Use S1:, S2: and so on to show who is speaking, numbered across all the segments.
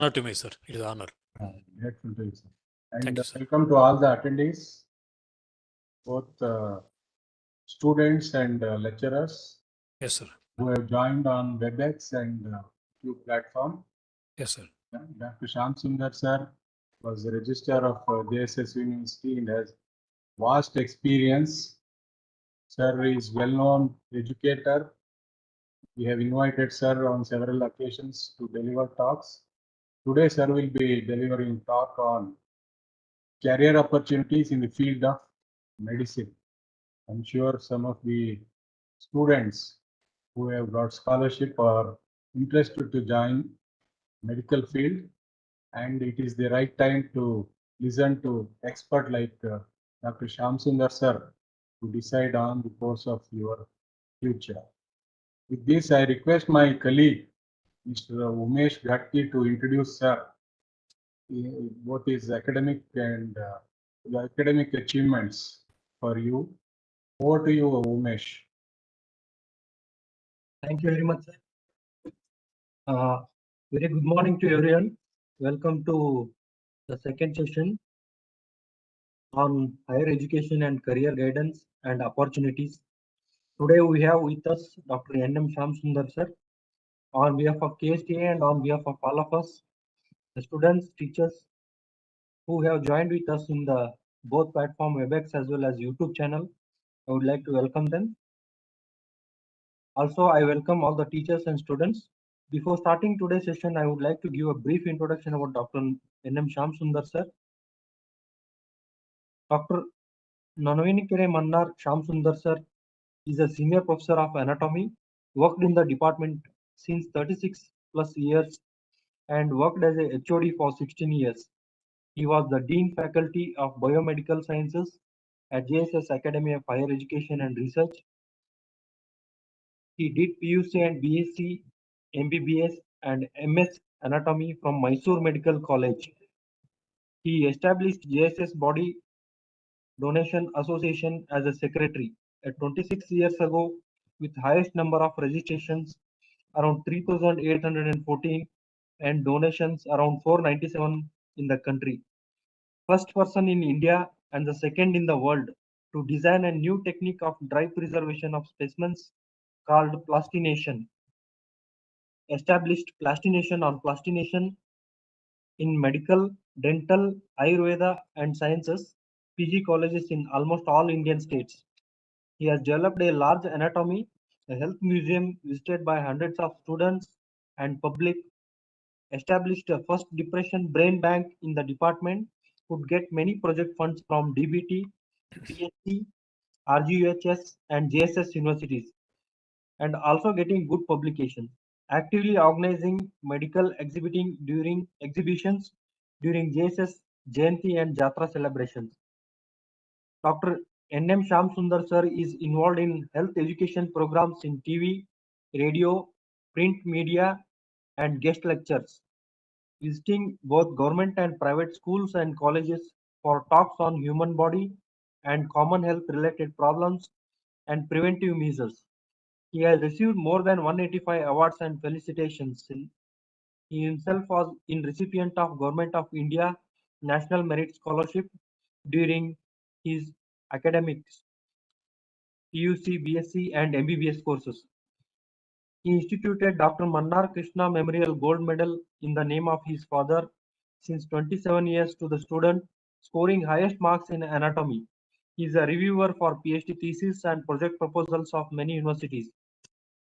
S1: Honor to me, sir. It is honor.
S2: Grateful to you, sir. And
S1: Thank you, sir.
S2: welcome to all the attendees, both students and lecturers
S1: Yes, sir.
S2: who have joined on WebEx and YouTube platform.
S1: Yes, sir.
S2: Dr. Shyam Sundar sir was the registrar of JSS University and has vast experience. Sir is well-known educator. We have invited sir on several occasions to deliver talks. Today, sir will be delivering talk on career opportunities in the field of medicine. I'm sure some of the students who have got scholarship are interested to join medical field, and it is the right time to listen to expert like Dr. Shyam Sundar sir to decide on the course of your future. With this, I request my colleague, Mr. Umesh Ghatki, to introduce sir, both his academic and the academic achievements for you. Over to you, Umesh.
S3: Thank you very much, sir. Very good morning to everyone. Welcome to the second session on higher education and career guidance and opportunities. Today we have with us Dr. N.M. Shyam Sundar sir. On behalf of KSTA and on behalf of all of us, the students, teachers who have joined with us in the both platform WebEx as well as YouTube channel, I would like to welcome them. Also, I welcome all the teachers and students. Before starting today's session, I would like to give a brief introduction about Dr. N.M. Shyam Sundar sir. Dr. Nanavinikere Mannar Shyam Sundar sir is a senior professor of anatomy, worked in the department since 36 plus years and worked as a HOD for 16 years. He was the Dean Faculty of Biomedical Sciences at JSS Academy of Higher Education and Research. He did PUC and BSc, MBBS and MS Anatomy from Mysore Medical College. He established JSS Body Donation Association as a secretary at 26 years ago with highest number of registrations around 3,814 and donations around 497 in the country. First person in India and the second in the world to design a new technique of dry preservation of specimens called plastination. Established plastination on plastination in medical, dental, Ayurveda and sciences, PG colleges in almost all Indian states. He has developed a large anatomy, a health museum visited by hundreds of students and public, established a first depression brain bank in the department, could get many project funds from DBT, PhD, RGUHS and JSS universities, and also getting good publication. Actively organizing medical exhibiting during exhibitions during JSS, Jayanti and Jatra celebrations. Dr. N.M. Shyam Sundar sir is involved in health education programs in TV, radio, print media and guest lectures, visiting both government and private schools and colleges for talks on human body and common health related problems and preventive measures. He has received more than 185 awards and felicitations. He himself was in recipient of Government of India National Merit Scholarship during his academics, PUC, BSc and MBBS courses. He instituted Dr. Mannar Krishna Memorial Gold Medal in the name of his father since 27 years to the student scoring highest marks in anatomy. He is a reviewer for PhD thesis and project proposals of many universities.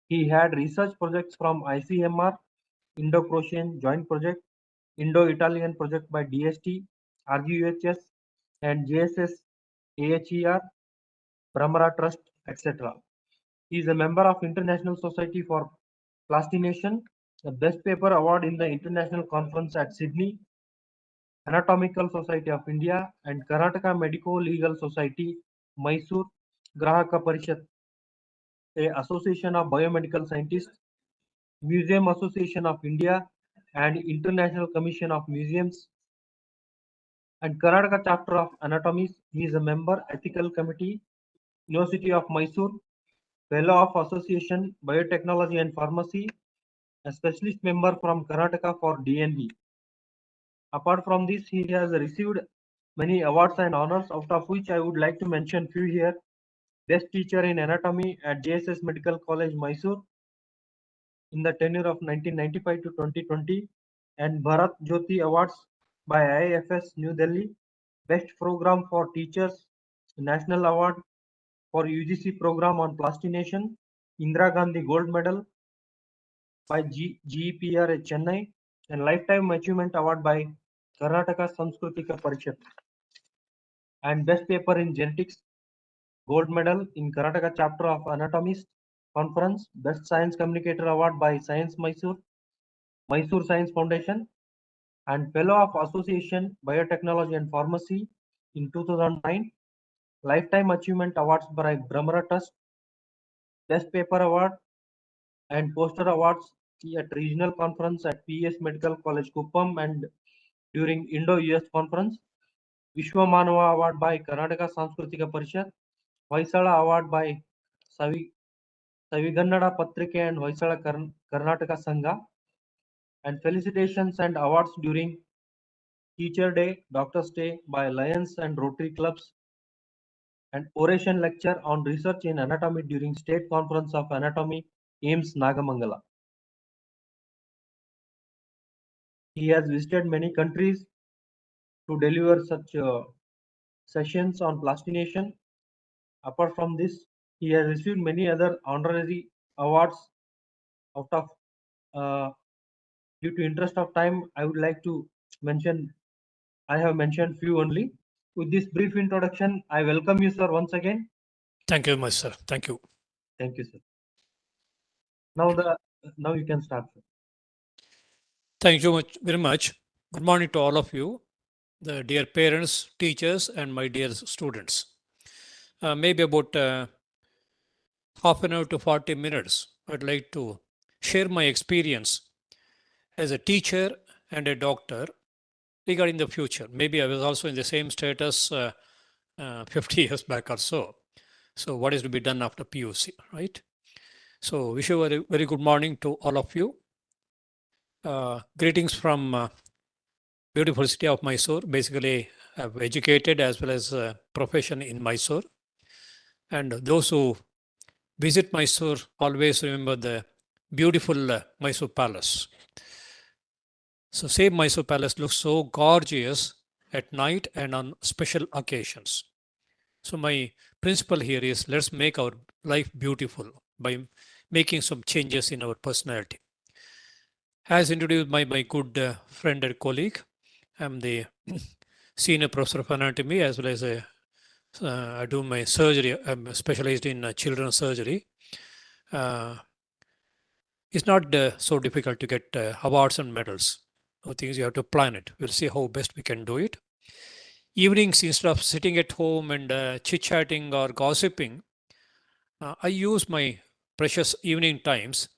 S3: He had research projects from ICMR, Indo-Croatian Joint Project, Indo-Italian Project by DST, RGUHS, and JSS, AHER, Brahmara Trust, etc. He is a member of International Society for Plastination, the Best Paper Award in the International Conference at Sydney, Anatomical Society of India, and Karnataka Medico-Legal Society, Mysore, Grahaka Parishad, a Association of Biomedical Scientists, Museum Association of India, and International Commission of Museums, and Karnataka Chapter of Anatomies. He is a member, Ethical Committee, University of Mysore, Fellow of Association, Biotechnology and Pharmacy, a specialist member from Karnataka for DNB. Apart from this, he has received many awards and honors, out of which I would like to mention few here. Best teacher in anatomy at JSS Medical College, Mysore, in the tenure of 1995 to 2020, and Bharat Jyoti Awards by IIFS New Delhi. Best program for teachers, National Award for UGC program on plastination, Indira Gandhi Gold Medal by GEPR at Chennai, and Lifetime Achievement Award by Karnataka Sanskritika Parishad. And best paper in genetics, Gold Medal in Karnataka chapter of Anatomist Conference. Best Science Communicator Award by Science Mysore, Mysore Science Foundation, and Fellow of Association Biotechnology and Pharmacy in 2009. Lifetime Achievement Awards by Brahmara Trust. Best Paper Award and Poster Awards at Regional Conference at PS Medical College Kuppam and during Indo-US Conference. Vishwamanava Award by Karnataka Sanskritika Parishad. Vaisala Award by Savigannada Patrike and Vaisala Karnataka Sangha. And felicitations and awards during Teacher Day, Doctor's Day by Lions and Rotary Clubs, and oration lecture on research in anatomy during State Conference of Anatomy, AIMS Nagamangala. He has visited many countries to deliver such sessions on plastination. Apart from this, he has received many other honorary awards. Out of due to interest of time, I would like to mention, I have mentioned few only. With this brief introduction, I welcome you, sir, once again.
S1: Thank you very much, sir. Thank you.
S3: Thank you, sir. Now you can start, sir.
S1: Thank you very much. Good morning to all of you, the dear parents, teachers, and my dear students. Maybe about half an hour to 40 minutes, I'd like to share my experience as a teacher and a doctor regarding the future. Maybe I was also in the same status 50 years back or so. So what is to be done after PUC, right? So wish you a very, very good morning to all of you. Greetings from beautiful city of Mysore. Basically, I've educated as well as profession in Mysore. And those who visit Mysore always remember the beautiful Mysore Palace. So same Mysore Palace looks so gorgeous at night and on special occasions. So my principle here is let's make our life beautiful by making some changes in our personality. As introduced by my good friend and colleague, I'm the senior professor of anatomy as well as I do my surgery. I'm specialized in children's surgery. It's not so difficult to get awards and medals. No things you have to plan it. We'll see how best we can do it. Evenings, instead of sitting at home and chit-chatting or gossiping, I use my precious evening times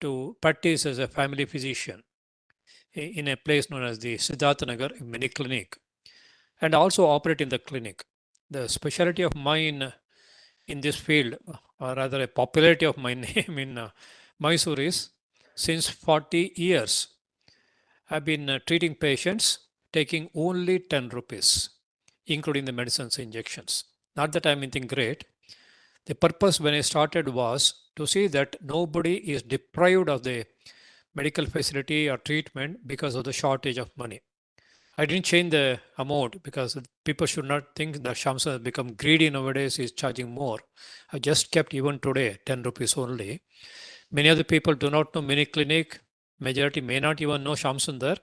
S1: to practice as a family physician in a place known as the Siddhartha Nagar Mini Clinic, and also operate in the clinic. The specialty of mine in this field, or rather a popularity of my name in Mysore is since 40 years, I've been treating patients taking only 10 rupees, including the medicines injections. Not that I'm anything great. The purpose when I started was to see that nobody is deprived of the medical facility or treatment because of the shortage of money. I didn't change the amount because people should not think that Shamsa has become greedy nowadays, is charging more. I just kept even today 10 rupees only. Many other people do not know mini clinic. Majority may not even know Shamsundar,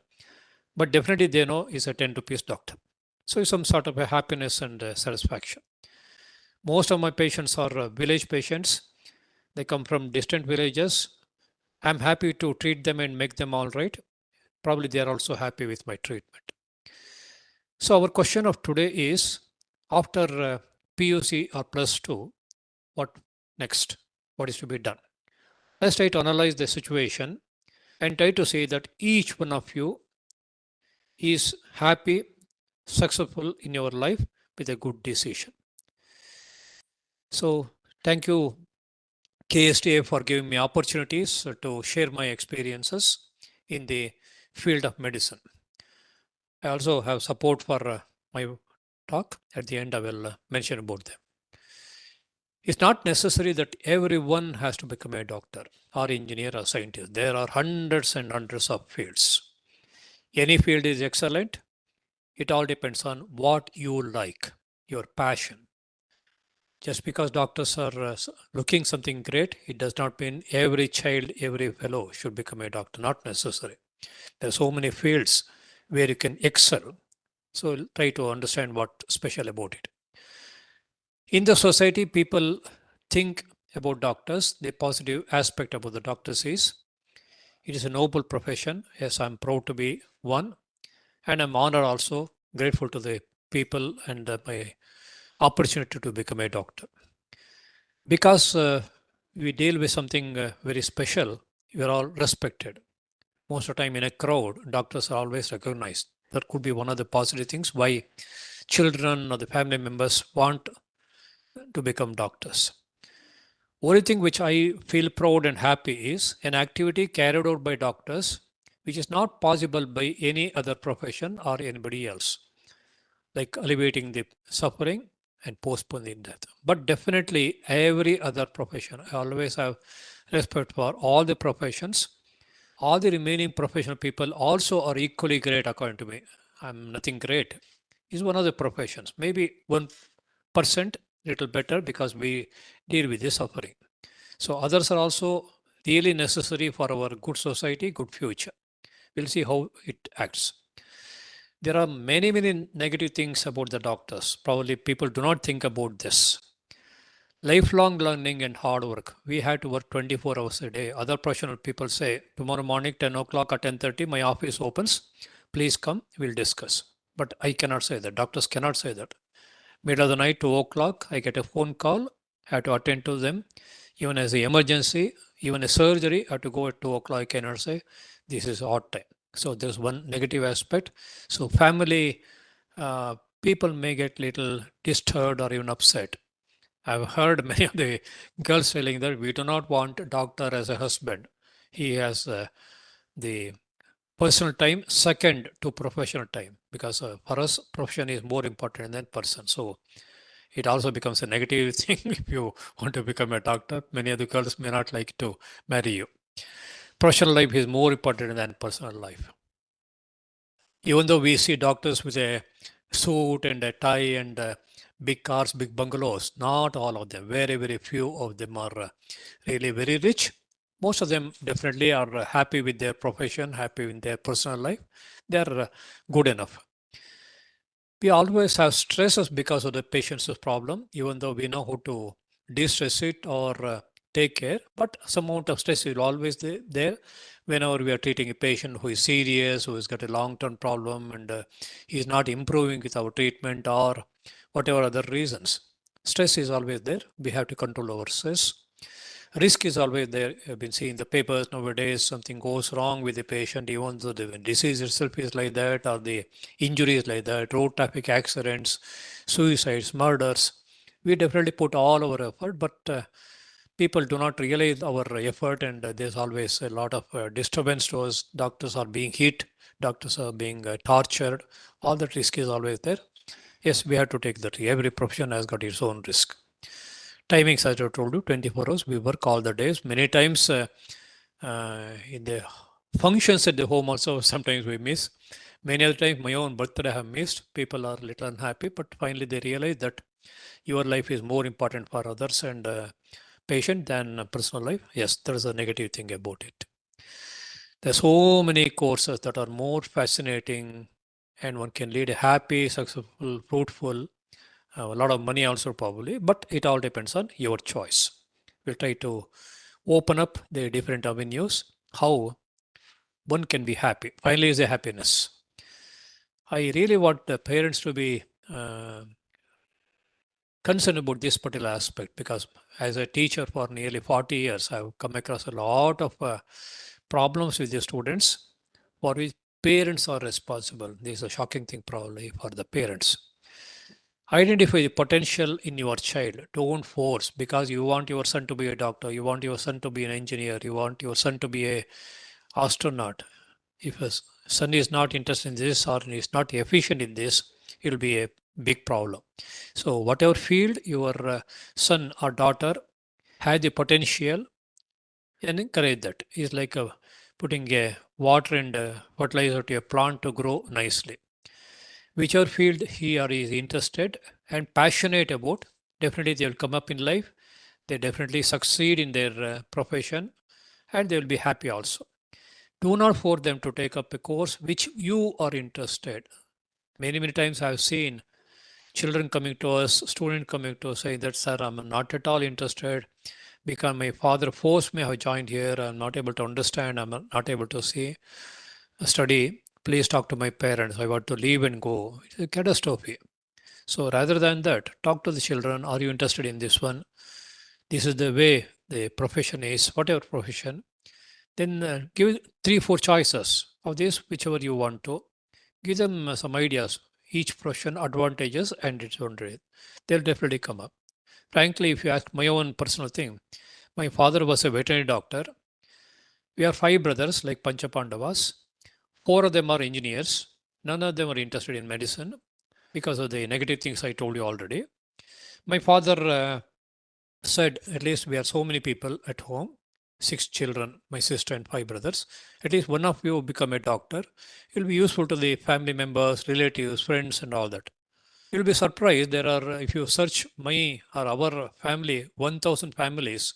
S1: but definitely they know is a 10 rupees doctor. So it's some sort of a happiness and satisfaction. Most of my patients are village patients. They come from distant villages. I'm happy to treat them and make them all right. Probably they are also happy with my treatment. So our question of today is, after PUC or plus 2, what next? What is to be done? Let's try to analyze the situation and try to say that each one of you is happy, successful in your life with a good decision. So thank you KSTA for giving me opportunities to share my experiences in the field of medicine. I also have support for my talk. At the end, I will mention about them. It's not necessary that everyone has to become a doctor or engineer or scientist. There are hundreds and hundreds of fields. Any field is excellent. It all depends on what you like, your passion. Just because doctors are looking something great, it does not mean every child, every fellow should become a doctor. Not necessary. There are so many fields where you can excel. So try to understand what special about it. In the society, people think about doctors. The positive aspect about the doctors is it is a noble profession. Yes, I'm proud to be one, and I'm honored also, grateful to the people and my opportunity to become a doctor. Because we deal with something very special, we are all respected. Most of the time in a crowd, doctors are always recognized. That could be one of the positive things why children or the family members want to become doctors. Only thing which I feel proud and happy is an activity carried out by doctors which is not possible by any other profession or anybody else, like alleviating the suffering and postponing death. But definitely every other profession, I always have respect for all the professions. All the remaining professional people also are equally great according to me. I'm nothing great. Is one of the professions. Maybe 1% little better because we deal with the suffering. So others are also really necessary for our good society, good future. We'll see how it acts. There are many, many negative things about the doctors. Probably people do not think about this. Lifelong learning and hard work. We have to work 24 hours a day. Other professional people say, tomorrow morning, 10 o'clock or 10:30, my office opens. Please come, we'll discuss. But I cannot say that. Doctors cannot say that. Middle of the night, 2 o'clock, I get a phone call. I have to attend to them. Even as an emergency, even a surgery, I have to go at 2 o'clock. I cannot say this is odd time. So there's one negative aspect. So family people may get little disturbed or even upset. I've heard many of the girls telling that we do not want a doctor as a husband. He has the personal time second to professional time because for us profession is more important than person. So it also becomes a negative thing if you want to become a doctor. Many of the girls may not like to marry you. Professional life is more important than personal life. Even though we see doctors with a suit and a tie and big cars, big bungalows, not all of them, very, very few of them are really very rich. Most of them definitely are happy with their profession, happy in their personal life. They're good enough. We always have stresses because of the patient's problem, even though we know how to de-stress it or take care, but some amount of stress is always there whenever we are treating a patient who is serious, who has got a long-term problem and he is not improving with our treatment or whatever other reasons. Stress is always there. We have to control our stress. Risk is always there. I've been seeing the papers nowadays, something goes wrong with the patient, even though the disease itself is like that, or the injury is like that, road traffic accidents, suicides, murders. We definitely put all our effort, but people do not realize our effort, and there's always a lot of disturbance to us. Doctors are being hit, doctors are being tortured. All that risk is always there. Yes, we have to take that. Every profession has got its own risk. Timings, as I told you, 24 hours. We work all the days. Many times in the functions at the home also, sometimes we miss. Many other times, my own birthday I have missed. People are little unhappy, but finally they realize that your life is more important for others and patient than personal life. Yes, there is a negative thing about it. There's so many courses that are more fascinating, and one can lead a happy, successful, fruitful, a lot of money also probably, but it all depends on your choice. We'll try to open up the different avenues, how one can be happy. Finally, is a happiness. I really want the parents to be concerned about this particular aspect because as a teacher for nearly 40 years, I've come across a lot of problems with the students for which parents are responsible. This is a shocking thing probably for the parents. Identify the potential in your child. Don't force because you want your son to be a doctor, you want your son to be an engineer, you want your son to be a astronaut. If a son is not interested in this or is not efficient in this, it will be a big problem. So whatever field your son or daughter has the potential, and encourage that. It's like putting a water and fertilizer to a plant to grow nicely. Whichever field he or is interested and passionate about, definitely they will come up in life. They definitely succeed in their profession, and they will be happy also. Do not force them to take up a course which you are interested. Many times I have seen children coming to us, student coming to us saying that, sir, I'm not at all interested because my father forced me. I have joined here. I'm not able to understand. I'm not able to see, study. Please talk to my parents. I want to leave and go. It's a catastrophe. So rather than that, talk to the children. Are you interested in this one? This is the way the profession is, whatever profession. Then give 3, 4 choices of this, whichever you want to. Give them some ideas, each profession advantages and its own way. They'll definitely come up. Frankly, if you ask my own personal thing, my father was a veterinary doctor. We are 5 brothers, like Pancha Pandavas. 4 of them are engineers. None of them are interested in medicine because of the negative things I told you already. My father said, at least we are so many people at home, 6 children, my sister and 5 brothers. At least one of you become a doctor. It will be useful to the family members, relatives, friends, and all that. You'll be surprised. There are, if you search my or our family, 1,000 families,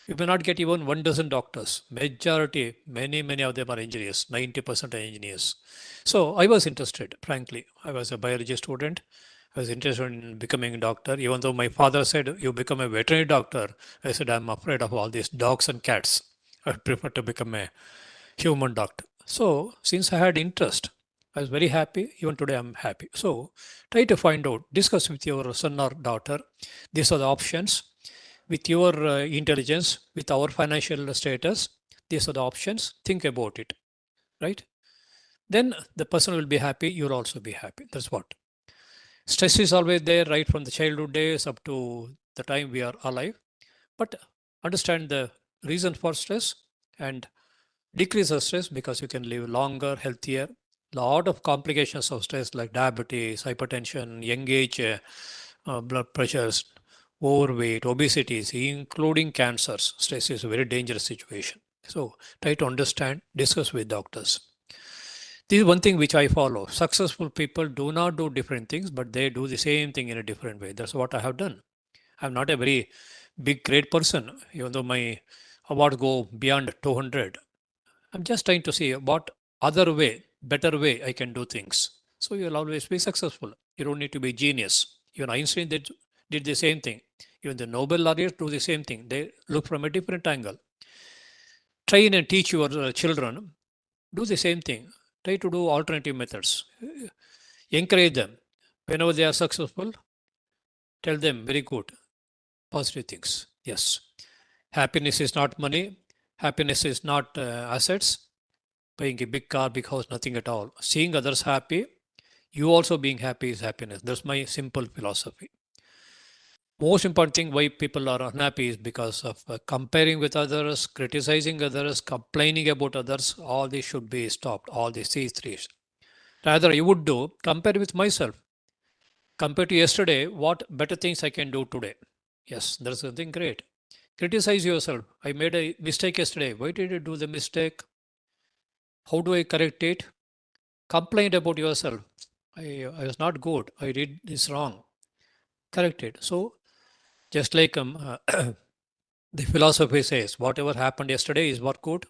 S1: you may not get even 1 dozen doctors. Majority, many of them are engineers. 90% are engineers. So I was interested, frankly. I was a biology student. I was interested in becoming a doctor. Even though my father said, you become a veterinary doctor, I said, I'm afraid of all these dogs and cats. I prefer to become a human doctor. So since I had interest, I was very happy. Even today, I'm happy. So try to find out, discuss with your son or daughter. These are the options. With your intelligence, with our financial status, these are the options. Think about it, right? Then the person will be happy. You'll also be happy. That's what. Stress is always there, right from the childhood days up to the time we are alive. But understand the reason for stress and decrease the stress because you can live longer, healthier. Lot of complications of stress like diabetes, hypertension, young age, blood pressures, overweight, obesities, including cancers. Stress is a very dangerous situation. So try to understand, discuss with doctors. This is one thing which I follow. Successful people do not do different things, but they do the same thing in a different way. That's what I have done. I'm not a very big, great person, even though my awards go beyond 200. I'm just trying to see what other way, better way I can do things. So you'll always be successful. You don't need to be genius. Even Einstein did the same thing. Even the Nobel laureates do the same thing. They look from a different angle. Train and teach your children. Do the same thing. Try to do alternative methods. Encourage them. Whenever they are successful, tell them very good, positive things. Yes. Happiness is not money. Happiness is not assets. Buying a big car, big house, nothing at all. Seeing others happy, you also being happy is happiness. That's my simple philosophy. Most important thing why people are unhappy is because of comparing with others, criticizing others, complaining about others. All these should be stopped. All these three. Rather, I would do compare with myself. Compare to yesterday, what better things I can do today. Yes, that's something great. Criticize yourself. I made a mistake yesterday. Why did you do the mistake? How do I correct it? Complain about yourself. I was not good. I did this wrong. Correct it. So, just like the philosophy says, whatever happened yesterday is for good.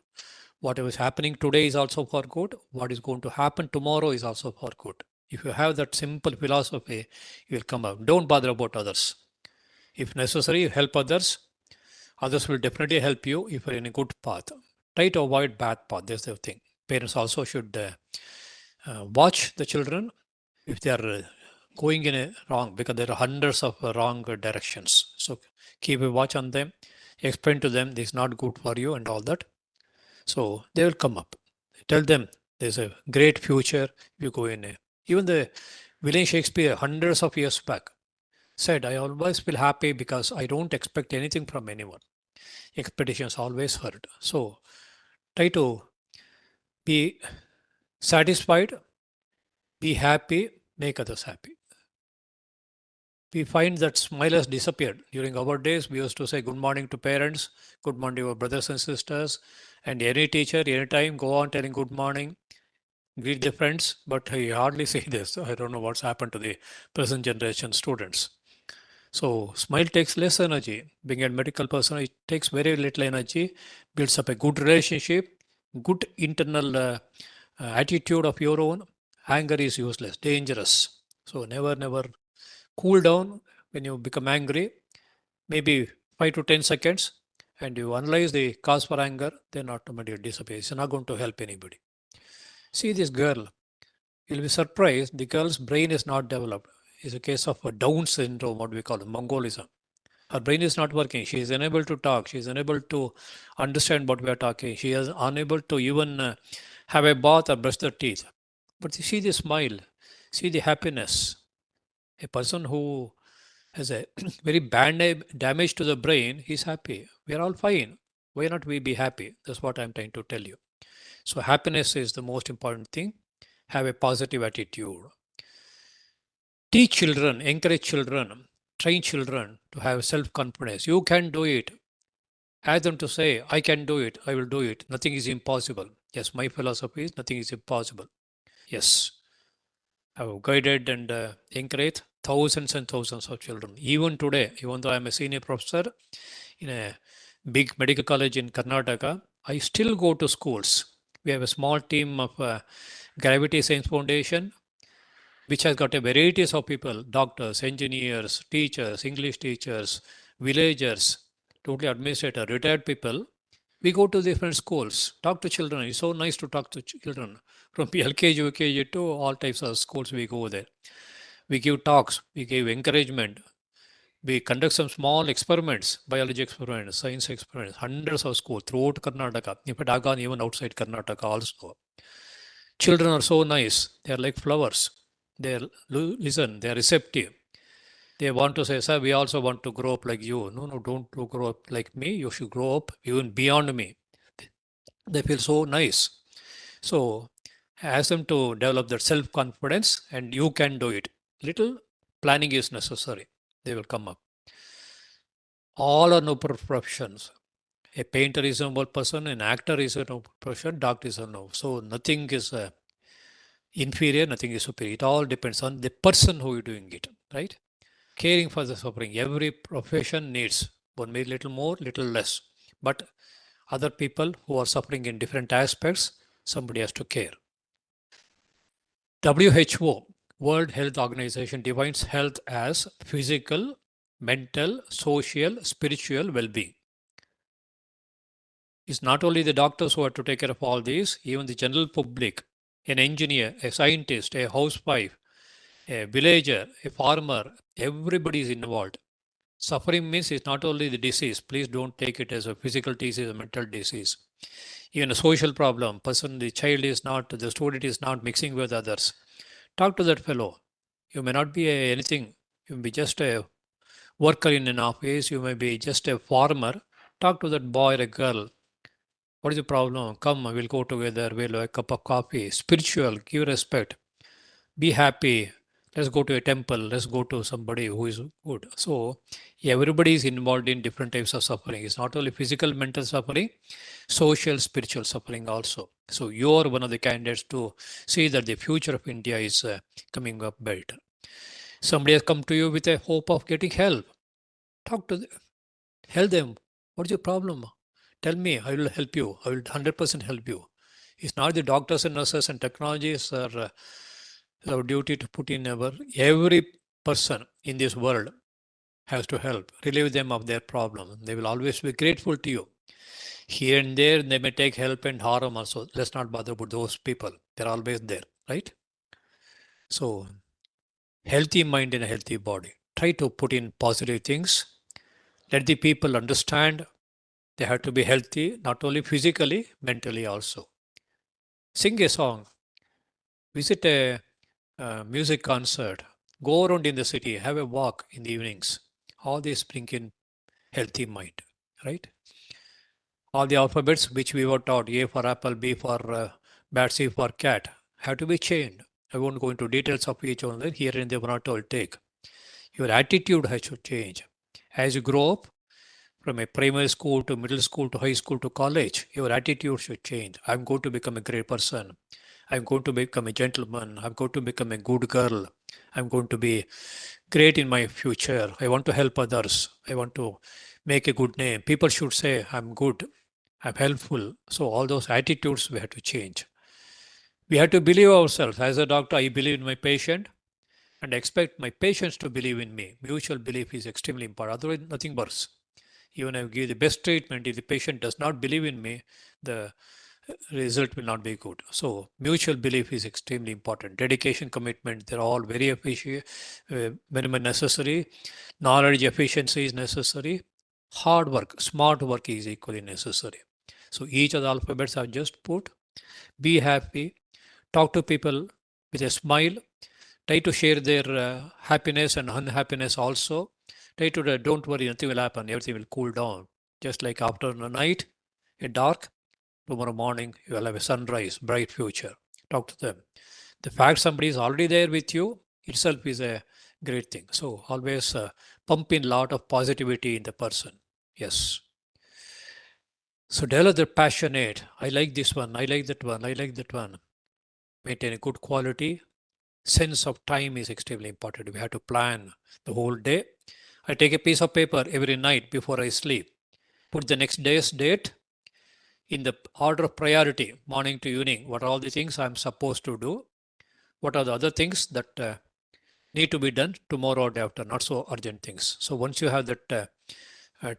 S1: Whatever is happening today is also for good. What is going to happen tomorrow is also for good. If you have that simple philosophy, you will come up. Don't bother about others. If necessary, help others. Others will definitely help you if you're in a good path. Try to avoid bad path. That's the thing. Parents also should watch the children if they are going in a wrong, because there are hundreds of wrong directions. So keep a watch on them. Explain to them this is not good for you and all that. So they will come up. Tell them there's a great future if you go in a. Even the William Shakespeare, hundreds of years back, said, I always feel happy because I don't expect anything from anyone. Expectations always hurt. So try to Be satisfied, be happy, make others happy. We find that smile has disappeared. During our days, we used to say good morning to parents, good morning to our brothers and sisters, and any teacher, anytime, go on telling good morning, greet the friends, but I hardly say this. I don't know what's happened to the present generation students. So smile takes less energy. Being a medical person, it takes very little energy, builds up a good relationship, good internal attitude of your own. Anger is useless, dangerous. So never cool down when you become angry, maybe 5 to 10 seconds, and you analyze the cause for anger, then automatically disappears. It's not going to help anybody. See this girl, you'll be surprised, the girl's brain is not developed. It's a case of a Down syndrome, what we call it, Mongolism. Her brain is not working. She is unable to talk. She is unable to understand what we are talking. She is unable to even have a bath or brush their teeth. But see the smile, see the happiness. A person who has a very bad damage to the brain, he's happy. We are all fine. Why not we be happy? That's what I'm trying to tell you. So happiness is the most important thing. Have a positive attitude. Teach children, encourage children, train children to have self-confidence. You can do it. Ask them to say, I can do it, I will do it. Nothing is impossible. Yes, my philosophy is nothing is impossible. Yes, I have guided and encouraged thousands and thousands of children. Even today, even though I'm a senior professor in a big medical college in Karnataka, I still go to schools. We have a small team of Gravity Science Foundation, which has got a varieties of people, doctors, engineers, teachers, English teachers, villagers, totally administrator, retired people. We go to different schools, talk to children. It's so nice to talk to children from LKG, UKG to all types of schools. We go there. We give talks, we give encouragement. We conduct some small experiments, biology experiments, science experiments, hundreds of schools throughout Karnataka. In fact, I've gone even outside Karnataka also. Children are so nice. They are like flowers. They listen, they are receptive. They want to say, sir, we also want to grow up like you. No, don't grow up like me. You should grow up even beyond me. They feel so nice. So ask them to develop that self-confidence and you can do it. Little planning is necessary. They will come up. All are noble professions. A painter is a noble person, an actor is a noble profession, doctor is a noble. So nothing is inferior, nothing is superior. It all depends on the person who is doing it, right? Caring for the suffering. Every profession needs one, maybe little more, little less. But other people who are suffering in different aspects, somebody has to care. WHO, World Health Organization, defines health as physical, mental, social, spiritual well-being. It's not only the doctors who have to take care of all these, even the general public, an engineer, a scientist, a housewife, a villager, a farmer, everybody is involved. Suffering means it's not only the disease. Please don't take it as a physical disease, a mental disease. Even a social problem, person, the child is not, the student is not mixing with others. Talk to that fellow. You may not be anything. You may be just a worker in an office. You may be just a farmer. Talk to that boy or a girl. What is the problem? Come, we'll go together. We'll have a cup of coffee. Spiritual, give respect. Be happy. Let's go to a temple. Let's go to somebody who is good. So everybody is involved in different types of suffering. It's not only physical, mental suffering, social, spiritual suffering also. So you are one of the candidates to see that the future of India is coming up better. Somebody has come to you with a hope of getting help. Talk to them. Help them. What's your problem? Tell me. I will help you. I will 100% help you. It's not the doctors and nurses and technologies are our duty to put in every person in this world has to help relieve them of their problem. They will always be grateful to you. Here and there, they may take help and harm also. Let's not bother about those people. They're always there, right? So, healthy mind and a healthy body. Try to put in positive things. Let the people understand they have to be healthy, not only physically, mentally also. Sing a song. Visit a music concert, go around in the city, have a walk in the evenings. All these bring in healthy mind, right? All the alphabets which we were taught, A for apple, B for bad sleep for cat, have to be changed. I won't go into details of each one. Here and there, one or two I'll take. Your attitude has to change. As you grow up, from a primary school to middle school to high school to college, your attitude should change. I'm going to become a great person. I'm going to become a gentleman. I'm going to become a good girl. I'm going to be great in my future. I want to help others. I want to make a good name. People should say, I'm good. I'm helpful. So, all those attitudes we have to change. We have to believe ourselves. As a doctor, I believe in my patient and expect my patients to believe in me. Mutual belief is extremely important. Otherwise, nothing works. Even if I give the best treatment, if the patient does not believe in me, the result will not be good. So mutual belief is extremely important. Dedication, commitment, they're all very efficient, very much necessary. Knowledge, efficiency is necessary. Hard work, smart work is equally necessary. So each of the alphabets I've just put. Be happy. Talk to people with a smile. Try to share their happiness and unhappiness also. Try to don't worry, nothing will happen. Everything will cool down. Just like after a night, a dark, tomorrow morning you will have a sunrise, bright future. Talk to them. The fact somebody is already there with you itself is a great thing. So always pump in a lot of positivity in the person. Yes. So develop the passionate. I like this one. I like that one. I like that one. Maintain a good quality. Sense of time is extremely important. We have to plan the whole day. I take a piece of paper every night before I sleep. Put the next day's date in the order of priority, morning to evening. What are all the things I'm supposed to do? What are the other things that need to be done tomorrow or day after? Not so urgent things. So once you have that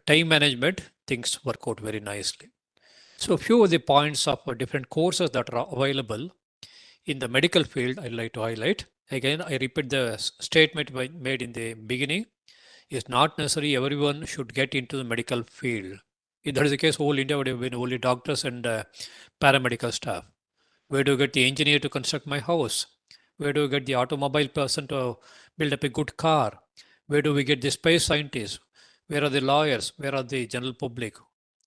S1: time management, things work out very nicely. So a few of the points of different courses that are available in the medical field, I'd like to highlight. Again, I repeat the statement made in the beginning. It's not necessary everyone should get into the medical field. If that is the case, whole India would have been only doctors and paramedical staff. Where do you get the engineer to construct my house? Where do you get the automobile person to build up a good car? Where do we get the space scientists? Where are the lawyers? Where are the general public?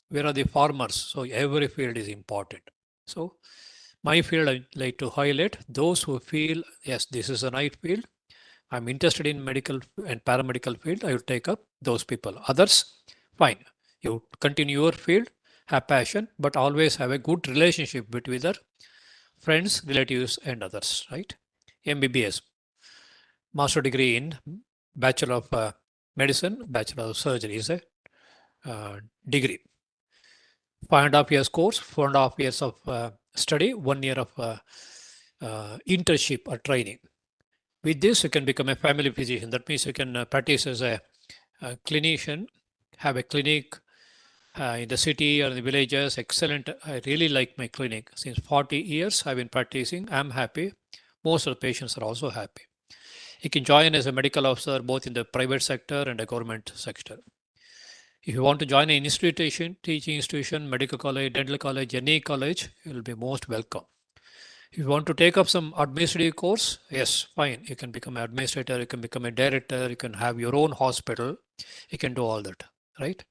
S1: Where are the farmers? So every field is important. So my field, I like to highlight those who feel, yes, this is a right field. I'm interested in medical and paramedical field. I will take up those people. Others, fine. You continue your field, have passion, but always have a good relationship between their friends, relatives, and others, right? MBBS, master degree in Bachelor of Medicine, Bachelor of Surgery is a degree. 5.5 years course, 4.5 years of study, 1 year of internship or training. With this, you can become a family physician. That means you can practice as a clinician, have a clinic in the city or in the villages. Excellent. I really like my clinic. Since 40 years, I've been practicing. I'm happy. Most of the patients are also happy. You can join as a medical officer both in the private sector and the government sector. If you want to join an institution, teaching institution, medical college, dental college, any college, you will be most welcome. If you want to take up some administrative course, yes, fine. You can become an administrator, you can become a director, you can have your own hospital, you can do all that, right?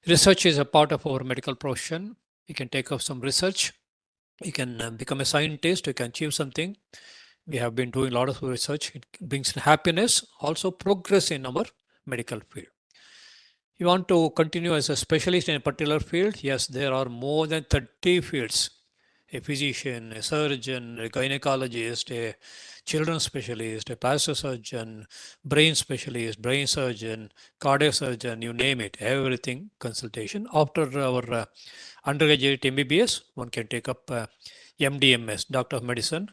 S1: Research is a part of our medical profession. You can take up some research, you can become a scientist, you can achieve something. We have been doing a lot of research. It brings happiness, also progress in our medical field. You want to continue as a specialist in a particular field? Yes, there are more than 30 fields. A physician, a surgeon, a gynecologist, a children's specialist, a plastic surgeon, brain specialist, brain surgeon, cardiac surgeon, you name it, everything consultation. After our undergraduate MBBS, one can take up MDMS, Doctor of Medicine,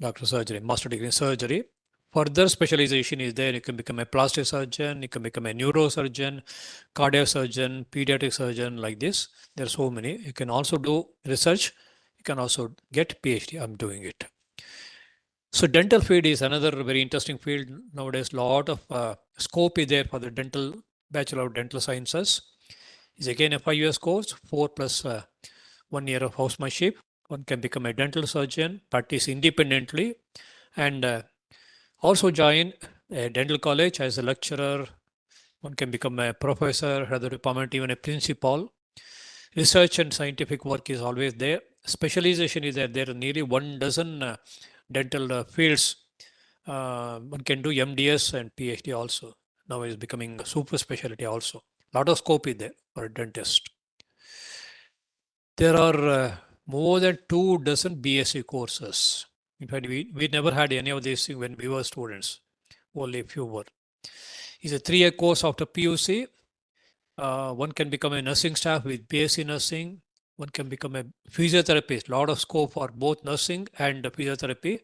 S1: Doctor of Surgery, Master Degree in Surgery. Further specialization is there. You can become a plastic surgeon, you can become a neurosurgeon, cardiac surgeon, pediatric surgeon, like this. There are so many. You can also do research. You can also get PhD. I'm doing it. So dental field is another very interesting field. Nowadays, lot of scope is there for the dental, Bachelor of Dental Sciences. It's again a 5 years course, 4 plus 1 year of housemanship. One can become a dental surgeon, practice independently, and also join a dental college as a lecturer. One can become a professor, head of the department, even a principal. Research and scientific work is always there. specialization is there. There are nearly 1 dozen dental fields. One can do MDS and PhD also. Now it is becoming a super specialty also. Lot of scope is there for a dentist. There are more than 2 dozen BSc courses. In fact, we never had any of these things when we were students. Only a few were. It's a 3-year course after PUC. One can become a nursing staff with BSc nursing. One can become a physiotherapist. Lot of scope for both nursing and physiotherapy,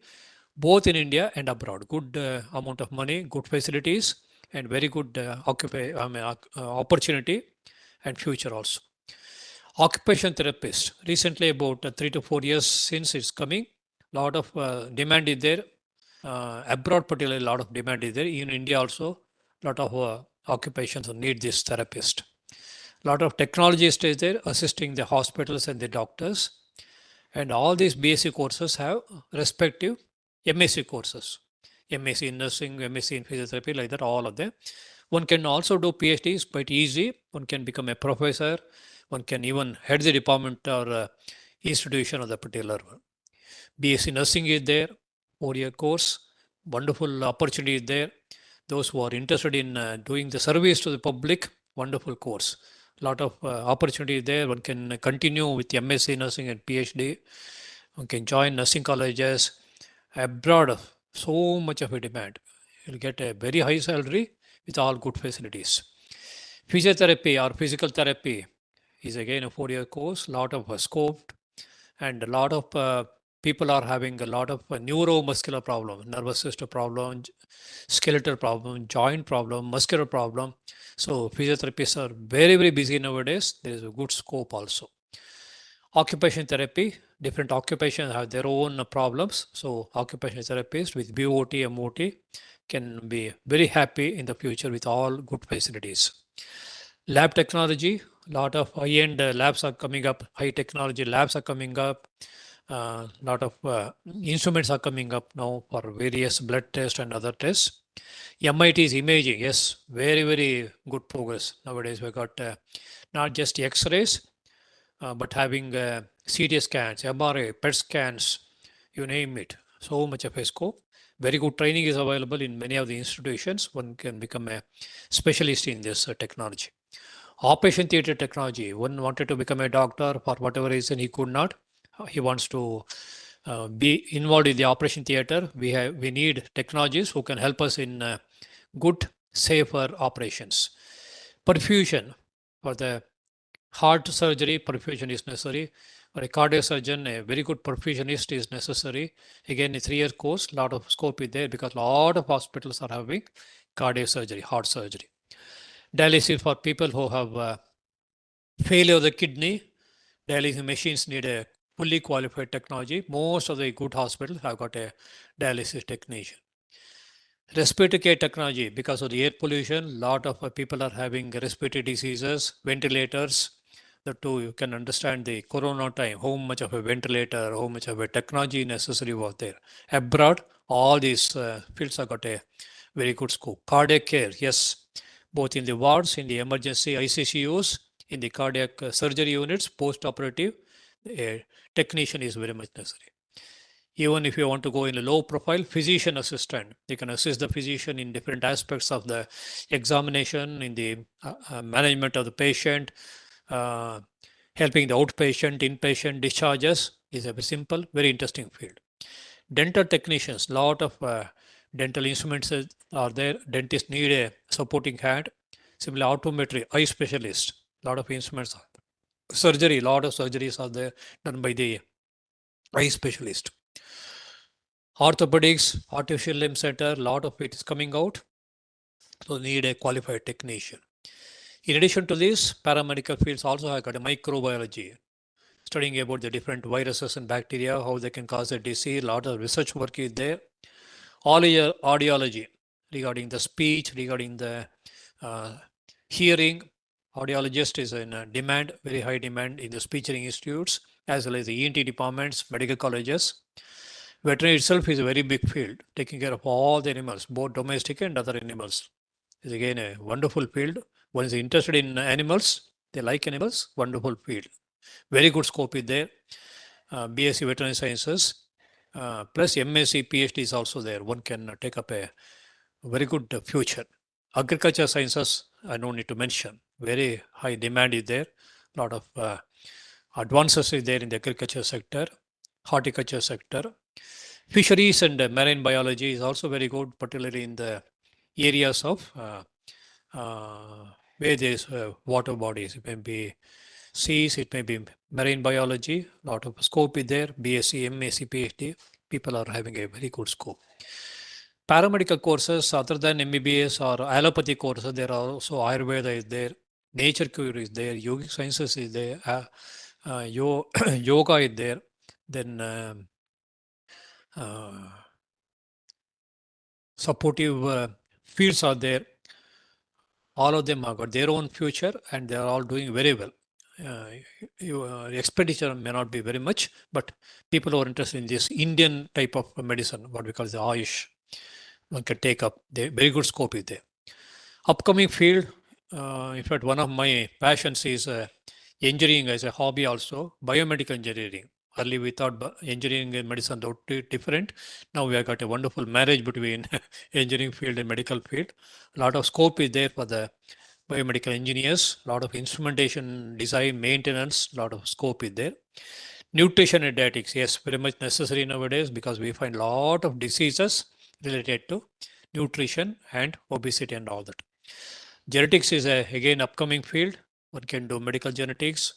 S1: both in India and abroad. Good amount of money, good facilities, and very good opportunity and future also. Occupation therapist. Recently, about 3 to 4 years since it's coming, lot of demand is there. Abroad, particularly, a lot of demand is there. In India also, lot of occupations need this therapist. Lot of technologists is there assisting the hospitals and the doctors. And all these BSc courses have respective MSc courses. MSc in nursing, MSc in physiotherapy, like that, all of them. One can also do PhD, it's quite easy. One can become a professor. One can even head the department or institution of the particular one. BSc nursing is there, 4-year course. Wonderful opportunity is there. Those who are interested in doing the service to the public, wonderful course. Lot of opportunity there. One can continue with MSc nursing and PhD. One can join nursing colleges abroad. So much of a demand. You'll get a very high salary with all good facilities. Physiotherapy or physical therapy is again a 4-year course. Lot of scope, and a lot of people are having a lot of neuromuscular problem, nervous system problem, skeletal problem, joint problem, muscular problem. So physiotherapists are very, very busy nowadays. There is a good scope also. Occupation therapy, different occupations have their own problems. So occupation therapists with BOT, MOT can be very happy in the future with all good facilities. Lab technology, lot of high-end labs are coming up, high technology labs are coming up. Lot of instruments are coming up now for various blood tests and other tests. MIT's imaging, yes, very, very good progress. Nowadays, we got not just X-rays, but having CT scans, MRI, PET scans, you name it. So much of a scope. Very good training is available in many of the institutions. One can become a specialist in this technology. Operation theater technology. One wanted to become a doctor, for whatever reason he could not. He wants to be involved in the operation theater. We need technologies who can help us in good, safer operations. Perfusion. For the heart surgery, perfusion is necessary. For a cardiac surgeon, a very good perfusionist is necessary. Again, a 3-year course, lot of scope is there because a lot of hospitals are having cardiac surgery, heart surgery. Dialysis for people who have failure of the kidney. Dialysis machines need a fully qualified technology. Most of the good hospitals have got a dialysis technician. Respiratory care technology, because of the air pollution, lot of people are having respiratory diseases, ventilators. The two, you can understand the corona time, how much of a ventilator, how much of a technology necessary was there. Abroad, all these fields have got a very good scope. Cardiac care, yes, both in the wards, in the emergency ICCUs, in the cardiac surgery units, post-operative, a technician is very much necessary. Even if you want to go in a low profile, physician assistant, they can assist the physician in different aspects of the examination, in the management of the patient, helping the outpatient, inpatient discharges is a very simple, very interesting field. Dental technicians, lot of dental instruments are there. Dentists need a supporting hand. Similarly, optometry, eye specialist, lot of instruments are there. Surgery, lot of surgeries are there done by the eye specialist. Orthopedics, artificial limb center, lot of it is coming out. So need a qualified technician. In addition to this, paramedical fields also have got a microbiology, studying about the different viruses and bacteria, how they can cause a disease. A lot of research work is there. Audiology, regarding the speech, regarding the hearing. Audiologist is in demand, very high demand in the speech hearing institutes, as well as the ENT departments, medical colleges. Veterinary itself is a very big field, taking care of all the animals, both domestic and other animals. Is again a wonderful field. One is interested in animals, they like animals, wonderful field. Very good scope is there. BSc Veterinary Sciences, plus MSc, PhD is also there. One can take up a very good future. Agriculture sciences, I don't need to mention. Very high demand is there. A lot of advances is there in the agriculture sector, horticulture sector. Fisheries and marine biology is also very good, particularly in the areas of where there is water bodies. It may be seas, it may be marine biology. A lot of scope is there. BSc, MSc, PhD. People are having a very good scope. Paramedical courses other than MBBS or allopathy courses, there are also Ayurveda is there, nature cure is there, yogic sciences is there, yoga is there, then supportive fields are there. All of them have got their own future and they are all doing very well. Expenditure may not be very much, but people who are interested in this Indian type of medicine, what we call the Ayush, one can take up. The very good scope is there. Upcoming field, in fact, one of my passions is engineering as a hobby also, biomedical engineering. Early we thought engineering and medicine are different. Now we have got a wonderful marriage between engineering field and medical field. A lot of scope is there for the biomedical engineers, a lot of instrumentation, design, maintenance, a lot of scope is there. Nutrition and dietetics, yes, very much necessary nowadays because we find a lot of diseases related to nutrition and obesity and all that. Genetics is again upcoming field. One can do medical genetics,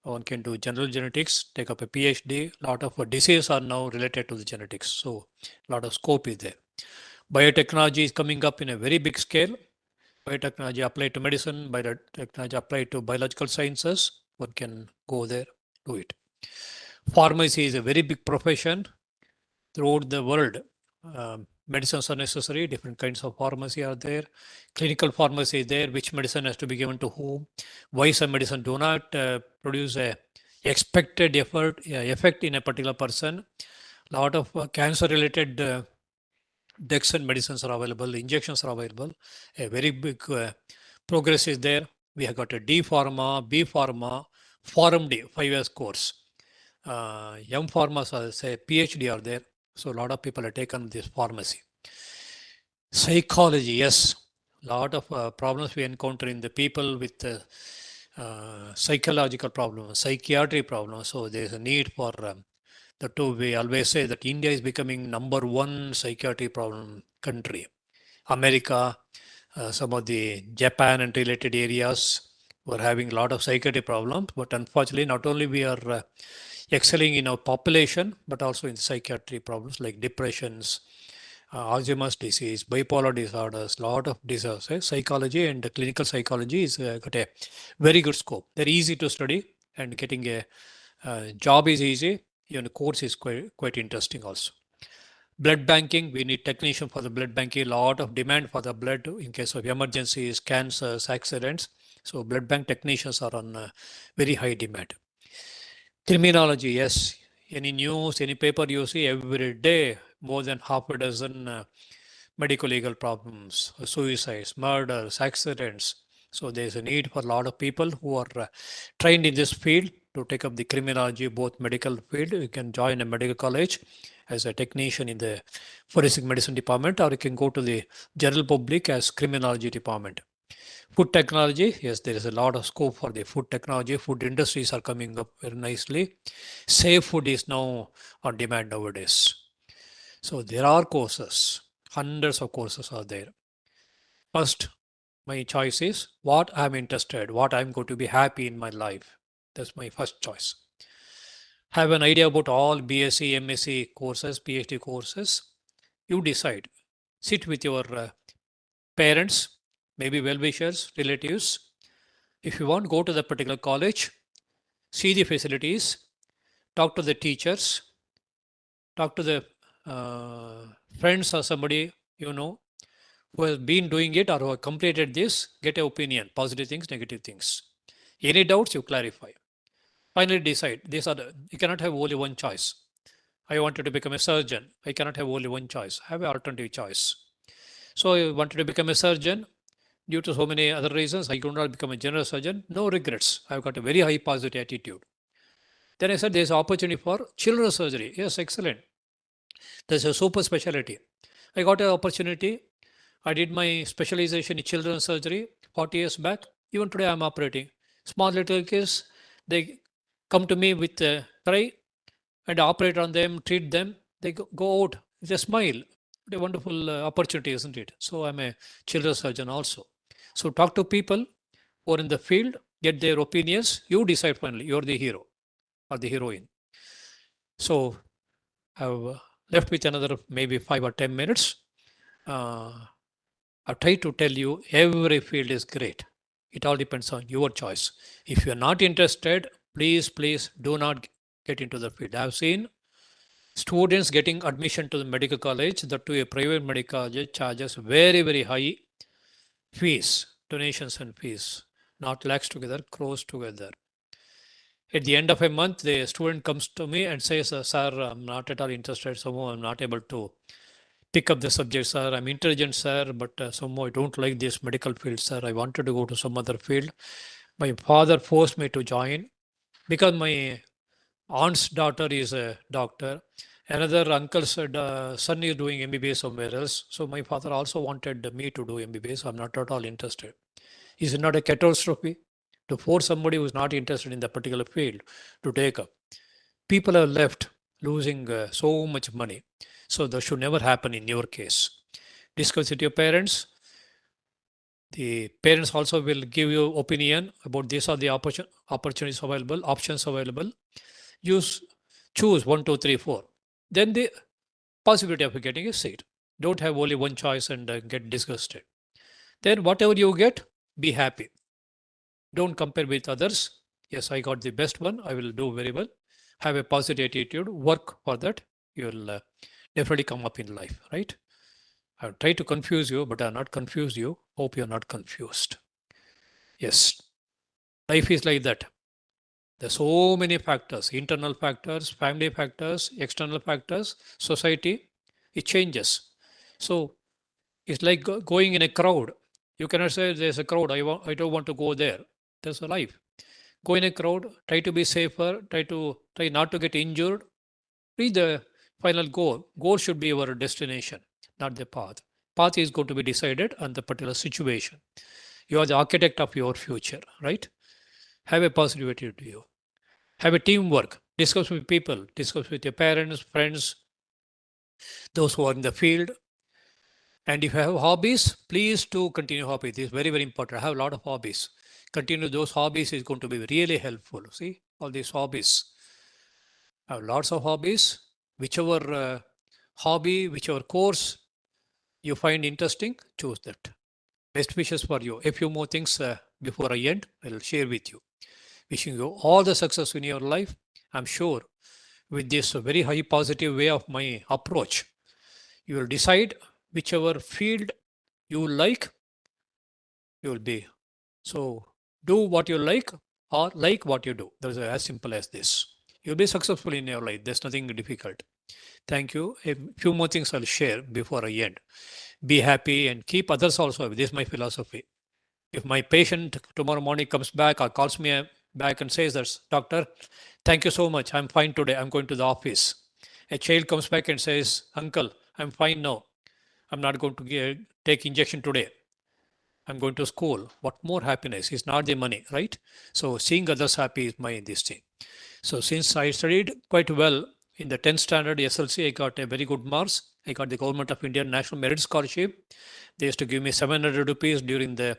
S1: one can do general genetics, take up a PhD. A lot of diseases are now related to the genetics, so a lot of scope is there. Biotechnology is coming up in a very big scale. Biotechnology applied to medicine, biotechnology applied to biological sciences. One can go there, do it. Pharmacy is a very big profession throughout the world. Medicines are necessary, different kinds of pharmacy are there. Clinical pharmacy is there, which medicine has to be given to whom. Why some medicine do not produce a expected effect in a particular person. A lot of cancer related drugs and medicines are available, injections are available. A very big progress is there. We have got a D Pharma, B Pharma, Pharm D, 5 years course. M Pharma, say PhD are there. So a lot of people have taken this pharmacy. Psychology, yes. A lot of problems we encounter in the people with psychological problems, psychiatry problems. So there's a need for the two. We always say that India is becoming number one psychiatry problem country. America, some of the Japan and related areas were having a lot of psychiatry problems, but unfortunately, not only we are excelling in our population, but also in psychiatry problems like depressions, Alzheimer's disease, bipolar disorders, lot of disorders. Psychology and clinical psychology is got a very good scope. They're easy to study and getting a job is easy. Even the course is quite interesting also. Blood banking, we need technician for the blood banking. A lot of demand for the blood in case of emergencies, cancers, accidents. So blood bank technicians are on very high demand. Criminology, yes. Any news, any paper you see every day, more than half a dozen medical legal problems, suicides, murders, accidents. So there's a need for a lot of people who are trained in this field to take up the criminology, both medical field. You can join a medical college as a technician in the forensic medicine department, or you can go to the general public as criminology department. Food technology, yes, there is a lot of scope for the food technology. Food industries are coming up very nicely. Safe food is now on demand nowadays. So there are courses, hundreds of courses are there. First, my choice is what I'm interested, what I'm going to be happy in my life. That's my first choice. Have an idea about all BSc, MSc courses, PhD courses. You decide. Sit with your parents, maybe well-wishers, relatives. If you want, go to the particular college, see the facilities, talk to the teachers, talk to the friends or somebody you know who has been doing it or who have completed this, get an opinion, positive things, negative things. Any doubts, you clarify. Finally, decide. You cannot have only one choice. I wanted to become a surgeon. I cannot have only one choice. I have an alternative choice. So I wanted to become a surgeon. Due to so many other reasons, I could not become a general surgeon. No regrets. I've got a very high positive attitude. Then I said, there's opportunity for children's surgery. Yes, excellent. There's a super specialty. I got an opportunity. I did my specialization in children's surgery 40 years back. Even today, I'm operating. Small little kids, they come to me with a tray and operate on them, treat them. They go out with a smile. What a wonderful opportunity, isn't it? So I'm a children's surgeon also. So talk to people who are in the field, get their opinions. You decide finally. You're the hero or the heroine. So I've left with another maybe 5 or 10 minutes. I've tried to tell you every field is great. It all depends on your choice. If you're not interested, please do not get into the field. I've seen students getting admission to the medical college, that to a private medical college charges very high fees, donations and fees, not lakhs together, crores together. At the end of a month, the student comes to me and says, sir, I'm not at all interested, somehow I'm not able to pick up the subject, sir. I'm intelligent, sir, but somehow I don't like this medical field, sir. I wanted to go to some other field. My father forced me to join because my aunt's daughter is a doctor. Another uncle's son is doing MBBS somewhere else. So my father also wanted me to do MBBS. I'm not at all interested. Is it not a catastrophe to force somebody who's not interested in the particular field to take up? People are left losing so much money. So that should never happen in your case. Discuss with your parents. The parents also will give you opinion about these are the opportunities available, options available. Choose 1, 2, 3, 4. Then the possibility of getting a seat. Don't have only one choice and get disgusted. Then whatever you get, be happy. Don't compare with others. Yes, I got the best one. I will do very well. Have a positive attitude. Work for that. You will definitely come up in life, right? I've tried to confuse you, but I've not confused you. Hope you're not confused. Yes, life is like that. There's so many factors, internal factors, family factors, external factors, society, it changes. So it's like going in a crowd. You cannot say there's a crowd, I don't want to go there. There's a life. Go in a crowd, try to be safer, try not to get injured, reach the final goal. Goal should be your destination, not the path. Path is going to be decided on the particular situation. You are the architect of your future, right? Have a positive attitude to you. Have a teamwork. Discuss with people. Discuss with your parents, friends, those who are in the field. And if you have hobbies, please do continue hobbies. This is very important. I have a lot of hobbies. Continue those hobbies is going to be really helpful. See, all these hobbies. I have lots of hobbies. Whichever hobby, whichever course you find interesting, choose that. Best wishes for you. A few more things before I end, I'll share with you. Wishing you all the success in your life. I'm sure with this very high positive way of my approach, you will decide whichever field you like, you will be. So do what you like or like what you do. That's as simple as this. You'll be successful in your life. There's nothing difficult. Thank you. A few more things I'll share before I end. Be happy and keep others also happy. This is my philosophy. If my patient tomorrow morning comes back or calls me back and says that, doctor, thank you so much. I'm fine today. I'm going to the office. A child comes back and says, uncle, I'm fine now. I'm not going to take injection today. I'm going to school. What more happiness is not the money, right? So seeing others happy is my this thing. So since I studied quite well in the 10th standard SLC, I got a very good marks. I got the Government of India National Merit Scholarship. They used to give me 700 rupees during the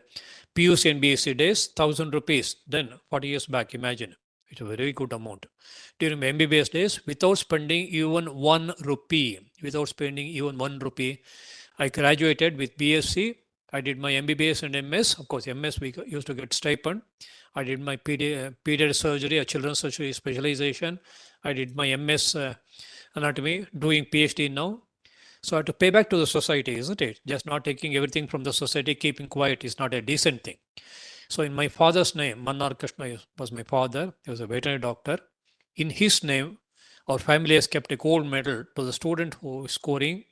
S1: PUC and BSc days, 1000 rupees. Then 40 years back, imagine. It's a very good amount. During my MBBS days, without spending even 1 rupee, I graduated with BSc. I did my MBBS and MS. Of course, MS we used to get stipend. I did my pediatric surgery, a children's surgery specialization. I did my MS anatomy, doing PhD now. So I have to pay back to the society, isn't it? Just not taking everything from the society, keeping quiet is not a decent thing. So in my father's name, Mannar Krishna was my father. He was a veterinary doctor. In his name, our family has kept a gold medal to the student who is scoring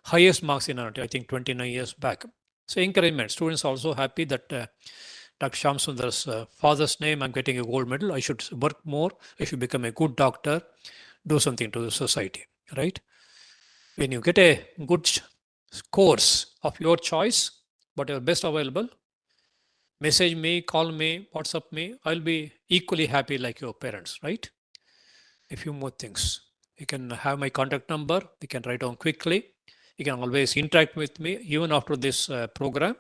S1: highest marks in anatomy, I think 29 years back. So encouragement. Students also happy that Dr. Sham Sundar's father's name, I'm getting a gold medal. I should work more. I should become a good doctor, do something to the society, right? When you get a good course of your choice, whatever best available, message me, call me, WhatsApp me. I'll be equally happy like your parents, right? A few more things. You can have my contact number. You can write down quickly. You can always interact with me even after this program.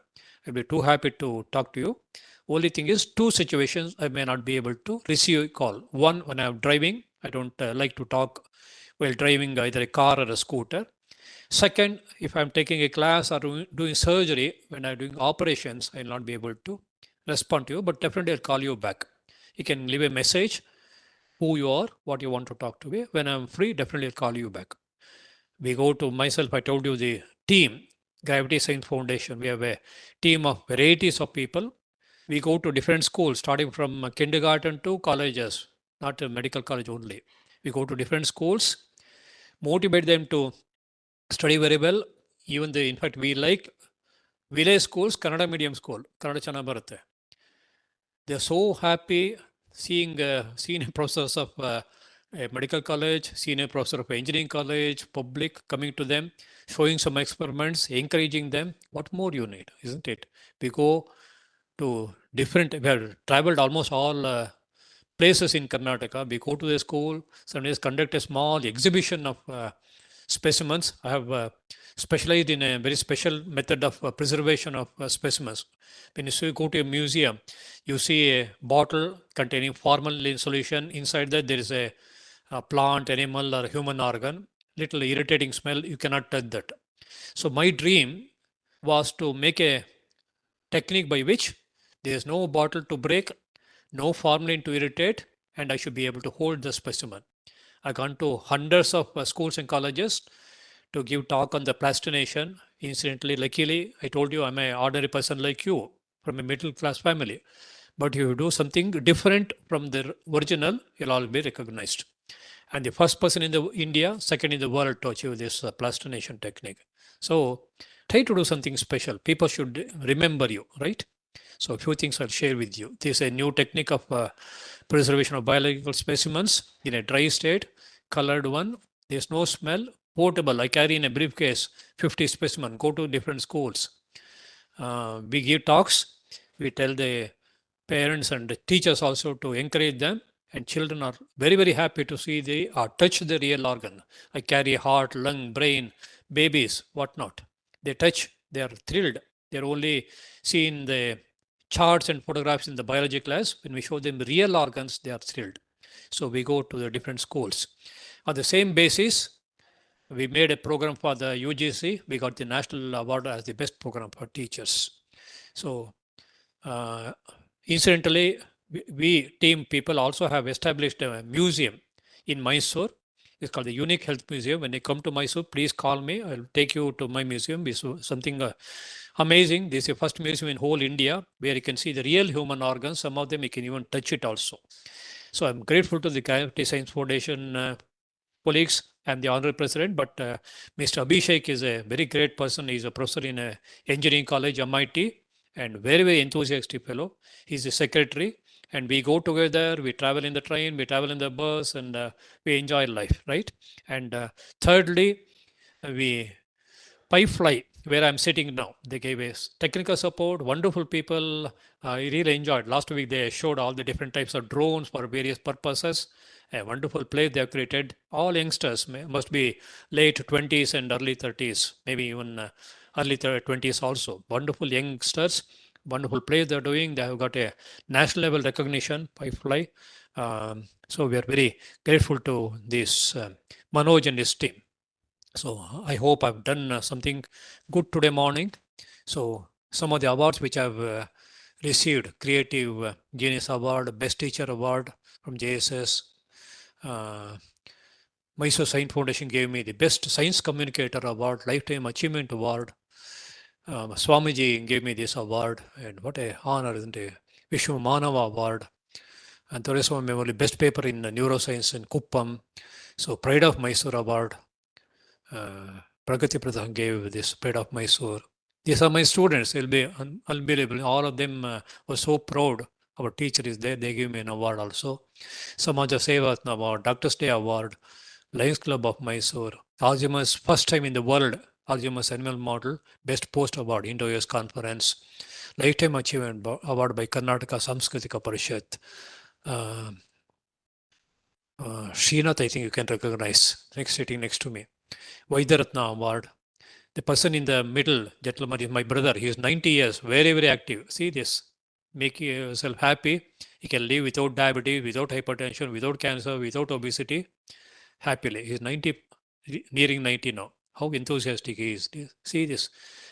S1: I'll be too happy to talk to you. Only thing is, two situations I may not be able to receive a call. One, when I'm driving, I don't like to talk while driving either a car or a scooter. Second, if I'm taking a class or doing surgery, when I'm doing operations, I'll not be able to respond to you, but definitely I'll call you back. You can leave a message, who you are, what you want to talk to me. When I'm free, definitely I'll call you back. We go to myself, I told you the team, Gravity Science Foundation. We have a team of varieties of people. We go to different schools, starting from kindergarten to colleges, not a medical college only. We go to different schools, motivate them to study very well. Even in fact, we like village schools, Kannada medium school, Kannada ಚೆನ್ನಾಗಿ ಬರುತ್ತೆ. They're so happy seeing senior professors of a medical college, senior professor of engineering college, public coming to them, showing some experiments, encouraging them. What more you need, isn't it? We go to different, we have traveled almost all places in Karnataka. We go to the school, sometimes conduct a small exhibition of specimens. I have specialized in a very special method of preservation of specimens. When you go to a museum, you see a bottle containing formalin solution. Inside that, there is a plant, animal, or human organ. Little irritating smell. You cannot touch that. So my dream was to make a technique by which there is no bottle to break, no formalin to irritate, and I should be able to hold the specimen. I've gone to hundreds of schools and colleges to give talk on the plastination. Incidentally, luckily, I told you I'm an ordinary person like you from a middle class family. But if you do something different from the original, you'll all be recognized. And the first person in the India, second in the world to achieve this plastination technique. So try to do something special. People should remember you, right? So a few things I'll share with you. This is a new technique of preservation of biological specimens in a dry state, colored one. There's no smell, portable. I carry in a briefcase 50 specimen, go to different schools. We give talks. We tell the parents and the teachers also to encourage them. And children are very, very happy to see they are touch the real organ. I carry heart, lung, brain, babies, whatnot. They touch, they are thrilled. They're only seeing the charts and photographs in the biology class. When we show them real organs, they are thrilled. So we go to the different schools. On the same basis, we made a program for the UGC. We got the national award as the best program for teachers. So incidentally, we team people also have established a museum in Mysore. It's called the Unique Health Museum. When you come to Mysore, please call me. I'll take you to my museum. It's something amazing. This is the first museum in whole India where you can see the real human organs. Some of them you can even touch it also. So I'm grateful to the Gravity Science Foundation colleagues. I'm the honorary president, but Mr. Abhishek is a very great person. He's a professor in a engineering college, MIT, and very, very enthusiastic fellow. He's the secretary, and we go together. We travel in the train, we travel in the bus, and we enjoy life, right? And thirdly, we Fly, where I'm sitting now. They gave us technical support, wonderful people. I really enjoyed. Last week, they showed all the different types of drones for various purposes. A wonderful place they have created. All youngsters must be late 20s and early 30s, maybe even early 20s also. Wonderful youngsters, wonderful play they're doing. They have got a national level recognition, Fly. So we are very grateful to this Manoj and his team. So I hope I've done something good today morning. So some of the awards which I've received, Creative Genius Award, Best Teacher Award from JSS. Mysore Science Foundation gave me the Best Science Communicator Award, Lifetime Achievement Award. Swamiji gave me this award, and what a honor, isn't it? Vishnu Manava Award. And Thoreswamy Memorial Best Paper in Neuroscience in Kuppam. So Pride of Mysore Award. Pragati Pradhan gave this Pride of Mysore. These are my students. It'll be unbelievable. All of them were so proud. Our teacher is there. They give me an award also. Samaja Sevatna Award, Doctor's Day Award, Lions Club of Mysore, Alzheimer's first time in the world, Alzheimer's Animal Model, Best Post Award, Indo-US Conference, Lifetime Achievement Award by Karnataka Samskritika Parishad. Srinath, I think you can recognize, sitting next to me. Vaidyaratna Award. The person in the middle, gentleman, is my brother. He is 90 years, very, very active. See this. Make yourself happy. He can live without diabetes, without hypertension, without cancer, without obesity, happily. He's 90, nearing 90 now. How enthusiastic he is. See this.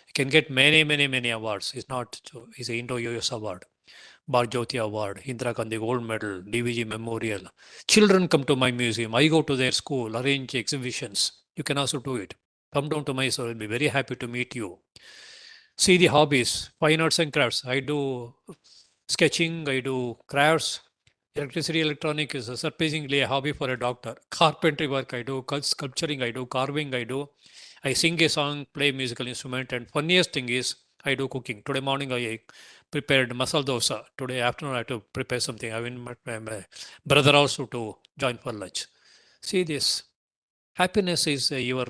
S1: He can get many, many, many awards. It's not, so he's an Indo-US award. Barjoti Award, Indira Gandhi Gold Medal, DVG Memorial. Children come to my museum. I go to their school, arrange exhibitions. You can also do it. Come down to Mysore. I'll be very happy to meet you. See the hobbies, fine arts and crafts. I do sketching, I do crafts. Electricity, electronic is surprisingly a hobby for a doctor. Carpentry work, I do sculpturing, I do carving, I do. I sing a song, play musical instrument, and funniest thing is I do cooking. Today morning I prepared masala dosa. Today afternoon I have to prepare something. I invite my brother also to join for lunch. See this. Happiness is your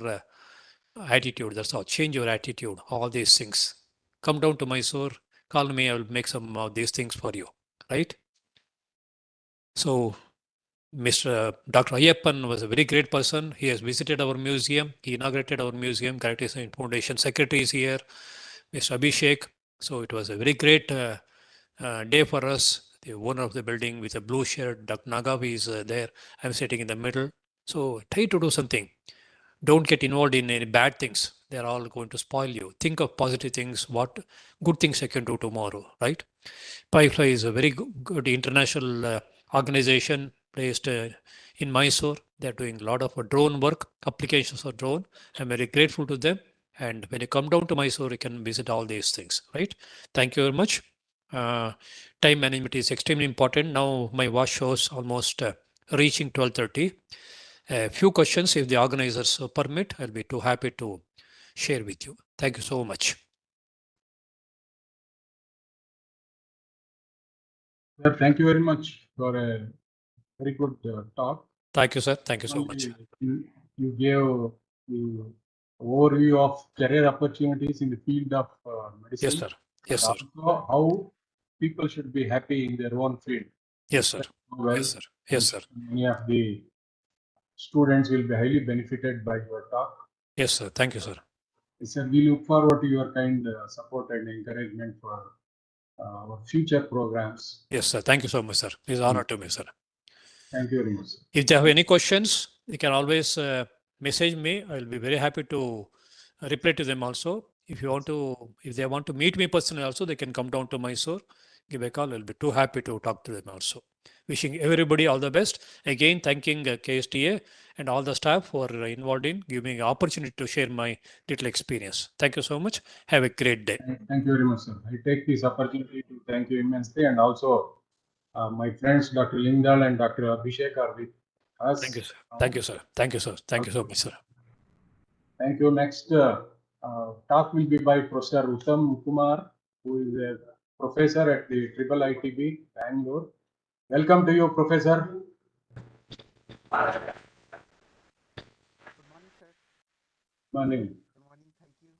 S1: attitude. That's all. Change your attitude. All these things. Come down to Mysore. Call me. I will make some of these things for you. Right? So, Mr. Dr. Ayyappan was a very great person. He has visited our museum. He inaugurated our museum. Character Science Foundation Secretary is here. Mr. Abhishek. So, it was a very great day for us. The owner of the building with a blue shirt, Dr. Nagavi is there. I'm sitting in the middle. So, try to do something. Don't get involved in any bad things. They're all going to spoil you. Think of positive things, what good things I can do tomorrow, right? Firefly is a very good international organization based in Mysore. They're doing a lot of drone work, applications for drone. I'm very grateful to them. And when you come down to Mysore, you can visit all these things, right? Thank you very much. Time management is extremely important. Now my watch shows almost reaching 12:30. A few questions, if the organizers permit, I'll be too happy to share with you. Thank you so much.
S2: Sir, thank you very much for a very good talk.
S1: Thank you, sir. Thank you so much.
S2: You gave the overview of career opportunities in the field of medicine.
S1: Yes, sir. Yes, sir.
S2: Also, how people should be happy in their own field.
S1: Yes, sir.
S2: Well,
S1: Yes, sir. Yes, sir.
S2: many of the students will be highly benefited by your talk.
S1: Yes, sir. Thank you, sir.
S2: Sir, we look forward to your kind support and encouragement for our future programs.
S1: Yes, sir. Thank you so much, sir. It's an honor to me, sir.
S2: Thank you very much.
S1: If they have any questions, they can always message me. I'll be very happy to reply to them also. If they want to meet me personally also, they can come down to Mysore, give a call. I'll be too happy to talk to them also. Wishing everybody all the best. Again, thanking KSTA and all the staff for involved in giving me an opportunity to share my little experience. Thank you so much. Have a great day.
S2: Thank you very much, sir. I take this opportunity to thank you immensely, and also my friends Dr. Lingdal and Dr. Abhishek are with us.
S1: Thank you, sir. Thank you, sir. Thank you, sir. Thank you so much, sir.
S2: Thank you. Next talk will be by Professor Uttam Kumar, who is a professor at the IIITB, Bangalore. Welcome to you, Professor.
S4: Good morning, sir.
S2: Morning.
S4: Good morning. Thank you.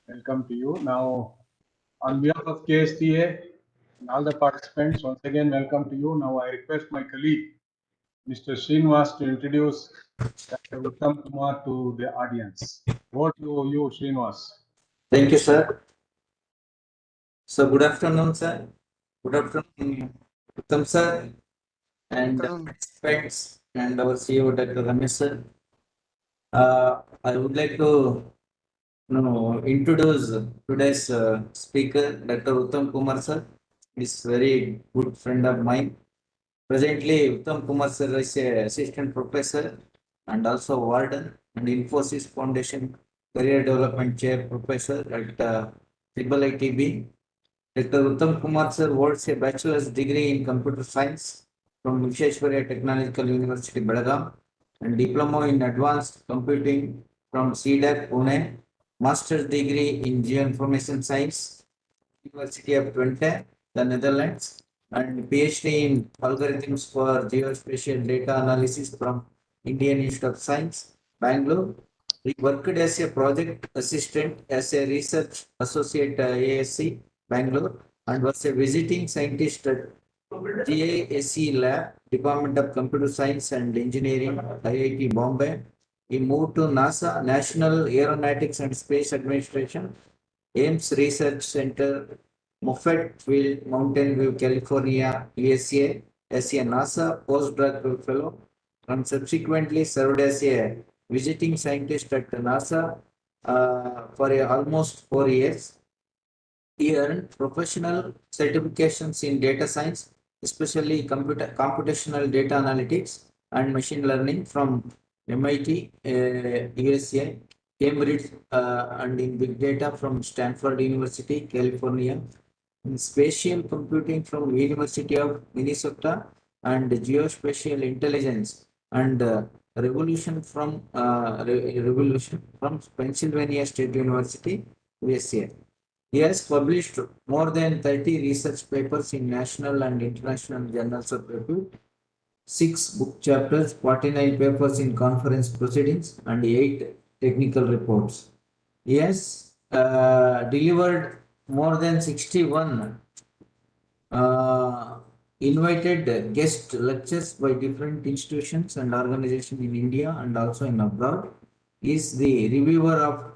S2: Welcome to you. Now, on behalf of KSTA and all the participants, once again, welcome to you. Now, I request my colleague, Mr. Srinivas, to introduce Dr. Uttam Kumar to the audience. Over to you, Srinivas.
S4: Thank you, sir. So, good afternoon, sir. Good afternoon, Uttam, sir, and participants and our CEO, Dr. Ramesh, sir. I would like to introduce today's speaker, Dr. Uttam Kumar, sir. He's a very good friend of mine. Presently, Uttam Kumar, sir, is an assistant professor and also warden and Infosys Foundation Career Development Chair Professor at IIITB. Dr. Uttam Kumar, sir, holds a bachelor's degree in computer science from Visheshwarya Technological University, Belgaum, and diploma in advanced computing from CDAC, Pune, master's degree in geoinformation science, University of Twente, the Netherlands, and PhD in algorithms for geospatial data analysis from Indian Institute of Science, Bangalore. He worked as a project assistant as a research associate at ASC, Bangalore, and was a visiting scientist at GISC Lab, Department of Computer Science and Engineering, IIT Bombay. He moved to NASA, National Aeronautics and Space Administration, Ames Research Center, Moffett Field, Mountain View, California, USA, as a NASA postdoctoral fellow, and subsequently served as a visiting scientist at NASA for almost 4 years. He earned professional certifications in data science, especially computational data analytics and machine learning from MIT, USA, Cambridge, and in big data from Stanford University, California, in spatial computing from University of Minnesota, and geospatial intelligence and revolution from Pennsylvania State University, USA. He has published more than 30 research papers in national and international journals of repute, 6 book chapters, 49 papers in conference proceedings, and 8 technical reports. He has delivered more than 61 invited guest lectures by different institutions and organizations in India and also in abroad. He is the reviewer of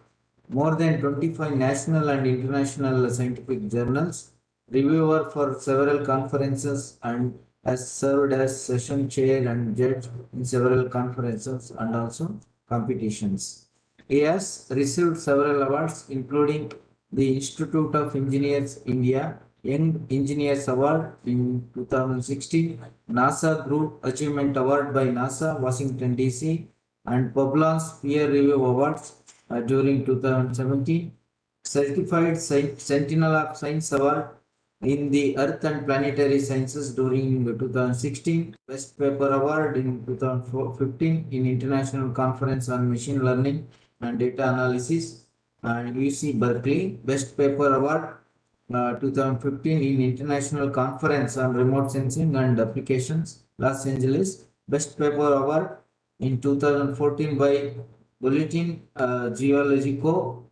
S4: more than 25 national and international scientific journals, reviewer for several conferences, and has served as session chair and judge in several conferences and also competitions. He has received several awards, including the Institute of Engineers India Young Engineers Award in 2016, NASA Group Achievement Award by NASA, Washington, D.C., and Publon's Peer Review Awards during 2017, Certified Sentinel of Science Award in the Earth and Planetary Sciences during 2016, Best Paper Award in 2015 in International Conference on Machine Learning and Data Analysis and UC Berkeley, Best Paper Award 2015 in International Conference on Remote Sensing and Applications, Los Angeles, Best Paper Award in 2014 by Bulletin Geológico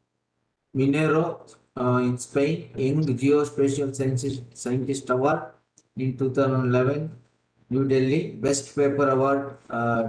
S4: Minero in Spain, Young Geospatial Scientist Award in 2011, New Delhi, Best Paper Award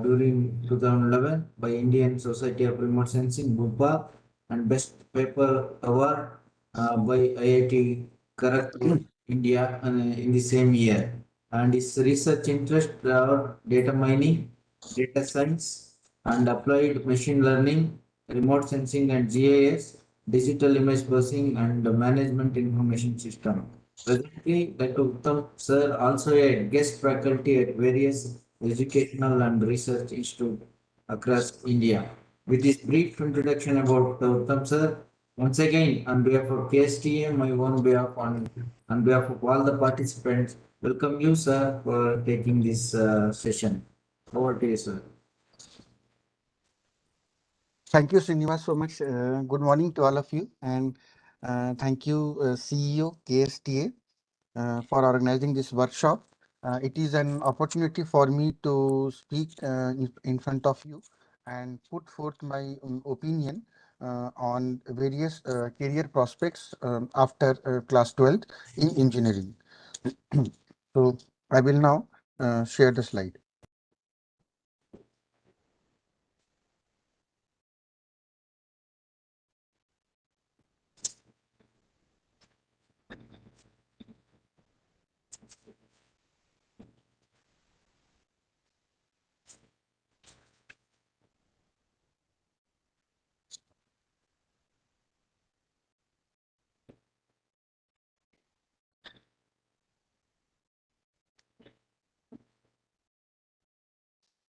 S4: during 2011 by Indian Society of Remote Sensing, Bhopal, and Best Paper Award by IIT Kharagpur, India in the same year. And his research interest are data mining, data science, and applied machine learning, remote sensing and GIS, digital image processing, and management information system. Presently, Dr. Uttam sir also a guest faculty at various educational and research institutes across India. With this brief introduction about Uttam sir, once again, on behalf of KSTM, my own behalf, on behalf of all the participants, welcome you, sir, for taking this session. Over to you, sir.
S5: Thank you, Srinivas, so much. Good morning to all of you, and thank you, CEO KSTA, for organizing this workshop. It is an opportunity for me to speak in front of you and put forth my opinion on various career prospects after class 12th in engineering. So I will now share the slide.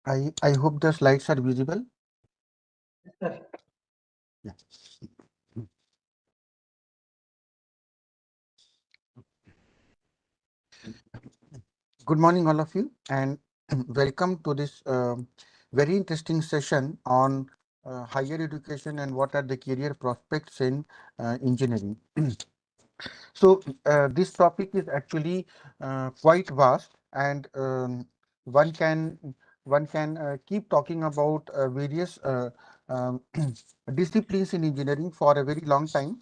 S5: I hope the slides are visible. Yeah. Good morning, all of you, and welcome to this very interesting session on higher education and what are the career prospects in engineering. So this topic is actually quite vast, and one can keep talking about various um, disciplines in engineering for a very long time.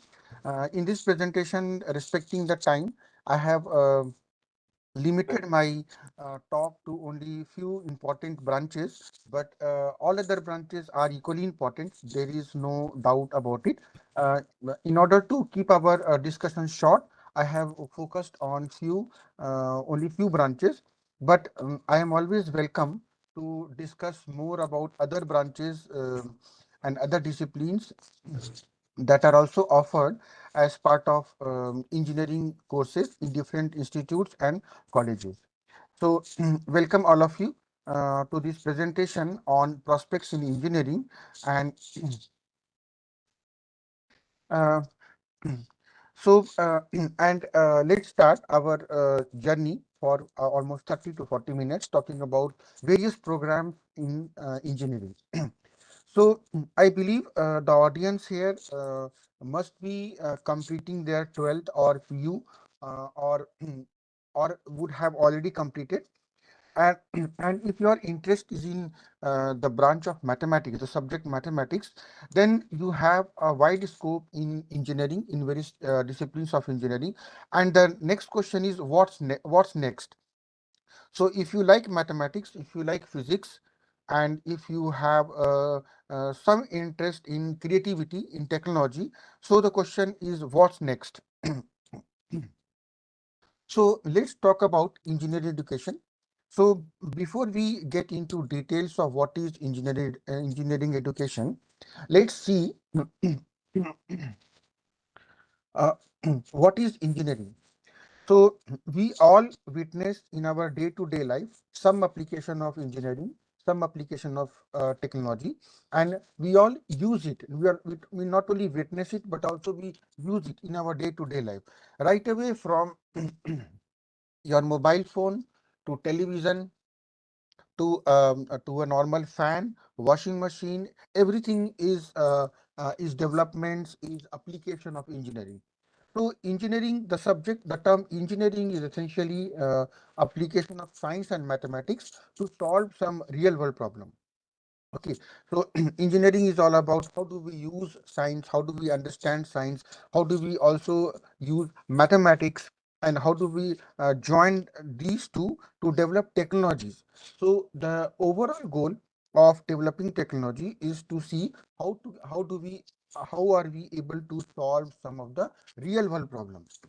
S5: In this presentation, respecting the time, I have limited my talk to only few important branches, but all other branches are equally important. There is no doubt about it. In order to keep our discussion short, I have focused on only few branches, but I am always welcome to discuss more about other branches and other disciplines that are also offered as part of engineering courses in different institutes and colleges. So, welcome all of you to this presentation on prospects in engineering. And uh, so, and let's start our journey for almost 30 to 40 minutes talking about various programs in engineering. So I believe the audience here must be completing their 12th or PU or or would have already completed. And, and if your interest is in the branch of mathematics, the subject mathematics, then you have a wide scope in engineering, in various disciplines of engineering. And the next question is what's next? So if you like mathematics, if you like physics, and if you have some interest in creativity, in technology, so the question is what's next? So let's talk about engineering education. So before we get into details of what is engineering education, let's see uh, what is engineering. So we all witness in our day-to-day life some application of engineering, some application of technology, and we all use it. We not only witness it, but also we use it in our day-to-day life. Right away from your mobile phone to television to a normal fan, washing machine, everything is developments, is application of engineering. So engineering, the subject, the term engineering is essentially application of science and mathematics to solve some real world problem. Okay, so engineering is all about how do we use science, how do we understand science, how do we also use mathematics, and how do we join these two to develop technologies. So the overall goal of developing technology is to see how are we able to solve some of the real world problems.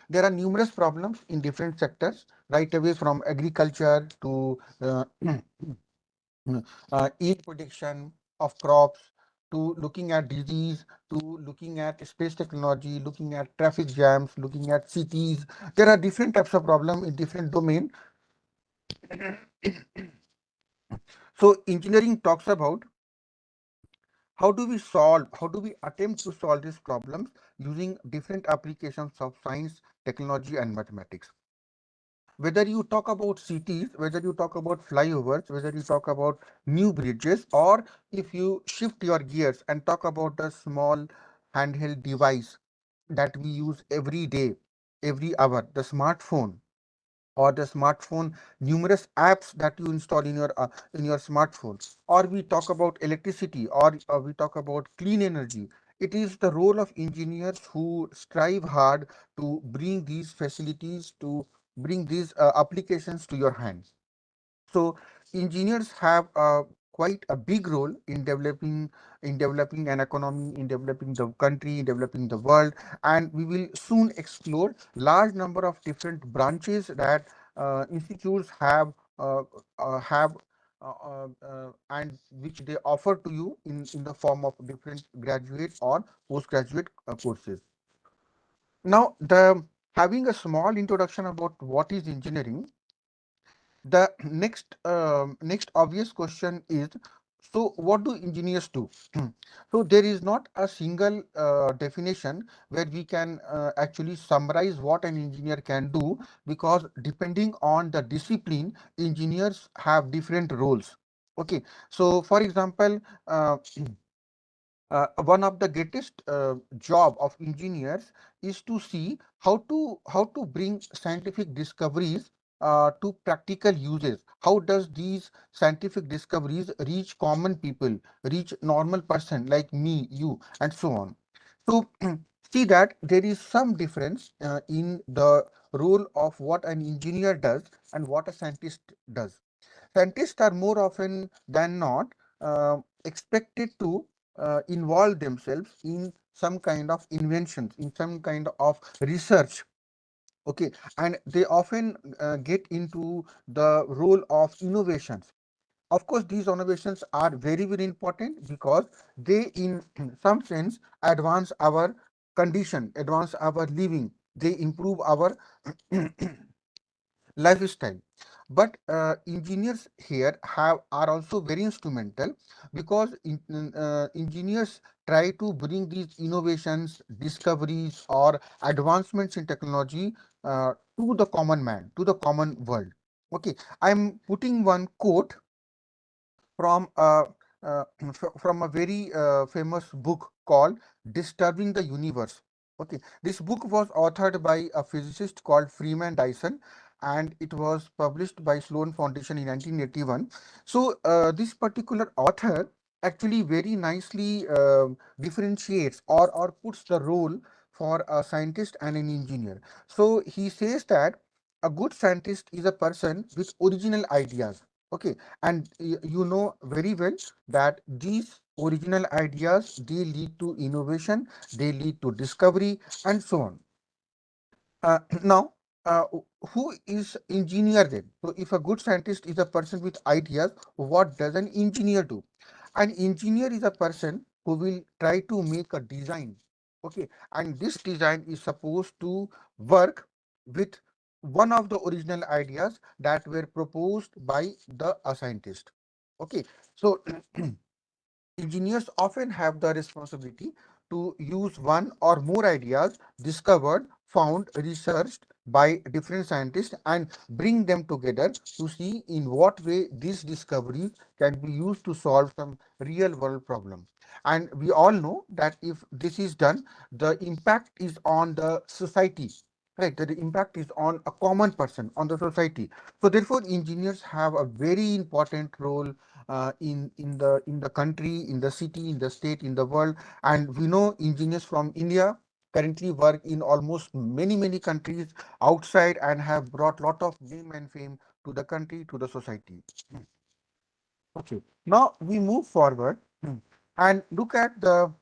S5: There are numerous problems in different sectors, right away from agriculture to yield prediction of crops, to looking at disease, to looking at space technology, looking at traffic jams, looking at cities. There are different types of problem in different domain. So engineering talks about how do we attempt to solve these problems using different applications of science, technology, and mathematics. Whether you talk about cities, whether you talk about flyovers, whether you talk about new bridges, or if you shift your gears and talk about the small handheld device that we use every day, every hour, the smartphone, or the smartphone, numerous apps that you install in your smartphone, or we talk about electricity, or we talk about clean energy. It is the role of engineers who strive hard to bring these facilities, to bring these applications to your hands. So engineers have quite a big role in developing an economy, in developing the country, in developing the world, and we will soon explore large number of different branches that institutes have and which they offer to you in the form of different graduate or postgraduate courses. Now, the having a small introduction about what is engineering, the next obvious question is, so what do engineers do? So there is not a single definition where we can actually summarize what an engineer can do, because depending on the discipline, engineers have different roles. Okay, so for example, one of the greatest job of engineers is to see how to bring scientific discoveries to practical uses. How does these scientific discoveries reach common people, reach normal person like me, you, and so on. So see that there is some difference in the role of what an engineer does and what a scientist does. Scientists are more often than not expected to involve themselves in some kind of inventions, in some kind of research. Okay, and they often get into the role of innovations. Of course, these innovations are very, very important because they, in some sense, advance our condition, advance our living. They improve our lifestyle. But engineers here are also very instrumental because engineers try to bring these innovations, discoveries, or advancements in technology to the common man, to the common world. Okay, I'm putting one quote from from a very famous book called Disturbing the Universe. Okay, this book was authored by a physicist called Freeman Dyson, and it was published by Sloan Foundation in 1981. So this particular author actually very nicely differentiates or puts the role for a scientist and an engineer. So he says that a good scientist is a person with original ideas. Okay, and you know very well that these original ideas, they lead to innovation, they lead to discovery, and so on. Now, uh, who is engineer then? So if a good scientist is a person with ideas, what does an engineer do? An engineer is a person who will try to make a design. Okay, and this design is supposed to work with one of the original ideas that were proposed by the scientist. Okay, so engineers often have the responsibility to use one or more ideas discovered, found, researched by different scientists and bring them together to see in what way these discoveries can be used to solve some real world problems. And we all know that if this is done, the impact is on the society. Right, the impact is on a common person, on the society. So therefore, engineers have a very important role in the country, in the city, in the state, in the world. And we know engineers from India currently work in almost many countries outside and have brought lot of name and fame to the country, to the society. Okay, now we move forward and look at the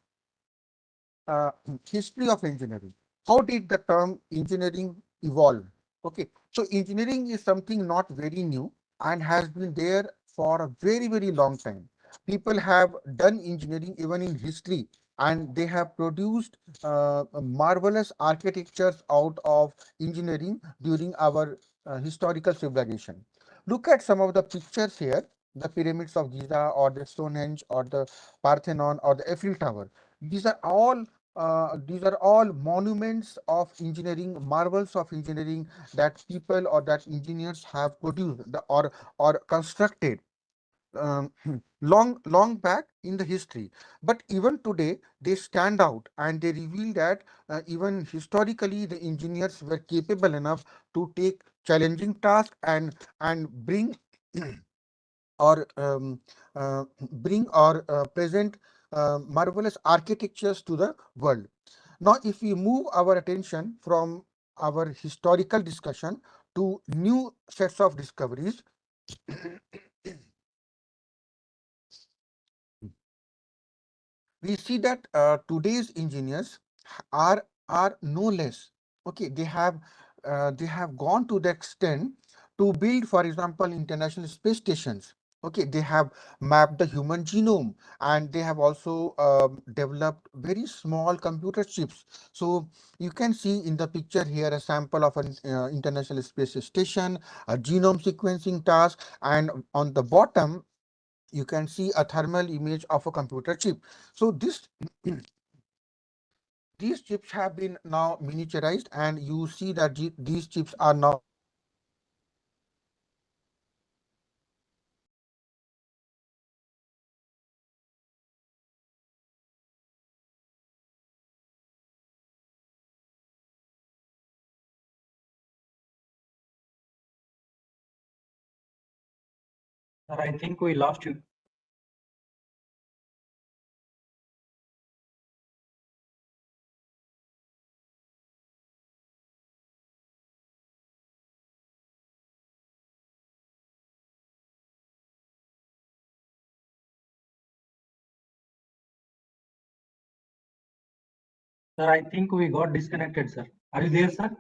S5: uh, history of engineering. How did the term engineering evolve? Okay, so engineering is something not very new and has been there for a very long time. People have done engineering even in history, and they have produced marvelous architectures out of engineering during our historical civilization. Look at some of the pictures here, the pyramids of Giza or the Stonehenge or the Parthenon or the Eiffel Tower. These are all these are all monuments of engineering, marvels of engineering that people or that engineers have produced or constructed um, long back in the history. But even today, they stand out and they reveal that even historically, the engineers were capable enough to take challenging tasks and bring or bring or present marvelous architectures to the world. Now, if we move our attention from our historical discussion to new sets of discoveries, we see that today's engineers are no less. Okay, they have gone to the extent to build, for example, international space stations. Okay, they have mapped the human genome, and they have also developed very small computer chips. So you can see in the picture here a sample of an international space station, a genome sequencing task, and on the bottom you can see a thermal image of a computer chip. So this these chips have been now miniaturized, and you see that these chips are now
S3: Sir, I think we lost you. Sir, I think we got disconnected, sir. Are you there, sir?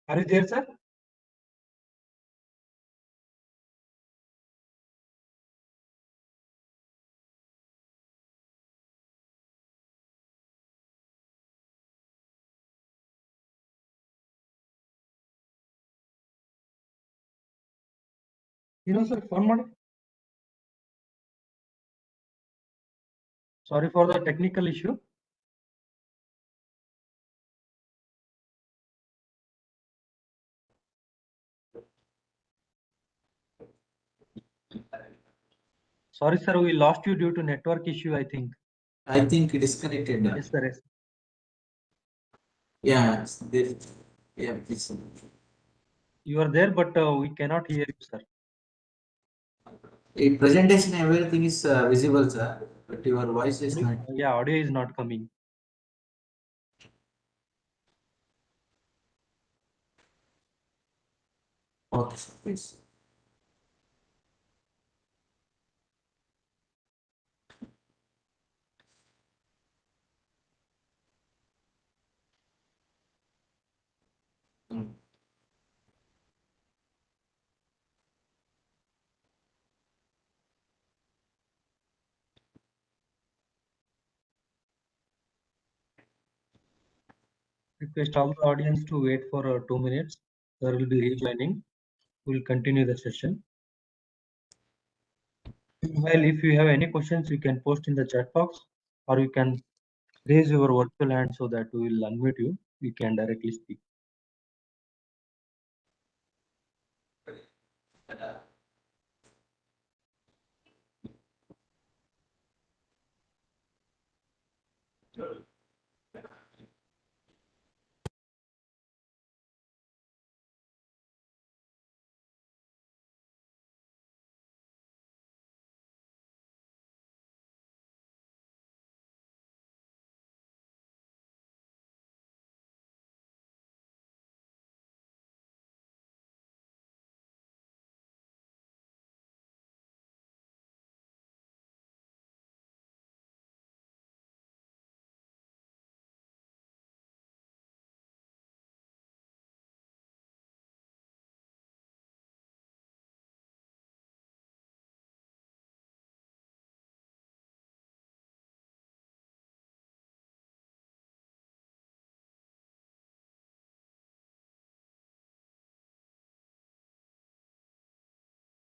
S3: Are you there, sir? Sir, phone ಮಾಡಿ. Sorry for the technical issue. Sorry, sir, we lost you due to network issue, I think.
S4: I think disconnected.
S3: Yes, sir. Yes.
S4: Yeah, yeah, please.
S3: You are there, but we cannot hear you, sir.
S4: In presentation, everything is visible, sir, but your voice is not.
S3: Yeah, audio is not coming.
S4: Okay, sir, please. Mm.
S3: Request all the audience to wait for 2 minutes. There will be rejoining. We'll continue the session. Well, if you have any questions, you can post in the chat box, or you can raise your virtual hand so that we will unmute you. You can directly speak.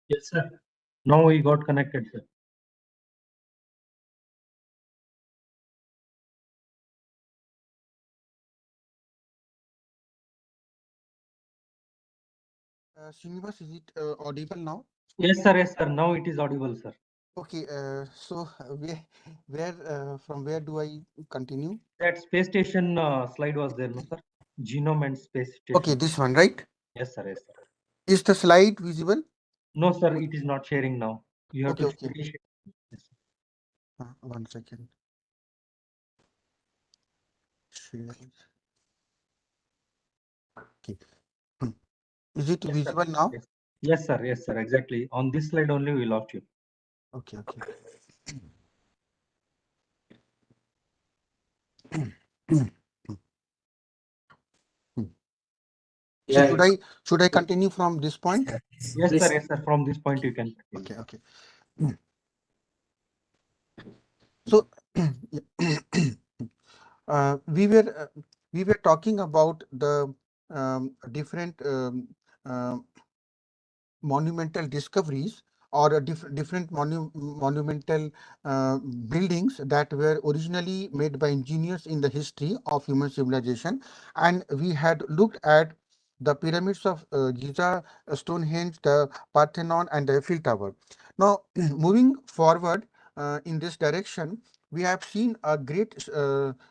S3: Yes, sir. Now we got connected, sir.
S5: Srinivas, is it audible now?
S3: Yes, sir. Yes, sir. Now it is audible, sir.
S5: Okay, so from where do I continue?
S3: That space station slide was there, no, sir? Genome and space station.
S5: Okay, this one, right?
S3: Yes, sir. Yes, sir.
S5: Is the slide visible?
S3: No, sir. It is not sharing now. You have
S5: Okay,
S3: to
S5: okay.
S3: finish it. Yes, sir.
S5: 1 second. Share. Okay. Is it
S3: Yes, sir.
S5: visible now?
S3: Yes. Yes, sir. Yes, sir. Exactly. On this slide only we lost you.
S5: Okay, okay. So
S4: Yeah,
S5: should I continue from this point?
S3: Yes,
S4: please.
S3: sir. Yes, sir. From this point you can continue.
S5: Okay, okay. So we were talking about the different monumental discoveries or different monumental buildings that were originally made by engineers in the history of human civilization. And we had looked at the pyramids of Giza, Stonehenge, the Parthenon, and the Eiffel Tower. Now, moving forward in this direction, we have seen a great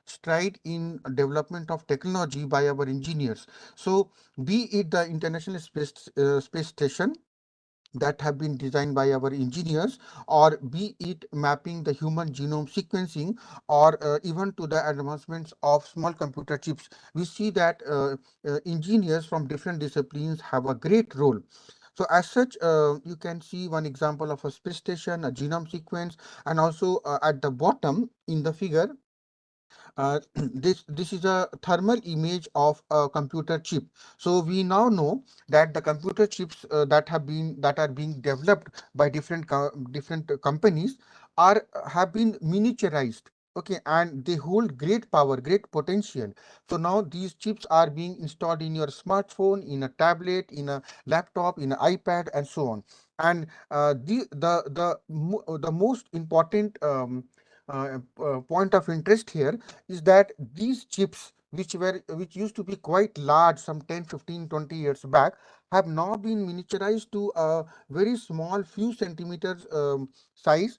S5: stride in development of technology by our engineers. So, be it the International Space Station that have been designed by our engineers, or be it mapping the human genome sequencing, or even to the advancements of small computer chips, we see that engineers from different disciplines have a great role. So as such, you can see one example of a space station, a genome sequence, and also at the bottom in the figure, this is a thermal image of a computer chip. So we now know that the computer chips that are being developed by different companies have been miniaturized. Okay, and they hold great power, great potential. So now these chips are being installed in your smartphone, in a tablet, in a laptop, in an iPad, and so on. And the most important point of interest here is that these chips, which used to be quite large some 10, 15, 20 years back, have now been miniaturized to a very small few centimeters size,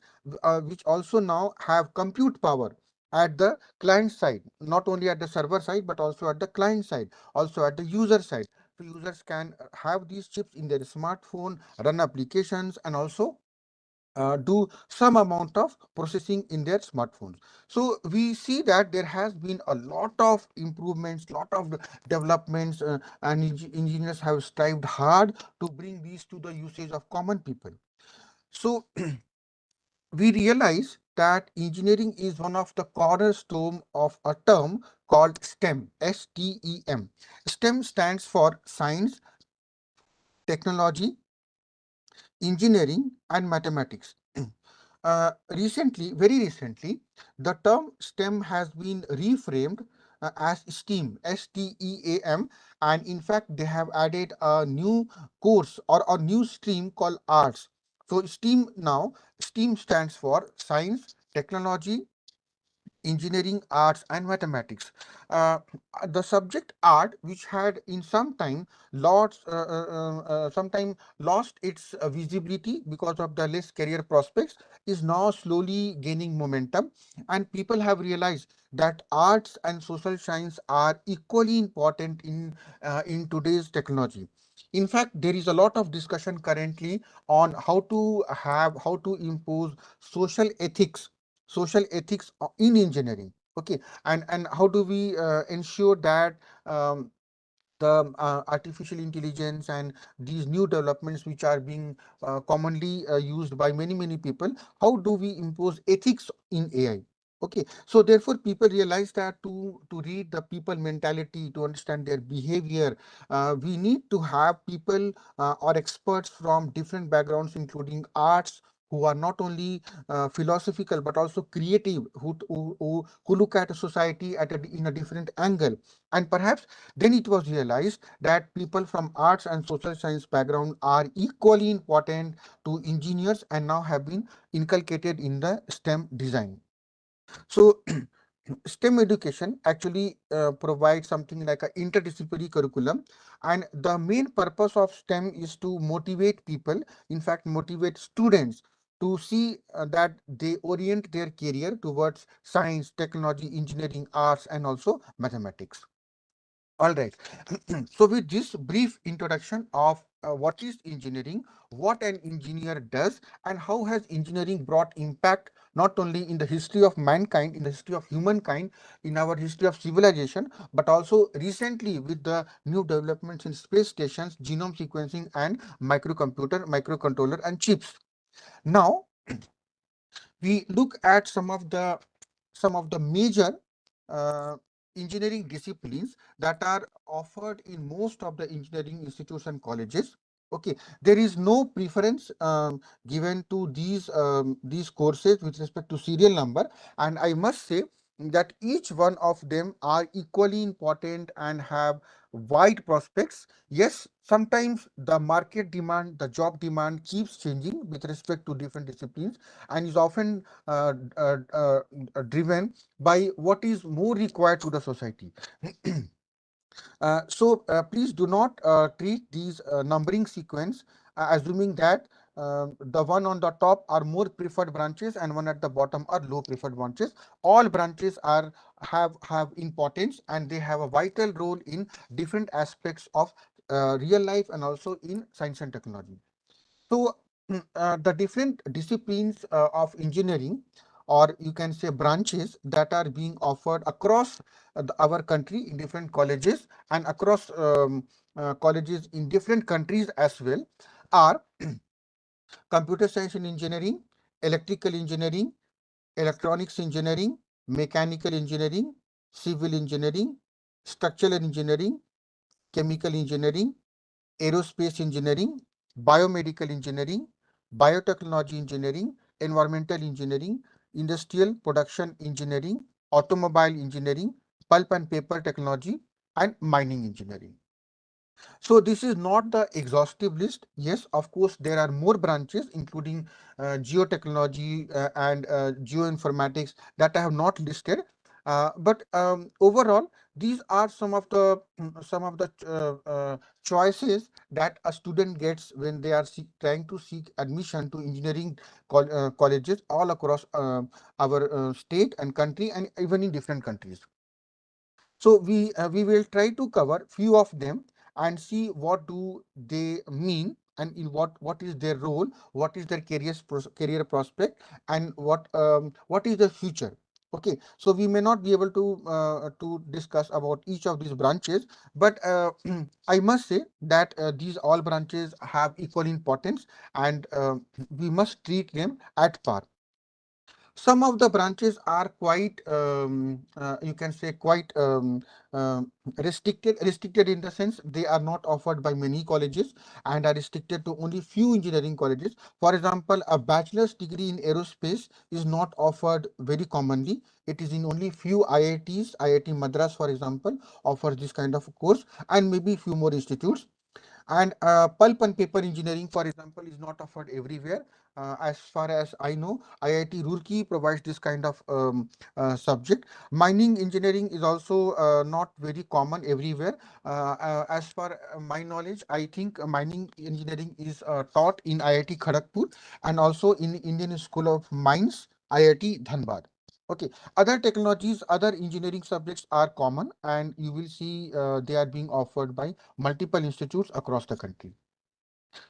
S5: which also now have compute power at the client side, not only at the server side but also at the client side, also at the user side. So users can have these chips in their smartphone, run applications, and also do some amount of processing in their smartphones. So we see that there has been a lot of improvements, lot of developments, and engineers have strived hard to bring these to the usage of common people. So we realize that engineering is one of the cornerstone of a term called STEM, STEM. STEM stands for science, technology, engineering, and mathematics. Very recently, the term STEM has been reframed as STEAM, STEAM, and in fact, they have added a new course or a new stream called arts. So STEAM stands for science, technology, engineering, arts, and mathematics. Uh, the subject art, which had in sometime lost its visibility because of the less career prospects, is now slowly gaining momentum, and people have realized that arts and social science are equally important in today's technology. In fact, there is a lot of discussion currently on how to impose social ethics in engineering. Okay, and how do we ensure that the artificial intelligence and these new developments which are being commonly used by many people, how do we impose ethics in AI? Okay, so therefore people realize that to read the people mentality, to understand their behavior, we need to have people or experts from different backgrounds, including arts, who are not only philosophical but also creative, who look at a society in a different angle. And perhaps then it was realized that people from arts and social science background are equally important to engineers and now have been inculcated in the STEM design. So STEM education actually provides something like an interdisciplinary curriculum, and the main purpose of STEM is to motivate people, in fact motivate students to see that they orient their career towards science, technology, engineering, arts, and also mathematics. All right. So with this brief introduction of what is engineering, what an engineer does, and how has engineering brought impact not only in the history of mankind, in the history of humankind, in our history of civilization, but also recently with the new developments in space stations, genome sequencing, and microcontroller, and chips. Now, we look at some of the major uh, engineering disciplines that are offered in most of the engineering institutes and colleges. Okay, there is no preference given to these courses with respect to serial number, and I must say that each one of them are equally important and have wide prospects. Yes, sometimes the market demand, the job demand keeps changing with respect to different disciplines, and is often driven by what is more required to the society. So please do not treat these numbering sequence assuming that the one on the top are more preferred branches and one at the bottom are low preferred branches. All branches are have importance, and they have a vital role in different aspects of real life and also in science and technology. So the different disciplines of engineering, or you can say branches, that are being offered across our country in different colleges and across colleges in different countries as well, are computer science and engineering, electrical engineering, electronics engineering, mechanical engineering, civil engineering, structural engineering, chemical engineering, aerospace engineering, biomedical engineering, biotechnology engineering, environmental engineering, industrial production engineering, automobile engineering, pulp and paper technology, and mining engineering. So this is not the exhaustive list. Yes, of course, there are more branches, including geotechnology and geoinformatics, that I have not listed. But overall, these are some of the choices that a student gets when they are trying to seek admission to engineering colleges all across our state and country, and even in different countries. So we will try to cover few of them and see what do they mean, and in what is their role, what is their career prospect, and what is the future. Okay, so we may not be able to discuss about each of these branches, but I must say that these all branches have equal importance, and we must treat them at par. Some of the branches are quite, you can say, quite restricted in the sense they are not offered by many colleges and are restricted to only few engineering colleges. For example, a bachelor's degree in aerospace is not offered very commonly. It is in only few IITs. IIT Madras, for example, offers this kind of course, and maybe few more institutes. And pulp and paper engineering, for example, is not offered everywhere. As far as I know, IIT Roorkee provides this kind of subject. Mining engineering is also not very common everywhere. As far my knowledge, I think mining engineering is taught in IIT Kharagpur and also in Indian School of Mines, IIT Dhanbad. Okay, other technologies, other engineering subjects are common, and you will see they are being offered by multiple institutes across the country.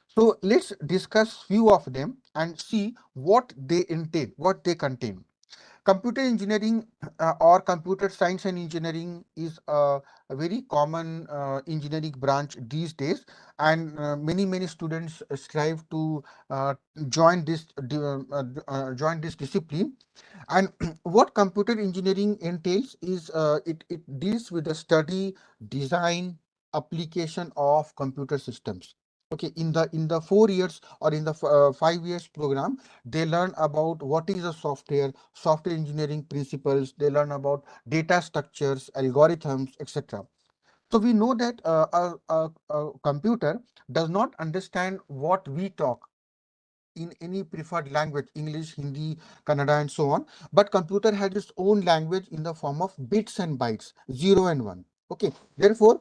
S5: So let's discuss few of them and see what they entail, what they contain. Computer engineering or computer science and engineering is a very common engineering branch these days, and many students strive to join join this discipline. And what computer engineering entails is it deals with the study, design, application of computer systems. Okay, in the 4 years or in the 5 years program, they learn about what is a software engineering principles. They learn about data structures, algorithms, etc. So we know that a computer does not understand what we talk in any preferred language, English, Hindi, Kannada, and so on. But computer has its own language in the form of bits and bytes, 0 and 1. Okay, therefore,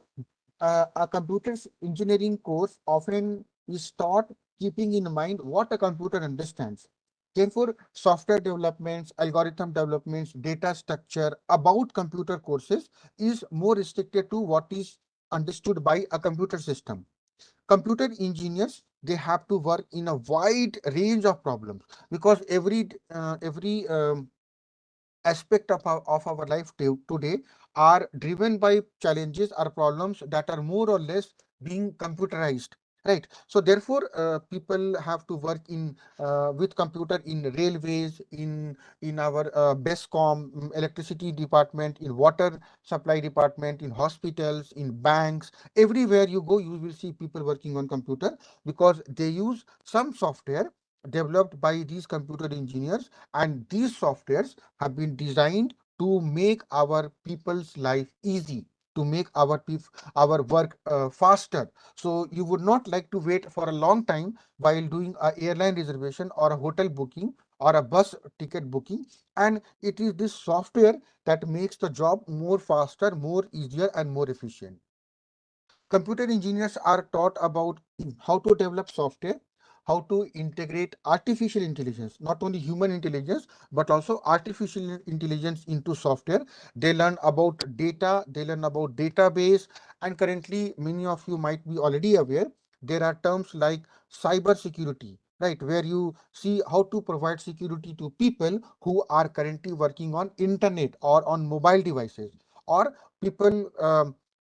S5: a computer engineering course often is taught keeping in mind what a computer understands. Therefore, software developments, algorithm developments, data structure about computer courses is more restricted to what is understood by a computer system. Computer engineers, they have to work in a wide range of problems, because every aspect of our life today are driven by challenges or problems that are more or less being computerized, right? So therefore people have to work in with computer in railways, in our BESCOM, electricity department, in water supply department, in hospitals, in banks. Everywhere you go, you will see people working on computer, because they use some software developed by these computer engineers, and these softwares have been designed to make our people's life easy, to make our work faster. So you would not like to wait for a long time while doing a airline reservation or a hotel booking or a bus ticket booking. And it is this software that makes the job more faster, more easier, and more efficient. Computer engineers are taught about how to develop software, how to integrate artificial intelligence, not only human intelligence, but also artificial intelligence into software. They learn about data, they learn about database, and currently many of you might be already aware, there are terms like cyber security, right, where you see how to provide security to people who are currently working on internet or on mobile devices, or people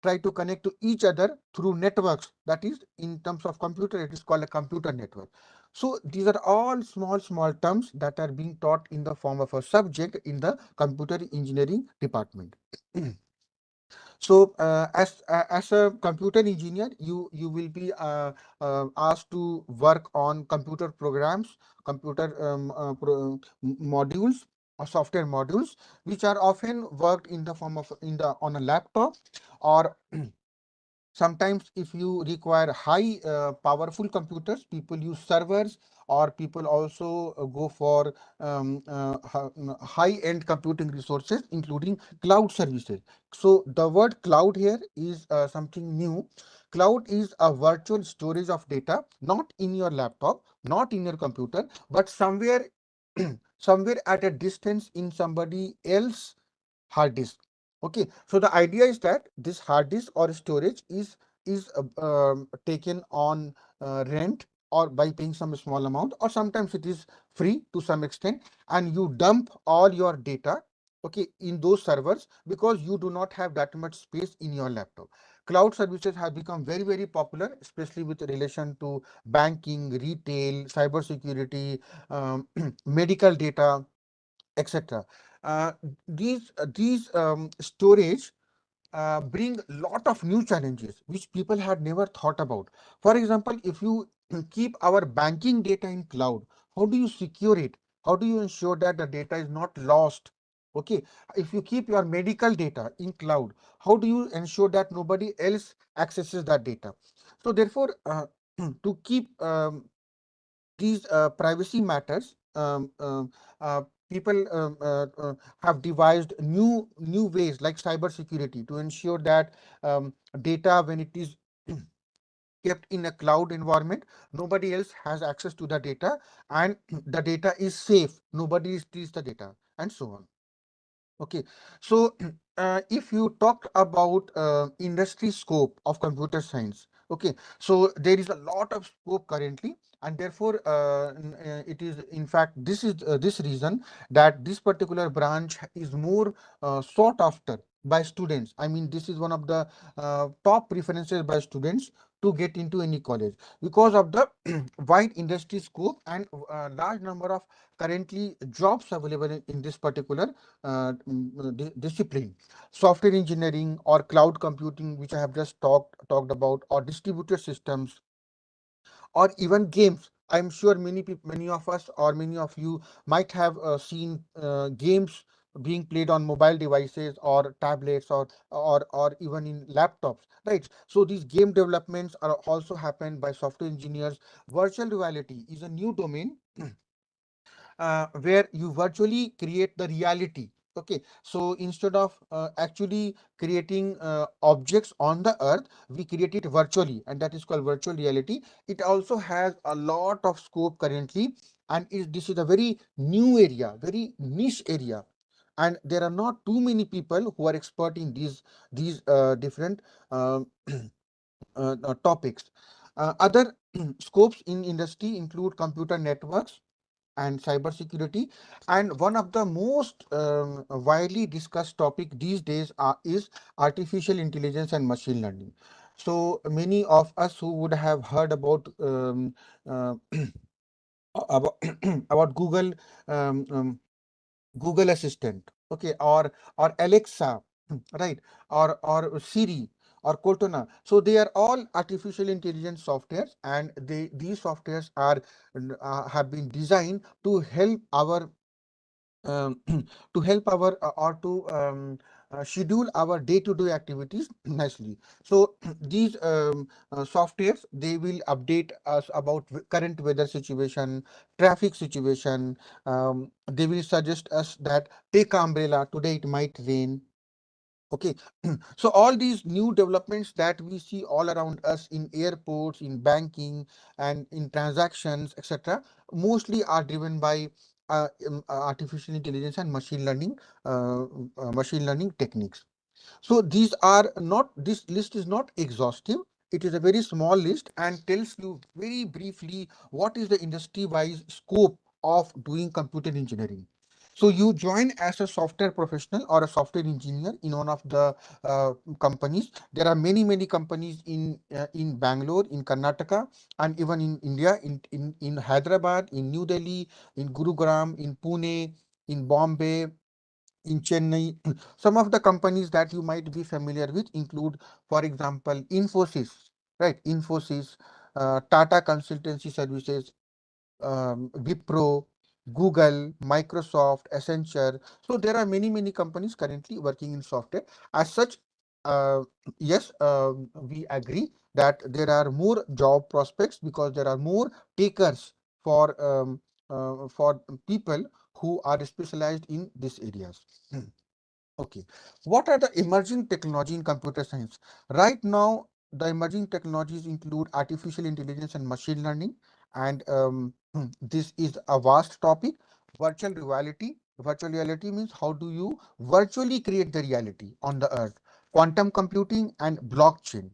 S5: try to connect to each other through networks. That is, in terms of computer, it is called a computer network. So these are all small terms that are being taught in the form of a subject in the computer engineering department. So as a computer engineer, you will be asked to work on computer programs, computer modules or software modules, which are often worked in the form of on a laptop, or sometimes if you require high powerful computers, people use servers, or people also go for high-end computing resources, including cloud services. So the word cloud here is something new. Cloud is a virtual storage of data, not in your laptop, not in your computer, but somewhere somewhere at a distance in somebody else hard disk. Okay, so the idea is that this hard disk or storage is taken on rent, or by paying some small amount, or sometimes it is free to some extent, and you dump all your data, okay, in those servers, because you do not have that much space in your laptop. Cloud services have become very popular, especially with relation to banking, retail, cyber security, medical data, etc. Uh, these storage bring lot of new challenges which people had never thought about. For example, if you keep our banking data in cloud, how do you secure it? How do you ensure that the data is not lost? Okay, if you keep your medical data in cloud, how do you ensure that nobody else accesses that data? So therefore, to keep these privacy matters, people have devised new ways like cyber security to ensure that data, when it is kept in a cloud environment, nobody else has access to the data, and the data is safe, nobody steals the data, and so on. Okay, so if you talked about industry scope of computer science, okay, so there is a lot of scope currently, and therefore it is, in fact, this is this reason that this particular branch is more sought after by students. I mean, this is one of the top preferences by students to get into any college, because of the wide industry scope and large number of currently jobs available in this particular discipline. Software engineering or cloud computing, which I have just talked about, or distributed systems, or even games. I'm sure many of us, or many of you might have seen games being played on mobile devices or tablets, or even in laptops, right? So these game developments are also happened by software engineers. Virtual reality is a new domain where you virtually create the reality. Okay, so instead of actually creating objects on the earth, we create it virtually, and that is called virtual reality. It also has a lot of scope currently, and this is a very new area, very niche area, and there are not too many people who are expert in these different uh, topics. Other scopes in industry include computer networks and cybersecurity. And one of the most widely discussed topic these days is artificial intelligence and machine learning. So many of us who would have heard about about, about um, um, Google Assistant, okay, or Alexa, right, or Siri or Cortana. So they are all artificial intelligence softwares, and these softwares are have been designed to help our to help our or to schedule our day-to-day activities nicely. So these softwares, they will update us about current weather situation, traffic situation. They will suggest us that take umbrella, today it might rain. Okay, so all these new developments that we see all around us in airports, in banking, and in transactions, etc., mostly are driven by artificial intelligence and machine learning techniques. So these are not, this list is not exhaustive. It is a very small list and tells you very briefly what is the industry-wise scope of doing computer engineering. So you join as a software professional or a software engineer in one of the companies. There are many companies in Bangalore, in Karnataka, and even in India, in Hyderabad, in New Delhi, in Gurugram, in Pune, in Bombay, in Chennai. Some of the companies that you might be familiar with include, for example, Infosys, right? Infosys, Tata Consultancy Services, Wipro, Google, Microsoft, Accenture. So there are many companies currently working in software. As such, uh, yes, we agree that there are more job prospects because there are more takers for people who are specialized in these areas. Okay, what are the emerging technology in computer science? Right now, the emerging technologies include artificial intelligence and machine learning, and this is a vast topic. Virtual reality. Virtual reality means how do you virtually create the reality on the earth? Quantum computing and blockchain.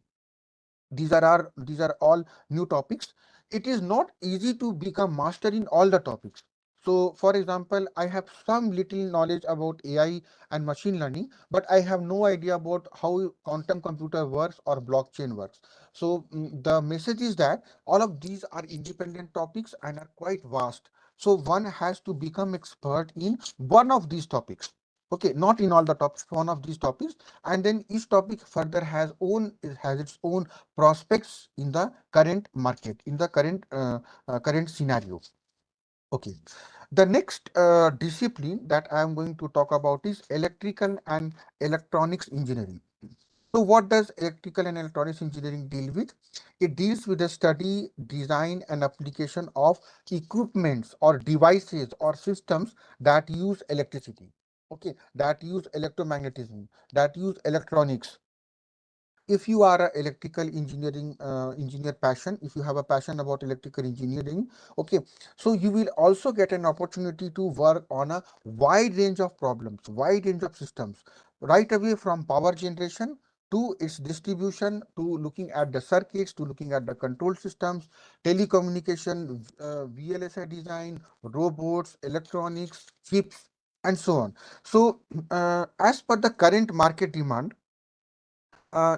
S5: These are all new topics. It is not easy to become master in all the topics. So for example, I have some little knowledge about AI and machine learning, but I have no idea about how quantum computer works or blockchain works. So the message is that all of these are independent topics and are quite vast. So one has to become expert in one of these topics. Okay, not in all the topics, one of these topics, and then each topic further has its own prospects in the current market, in the current scenario. Okay, the next discipline that I am going to talk about is electrical and electronics engineering. So what does electrical and electronics engineering deal with? It deals with the study, design, and application of equipments or devices or systems that use electricity. Okay, that use electromagnetism, that use electronics. If you are a electrical engineering engineer passion, if you have a passion about electrical engineering, okay, so you will also get an opportunity to work on a wide range of problems, wide range of systems, right away from power generation to its distribution, to looking at the circuits, to looking at the control systems, telecommunication, VLSI design, robots, electronics, chips, and so on. So as per the current market demand,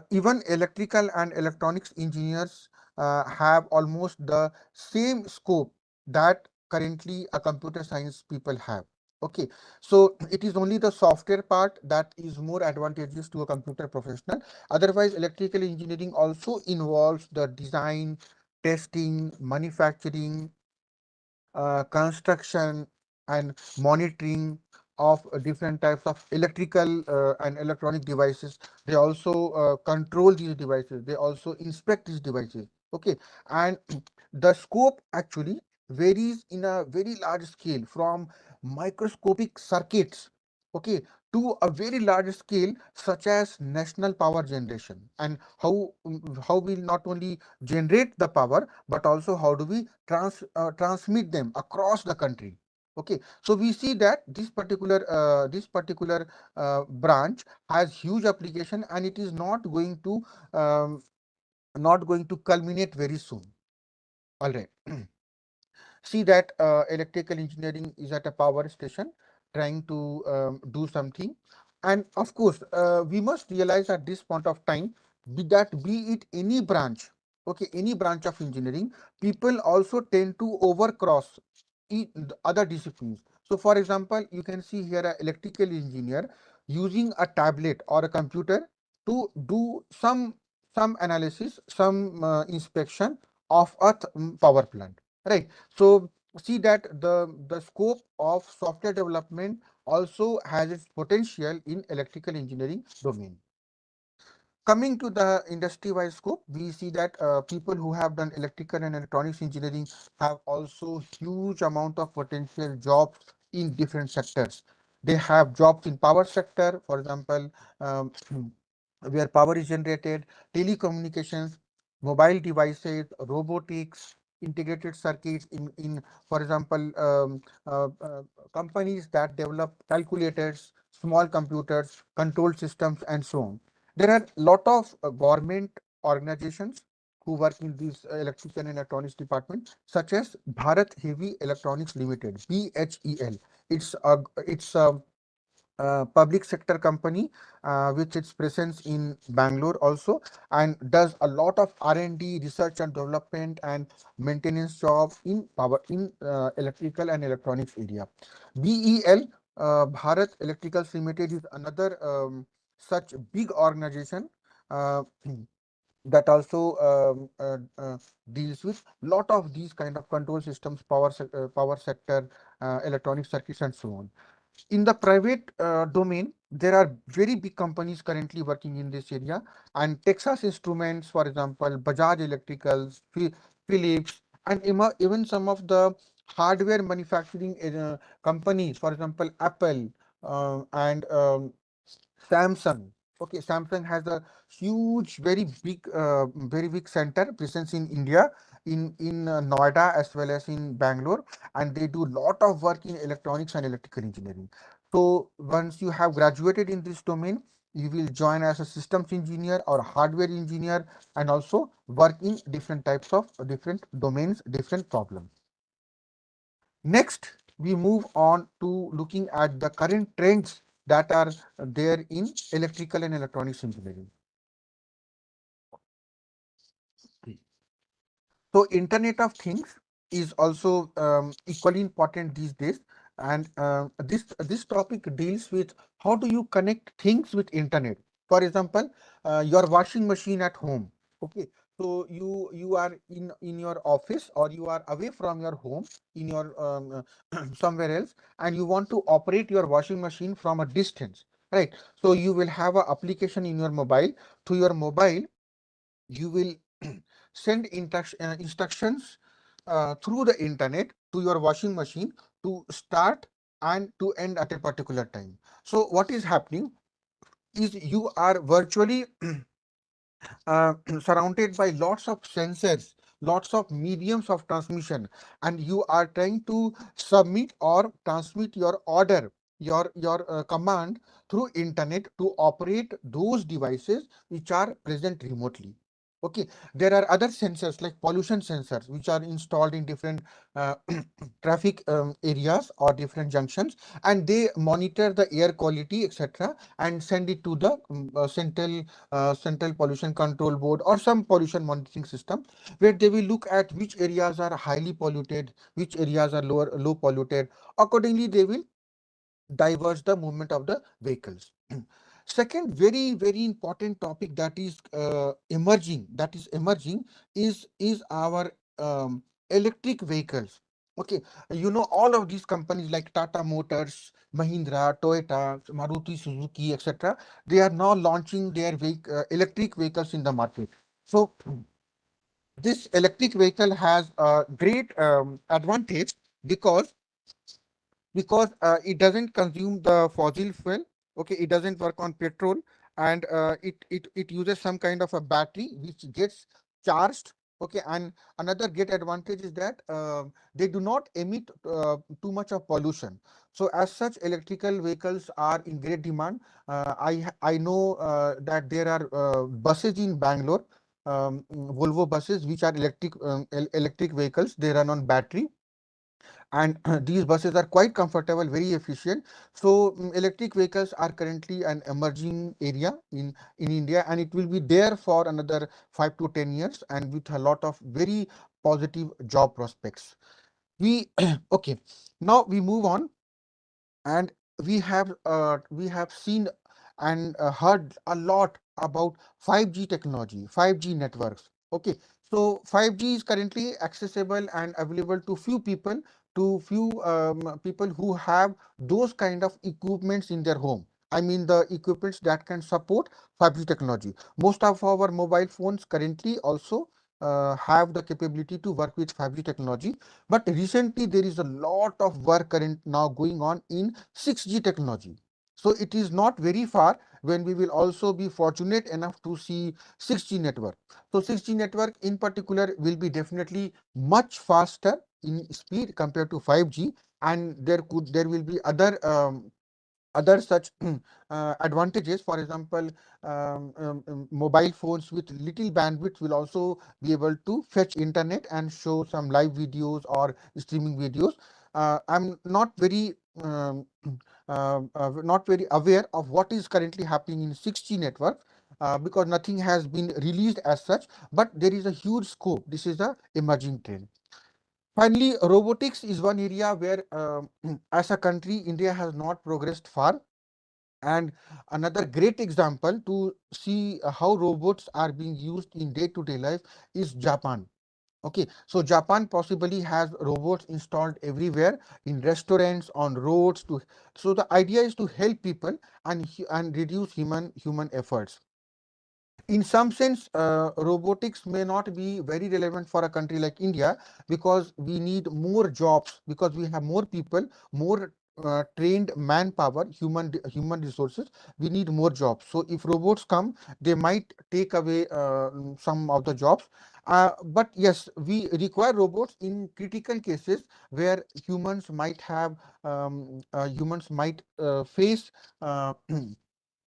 S5: even electrical and electronics engineers have almost the same scope that currently a computer science people have. Okay, so it is only the software part that is more advantageous to a computer professional. Otherwise, electrical engineering also involves the design, testing, manufacturing, construction, and monitoring of different types of electrical and electronic devices. They also control these devices. They also inspect these devices. Okay, and the scope actually varies in a very large scale from microscopic circuits, okay, to a very large scale such as national power generation, and how we not only generate the power but also how do we transmit them across the country. Okay, so we see that this particular branch has huge application, and it is um, not going to culminate very soon. All right. See that electrical engineering is at a power station trying to do something. And of course, we must realize at this point of time be it any branch, okay, any branch of engineering, people also tend to overcross the other disciplines. So for example, you can see here an electrical engineer using a tablet or a computer to do some analysis, some inspection of a power plant, right? So see that the scope of software development also has its potential in electrical engineering domain. Coming to the industry-wise scope, we see that people who have done electrical and electronics engineering have also huge amount of potential jobs in different sectors. They have jobs in power sector, for example, um, where power is generated, telecommunications, mobile devices, robotics, integrated circuits in for example, companies that develop calculators, small computers, control systems, and so on. There are a lot of government organizations who work in this electrical and electronics department, such as Bharat Heavy Electronics Limited, BHEL. It's a public sector company with its presence in Bangalore also, and does a lot of R&D, research and development and maintenance jobs in power in electrical and electronics area. BEL, Bharat Electricals Limited, is another such big organization uh, that also deals with lot of these kind of control systems, power sector, electronic circuits, and so on. In the private domain, there are very big companies currently working in this area, and Texas Instruments, for example, Bajaj Electricals, Philips, and even some of the hardware manufacturing companies, for example, Apple and Samsung. Okay, Samsung has a huge, very big center presence in India, in Noida as well as in Bangalore, and they do lot of work in electronics and electrical engineering. So once you have graduated in this domain, you will join as a systems engineer or hardware engineer, and also work in different types of different domains, different problems. Next, we move on to looking at the current trends that are there in electrical and electronics engineering. So Internet of Things is also equally important these days. And this topic deals with how do you connect things with internet. For example, your washing machine at home. Okay, so you are in your office, or you are away from your home in your somewhere else, and you want to operate your washing machine from a distance, right? So you will have an application in your mobile. To your mobile, you will send instructions through the internet to your washing machine to start and to end at a particular time. So what is happening is you are virtually surrounded by lots of sensors, lots of mediums of transmission, and you are trying to submit or transmit your order, your command through internet to operate those devices which are present remotely. Okay, there are other sensors like pollution sensors which are installed in different uh, traffic areas or different junctions, and they monitor the air quality, etc., and send it to the central pollution control board or some pollution monitoring system, where they will look at which areas are highly polluted, which areas are low polluted. Accordingly, they will diverge the movement of the vehicles. Second very important topic that is emerging is our electric vehicles. Okay, you know, all of these companies like Tata Motors, Mahindra, Toyota, Maruti Suzuki, etc., they are now launching their electric vehicles in the market. So this electric vehicle has a great advantage because it doesn't consume the fossil fuel. Okay, it doesn't work on petrol, and it uses some kind of a battery which gets charged. Okay, and another great advantage is that they do not emit too much of pollution. So as such, electrical vehicles are in great demand. I know that there are buses in Bangalore, Volvo buses, which are electric vehicles. They run on battery, and these buses are quite comfortable, very efficient. So electric vehicles are currently an emerging area in India, and it will be there for another 5 to 10 years, and with a lot of very positive job prospects. We okay, now we move on, and we have seen and heard a lot about 5G technology, 5G networks. Okay, so 5G is currently accessible and available to few people, to few people who have those kind of equipments in their home. I mean the equipments that can support 5G technology. Most of our mobile phones currently also have the capability to work with 5G technology. But recently there is a lot of work current now going on in 6G technology. So it is not very far when we will also be fortunate enough to see 6G network. So 6G network in particular will be definitely much faster in speed compared to 5G, and there will be other such advantages. For example, mobile phones with little bandwidth will also be able to fetch internet and show some live videos or streaming videos. I'm not very aware of what is currently happening in 6G network, because nothing has been released as such, but there is a huge scope. This is the emerging trend. Finally, robotics is one area where, as a country, India has not progressed far. And another great example to see how robots are being used in day-to-day life is Japan. Okay, so Japan possibly has robots installed everywhere in restaurants, on roads. So the idea is to help people and reduce human efforts. In some sense, robotics may not be very relevant for a country like India, because we need more jobs, because we have more people, more trained manpower, human resources. We need more jobs. So if robots come, they might take away some of the jobs. But yes, we require robots in critical cases where humans might face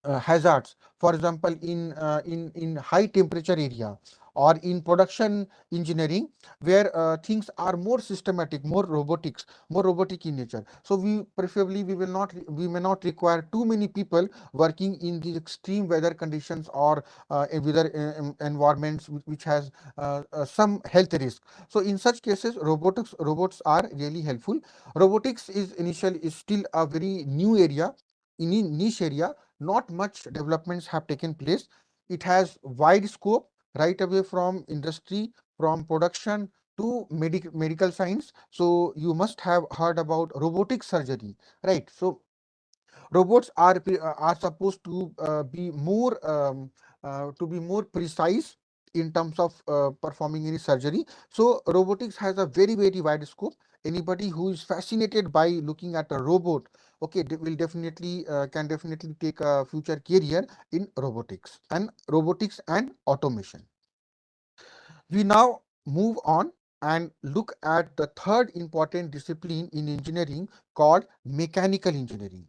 S5: hazards. For example, in high temperature area, or in production engineering, where things are more systematic, more robotic in nature. So we may not require too many people working in these extreme weather conditions, or weather environments which has some health risk. So in such cases, robots are really helpful. Robotics is still a very new area, in a niche area. Not much developments have taken place. It has wide scope, right away from industry, from production to medical science. So you must have heard about robotic surgery, right? So robots are supposed to be more precise in terms of performing any surgery. So robotics has a very wide scope. Anybody who is fascinated by looking at a robot, okay, they will definitely can definitely take a future career in robotics and automation. We now move on and look at the third important discipline in engineering, called mechanical engineering.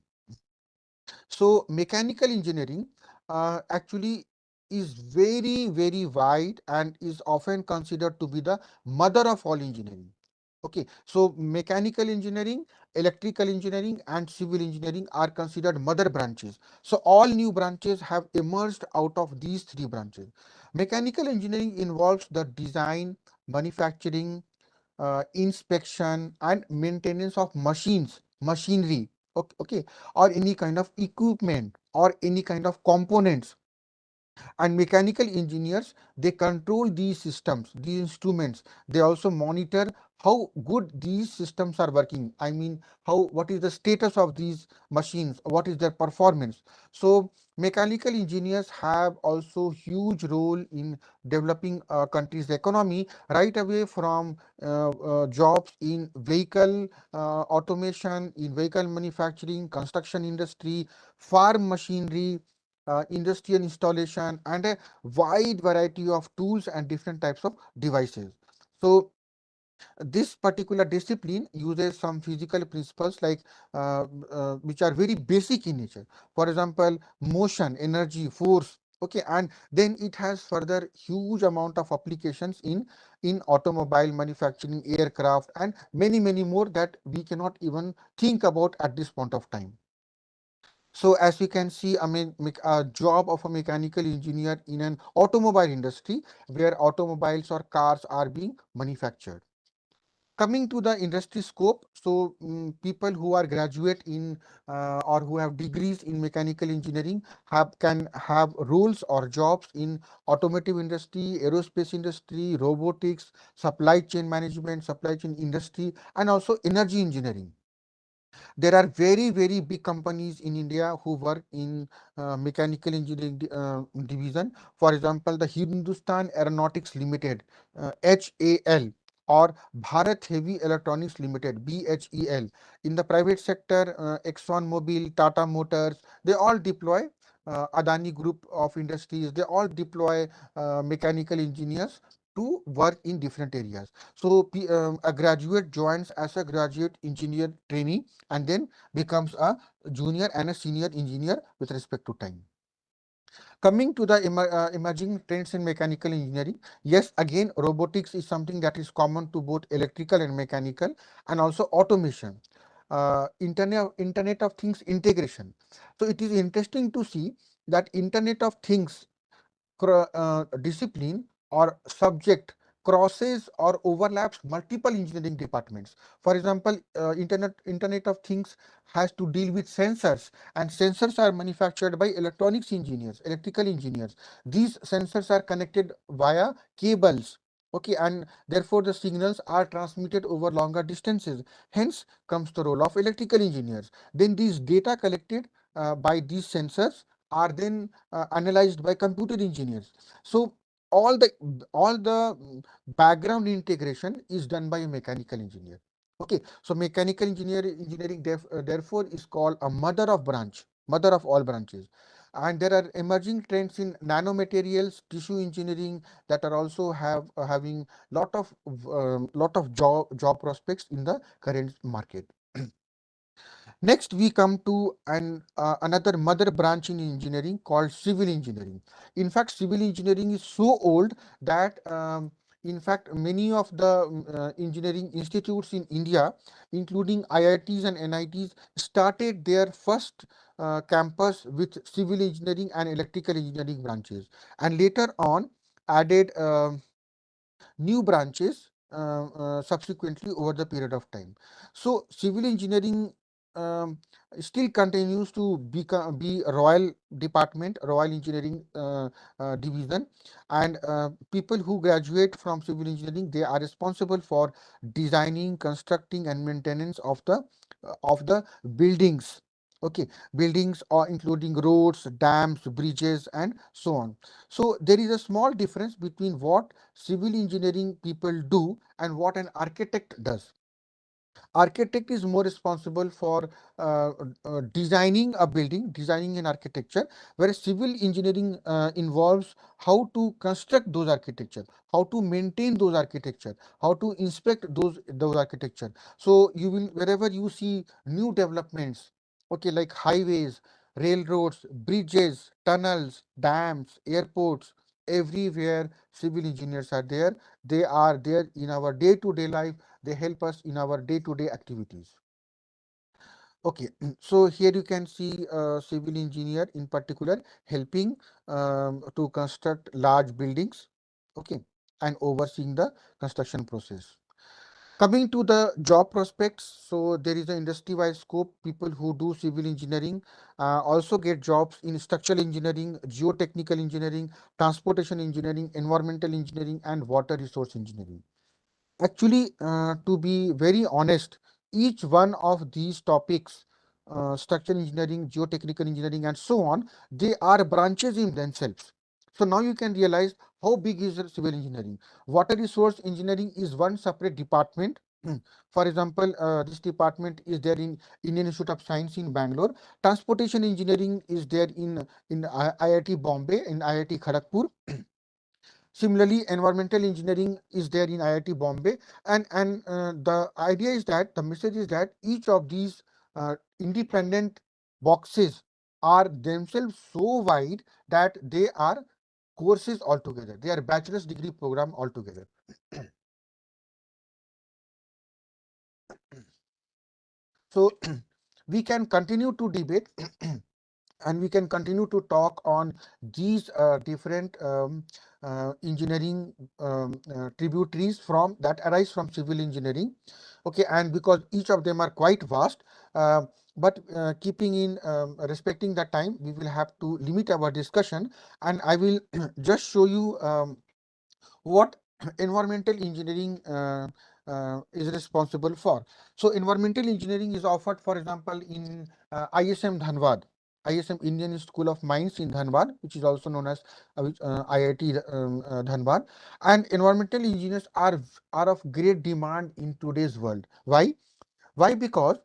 S5: So mechanical engineering actually is very wide, and is often considered to be the mother of all engineering. Okay, so mechanical engineering, electrical engineering, and civil engineering are considered mother branches. So all new branches have emerged out of these three branches. Mechanical engineering involves the design, manufacturing, inspection, and maintenance of machinery, okay, or any kind of equipment, or any kind of components. And mechanical engineers, they control these systems, these instruments. They also monitor how good these systems are working. I mean, what is the status of these machines, what is their performance. So mechanical engineers have also huge role in developing a country's economy, right away from jobs in vehicle automation, in vehicle manufacturing, construction industry, farm machinery, industrial installation, and a wide variety of tools and different types of devices. So this particular discipline uses some physical principles, like which are very basic in nature. For example, motion, energy, force. Okay, and then it has further huge amount of applications in automobile manufacturing, aircraft, and many more that we cannot even think about at this point of time. So as we can see, I mean, a job of a mechanical engineer in an automobile industry, where automobiles or cars are being manufactured. Coming to the industry scope, so people who are graduate in or who have degrees in mechanical engineering can have roles or jobs in automotive industry, aerospace industry, robotics, supply chain management, supply chain industry, and also energy engineering. There are very, very big companies in India who work in mechanical engineering division. For example, the Hindustan Aeronautics Limited, HAL, or Bharat Heavy Electronics Limited, BHEL. In the private sector, Exxon Mobil, Tata Motors, they all deploy Adani Group of Industries, they all deploy mechanical engineers to work in different areas. So a graduate joins as a graduate engineer trainee and then becomes a junior and a senior engineer with respect to time. Coming to the emerging trends in mechanical engineering, yes, again, robotics is something that is common to both electrical and mechanical, and also automation, Internet of Things integration. So it is interesting to see that Internet of Things discipline or subject crosses or overlaps multiple engineering departments. For example, Internet of Things has to deal with sensors, and sensors are manufactured by electronics engineers, electrical engineers. These sensors are connected via cables. Okay, and therefore the signals are transmitted over longer distances. Hence comes the role of electrical engineers. Then these data collected by these sensors are then analyzed by computer engineers. So all the background integration is done by a mechanical engineer. Okay, so mechanical engineering therefore is called a mother of all branches. And there are emerging trends in nanomaterials, tissue engineering that are also having lot of job prospects in the current market. Next, we come to another mother branch in engineering called civil engineering. In fact, civil engineering is so old that in fact, many of the engineering institutes in India, including IITs and NITs, started their first campus with civil engineering and electrical engineering branches, and later on added new branches subsequently over the period of time. So civil engineering um, still continues to be a royal department, royal engineering division, and people who graduate from civil engineering, they are responsible for designing, constructing, and maintenance of the buildings. Okay, buildings are including roads, dams, bridges, and so on. So there is a small difference between what civil engineering people do and what an architect does. Architect is more responsible for designing a building, designing an architecture, whereas civil engineering involves how to construct those architecture, how to maintain those architecture, how to inspect those architecture. So you will, wherever you see new developments, okay, like highways, railroads, bridges, tunnels, dams, airports, everywhere civil engineers are there. They are there in our day-to-day life. They help us in our day-to-day activities. Okay, so here you can see a civil engineer in particular helping to construct large buildings, okay, and overseeing the construction process. Coming to the job prospects, so there is an industry-wide scope. People who do civil engineering also get jobs in structural engineering, geotechnical engineering, transportation engineering, environmental engineering, and water resource engineering. Actually, to be very honest, each one of these topics, structural engineering, geotechnical engineering, and so on, they are branches in themselves. So now you can realize how big is civil engineering. Water resource engineering is one separate department. For example, this department is there in Indian Institute of Science in Bangalore. Transportation engineering is there in IIT Bombay, in IIT Kharagpur. Similarly, environmental engineering is there in IIT Bombay, and the idea is that the message is that each of these independent boxes are themselves so wide that they are courses altogether. They are bachelor's degree program altogether. So we can continue to debate and we can continue to talk on these different engineering tributaries from that arise from civil engineering. Okay, and because each of them are quite vast, but keeping in respecting that time, we will have to limit our discussion, and I will just show you what environmental engineering is responsible for. So environmental engineering is offered, for example, in ISM Dhanbad, ISM Indian School of Mines in Dhanbad, which is also known as IIT Dhanbad. And environmental engineers are of great demand in today's world. Why? Why? Because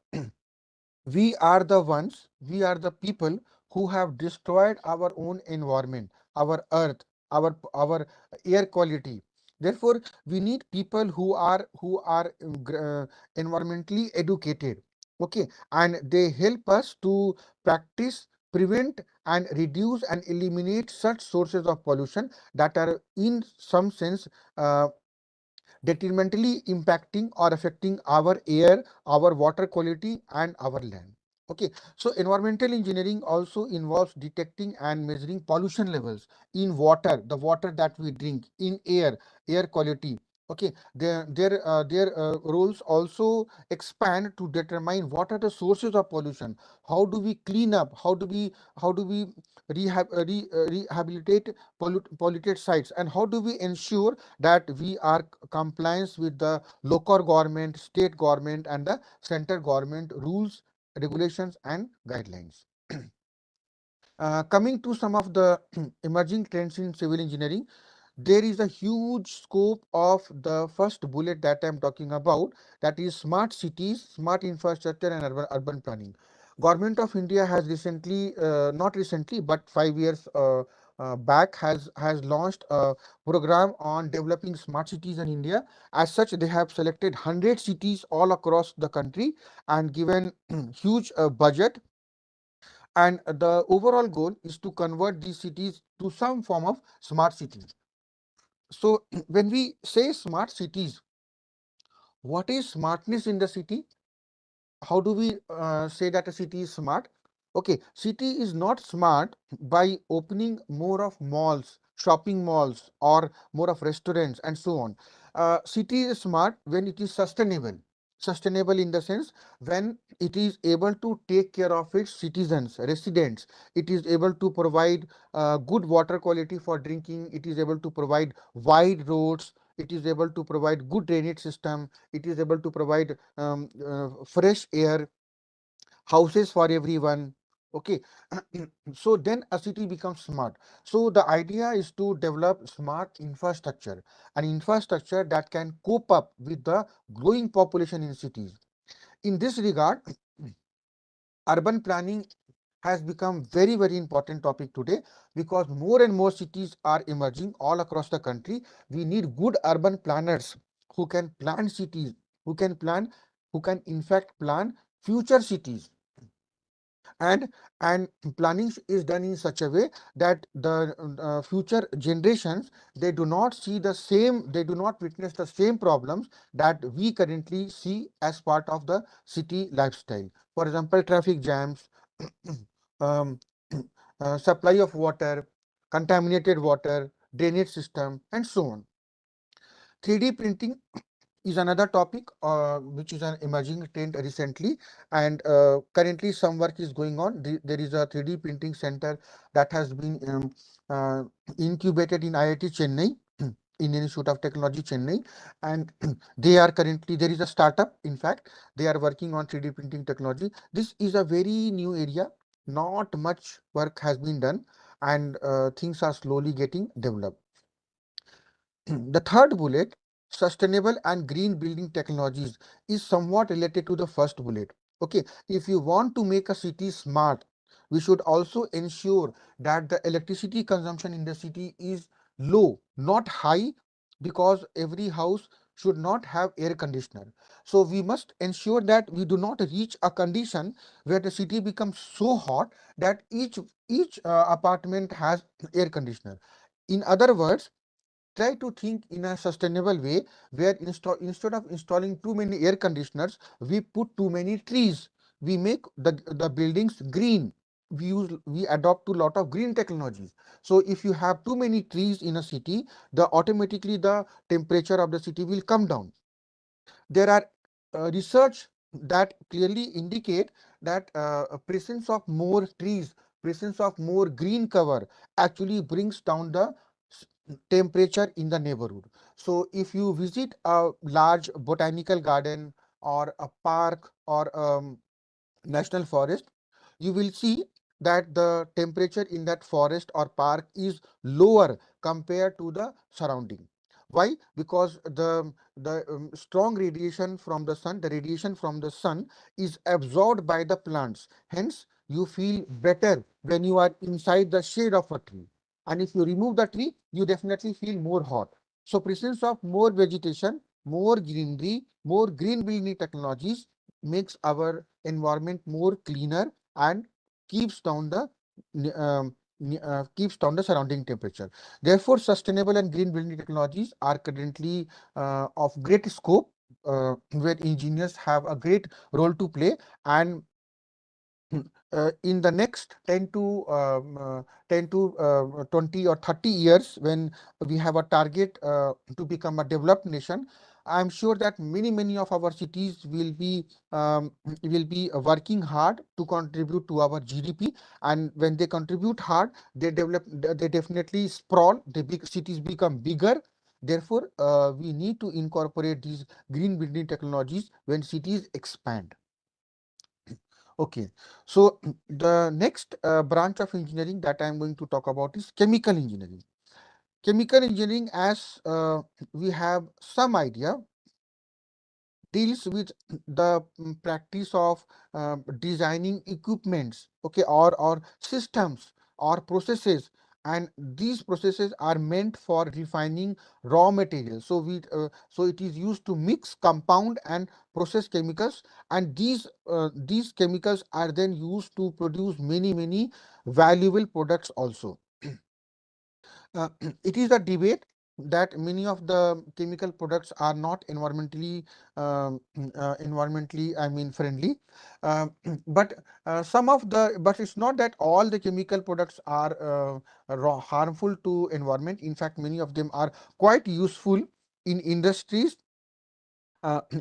S5: we are the people who have destroyed our own environment, our earth, our air quality. Therefore, we need people who are environmentally educated. Okay, and they help us to practice, prevent, and reduce and eliminate such sources of pollution that are in some sense detrimentally impacting or affecting our air, our water quality, and our land. Okay, so environmental engineering also involves detecting and measuring pollution levels in water, the water that we drink, in air, air quality. Okay, their roles also expand to determine what are the sources of pollution. How do we clean up? How do we rehabilitate polluted sites, and how do we ensure that we are compliance with the local government, state government, and the center government rules, regulations, and guidelines. Coming to some of the emerging trends in civil engineering, there is a huge scope of the first bullet that I'm talking about, that is smart cities, smart infrastructure, and urban planning. Government of India has recently, not recently, but 5 years back, has launched a program on developing smart cities in India. As such, they have selected 100 cities all across the country and given huge budget, and the overall goal is to convert these cities to some form of smart cities. So when we say smart cities, what is smartness in the city? How do we say that a city is smart? Okay, city is not smart by opening more of malls, shopping malls, or more of restaurants, and so on. City is smart when it is sustainable. Sustainable in the sense when it is able to take care of its citizens, residents. It is able to provide good water quality for drinking. It is able to provide wide roads. It is able to provide good drainage system. It is able to provide fresh air, houses for everyone. Okay, so then a city becomes smart. So the idea is to develop smart infrastructure, an infrastructure that can cope up with the growing population in cities. In this regard, urban planning has become very important topic today, because more and more cities are emerging all across the country. We need good urban planners who can plan cities, who can plan, who can in fact plan future cities. And planning is done in such a way that the future generations, they do not see the same, they do not witness the same problems that we currently see as part of the city lifestyle. For example, traffic jams, um, supply of water, contaminated water, drainage system, and so on. 3D printing is another topic which is an emerging trend recently, and currently some work is going on. There is a 3D printing center that has been uh, incubated in IIT Chennai, Indian Institute of Technology Chennai, and they are currently, there is a startup, in fact, they are working on 3D printing technology. This is a very new area, not much work has been done, and things are slowly getting developed. The third bullet, sustainable and green building technologies, is somewhat related to the first bullet. Okay, if you want to make a city smart, we should also ensure that the electricity consumption in the city is low, not high, because every house should not have air conditioner. So we must ensure that we do not reach a condition where the city becomes so hot that each apartment has air conditioner. In other words, try to think in a sustainable way, where instead of installing too many air conditioners, we put too many trees. We make the buildings green. we adopt to a lot of green technologies. So if you have too many trees in a city, automatically the temperature of the city will come down. There are research that clearly indicate that a presence of more trees, presence of more green cover actually brings down the temperature in the neighborhood. So if you visit a large botanical garden or a park or national forest, you will see that the temperature in that forest or park is lower compared to the surrounding. Why? Because the strong radiation from the sun, the radiation from the sun is absorbed by the plants. Hence, you feel better when you are inside the shade of a tree. And if you remove the tree, you definitely feel more hot. So, presence of more vegetation, more greenery, more green building technologies makes our environment more cleaner and keeps down the keeps down the surrounding temperature. Therefore, sustainable and green building technologies are currently of great scope, where engineers have a great role to play. And in the next 10 to 20 or 30 years, when we have a target to become a developed nation, I'm sure that many of our cities will be working hard to contribute to our GDP. And when they contribute hard, they definitely sprawl. The big cities become bigger. Therefore, we need to incorporate these green building technologies when cities expand. Okay, so the next branch of engineering that I'm going to talk about is chemical engineering. Chemical engineering, as we have some idea, deals with the practice of designing equipments, okay, or systems or processes, and these processes are meant for refining raw materials. So so it is used to mix, compound and process chemicals, and these chemicals are then used to produce many valuable products also. It is a debate that many of the chemical products are not environmentally, I mean, friendly. Um, but but it's not that all the chemical products are harmful to environment. In fact, many of them are quite useful in industries,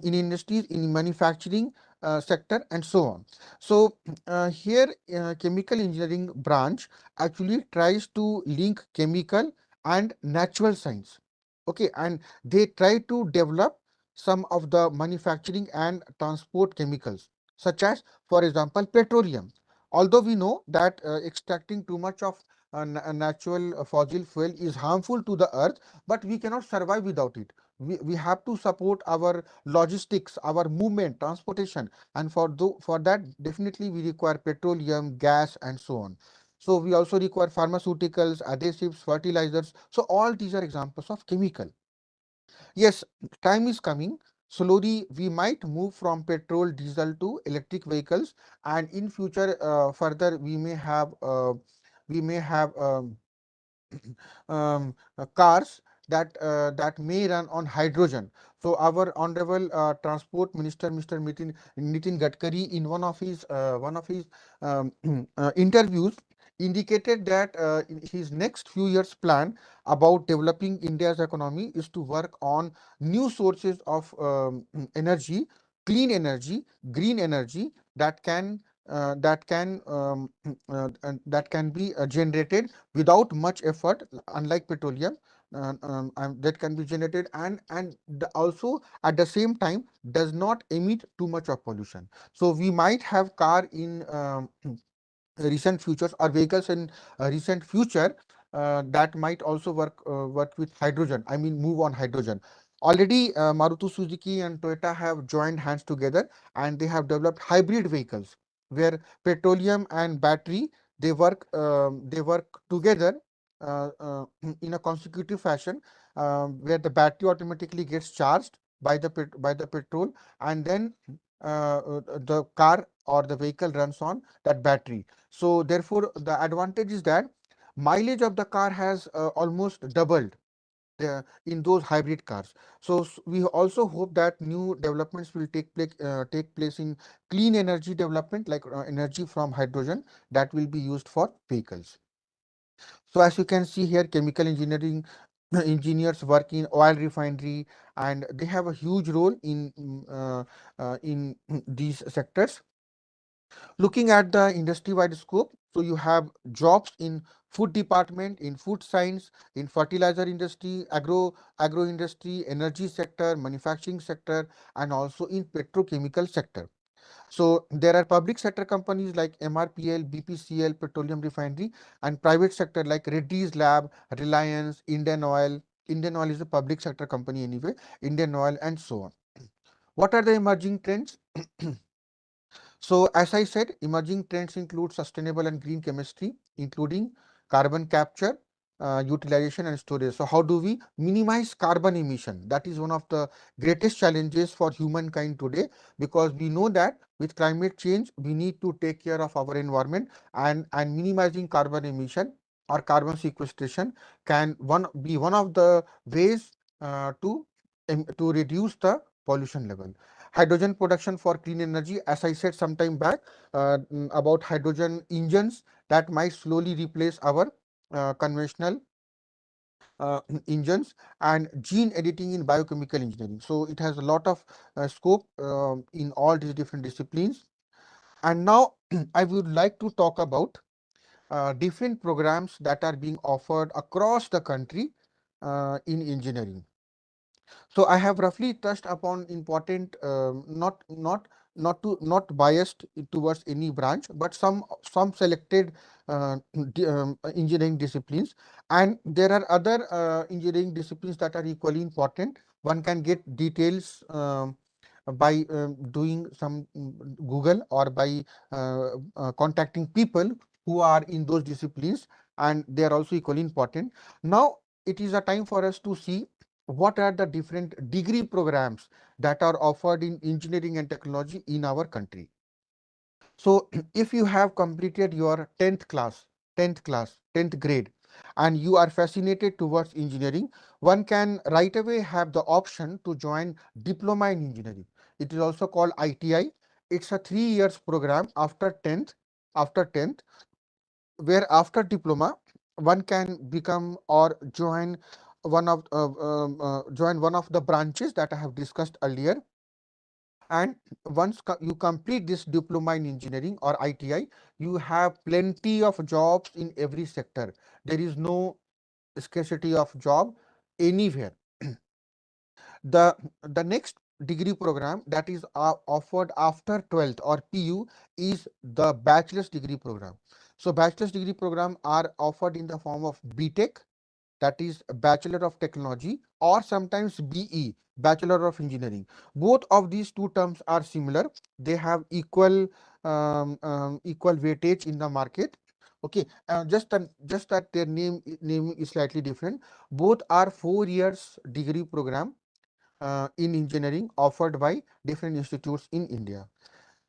S5: in manufacturing sector, and so on. So here chemical engineering branch actually tries to link chemical and natural science. Okay, and they try to develop some of the manufacturing and transport chemicals, such as, for example, petroleum. Although we know that extracting too much of natural fossil fuel is harmful to the earth, but we cannot survive without it. We have to support our logistics, our movement, transportation, and for that definitely we require petroleum, gas, and so on. So we also require pharmaceuticals, adhesives, fertilizers. So all these are examples of chemical. Yes, time is coming. Slowly we might move from petrol, diesel to electric vehicles, and in future further we may have cars that may run on hydrogen. So our honorable transport minister, Mr. Nitin Gadkari, in one of his interviews, indicated that in his next few years plan about developing India's economy is to work on new sources of energy, clean energy, green energy that can that can be generated without much effort, unlike petroleum, that can be generated, and also at the same time does not emit too much of pollution. So we might have car in recent futures, or vehicles in recent future that might also work with hydrogen, I mean move on hydrogen. Already Maruti Suzuki and Toyota have joined hands together, and they have developed hybrid vehicles where petroleum and battery, they work together in a consecutive fashion, where the battery automatically gets charged by the petrol, and then the car or the vehicle runs on that battery. So therefore, the advantage is that mileage of the car has almost doubled. in those hybrid cars. So we also hope that new developments will take place in clean energy development, like energy from hydrogen that will be used for vehicles. So as you can see here, chemical engineering engineers work in oil refinery, and they have a huge role in these sectors. Looking at the industry-wide scope, so you have jobs in food department, in food science, in fertilizer industry, agro industry, energy sector, manufacturing sector, and also in petrochemical sector. So there are public sector companies like MRPL, BPCL, Petroleum Refinery, and private sector like Reddy's Lab, Reliance, Indian Oil. Indian Oil is a public sector company anyway, Indian Oil, and so on. What are the emerging trends? So as I said, emerging trends include sustainable and green chemistry, including carbon capture, utilization and storage. So how do we minimize carbon emission? That is one of the greatest challenges for humankind today, because we know that with climate change, we need to take care of our environment, and minimizing carbon emission or carbon sequestration can be one of the ways to reduce the pollution level. Hydrogen production for clean energy, as I said some time back about hydrogen engines that might slowly replace our conventional engines, and gene editing in biochemical engineering. So it has a lot of scope in all these different disciplines. And now I would like to talk about different programs that are being offered across the country in engineering. So I have roughly touched upon important, not biased towards any branch, but some selected engineering disciplines, and there are other engineering disciplines that are equally important. One can get details by doing some Google, or by contacting people who are in those disciplines, and they are also equally important. Now it is a time for us to see what are the different degree programs that are offered in engineering and technology in our country. So if you have completed your 10th class, 10th grade, and you are fascinated towards engineering, one can right away have the option to join diploma in engineering. It is also called ITI. It's a 3 years program after 10th, where after diploma one can become or join join one of the branches that I have discussed earlier. And once you complete this diploma in engineering or ITI, you have plenty of jobs in every sector. There is no scarcity of job anywhere. The next degree program that is offered after 12th or PU is the bachelor's degree program. So bachelor's degree program are offered in the form of BTech, that is Bachelor of Technology, or sometimes BE, Bachelor of Engineering. Both of these two terms are similar. They have equal weightage in the market. Okay, just that their name is slightly different. Both are 4 years degree program in engineering offered by different institutes in India.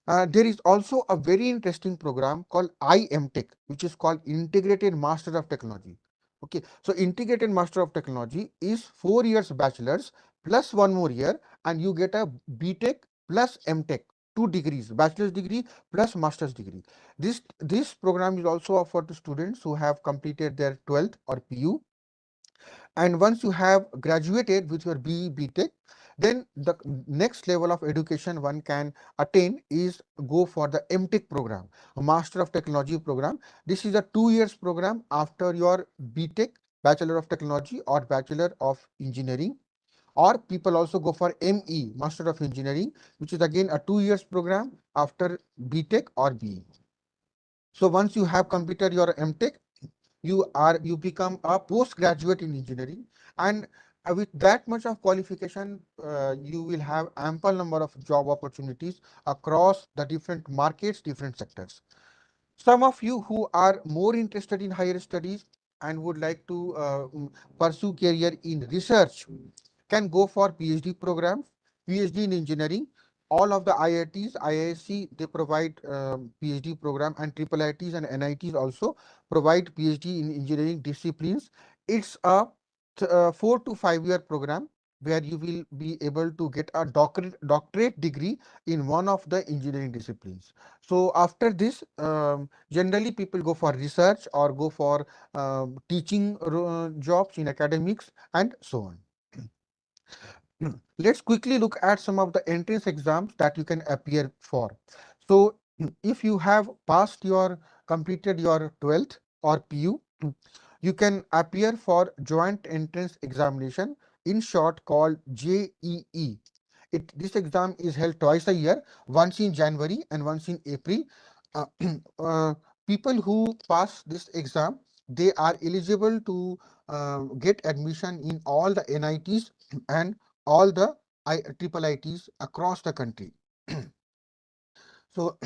S5: There is also a very interesting program called IMTech, which is called Integrated Master of Technology. Okay, so Integrated Master of Technology is 4 years bachelor's plus 1 more year, and you get a BTech plus MTech, 2 degrees, bachelor's degree plus master's degree. This program is also offered to students who have completed their 12th or PU. And once you have graduated with your BE BTech, then the next level of education one can attain is go for the MTech program, a Master of Technology program. This is a 2 years program after your BTech, Bachelor of Technology or Bachelor of Engineering. Or people also go for ME, Master of Engineering, which is again a 2 years program after BTech or BE. So once you have completed your MTech, you become a postgraduate in engineering, and with that much of qualification you will have ample number of job opportunities across the different markets, different sectors. Some of you who are more interested in higher studies and would like to pursue career in research can go for PhD programs, PhD in engineering. All of the IITs, IISc, they provide PhD program, and triple IITs and NITs also provide PhD in engineering disciplines. It's a 4 to 5 year program where you will be able to get a doctorate degree in one of the engineering disciplines. So after this, generally people go for research or go for teaching jobs in academics and so on. Let's quickly look at some of the entrance exams that you can appear for. So if you have completed your 12th or PU, you can appear for joint entrance examination, in short called JEE. This exam is held twice a year, once in January and once in April. Uh, People who pass this exam, they are eligible to get admission in all the NITs and all the triple ITs across the country. So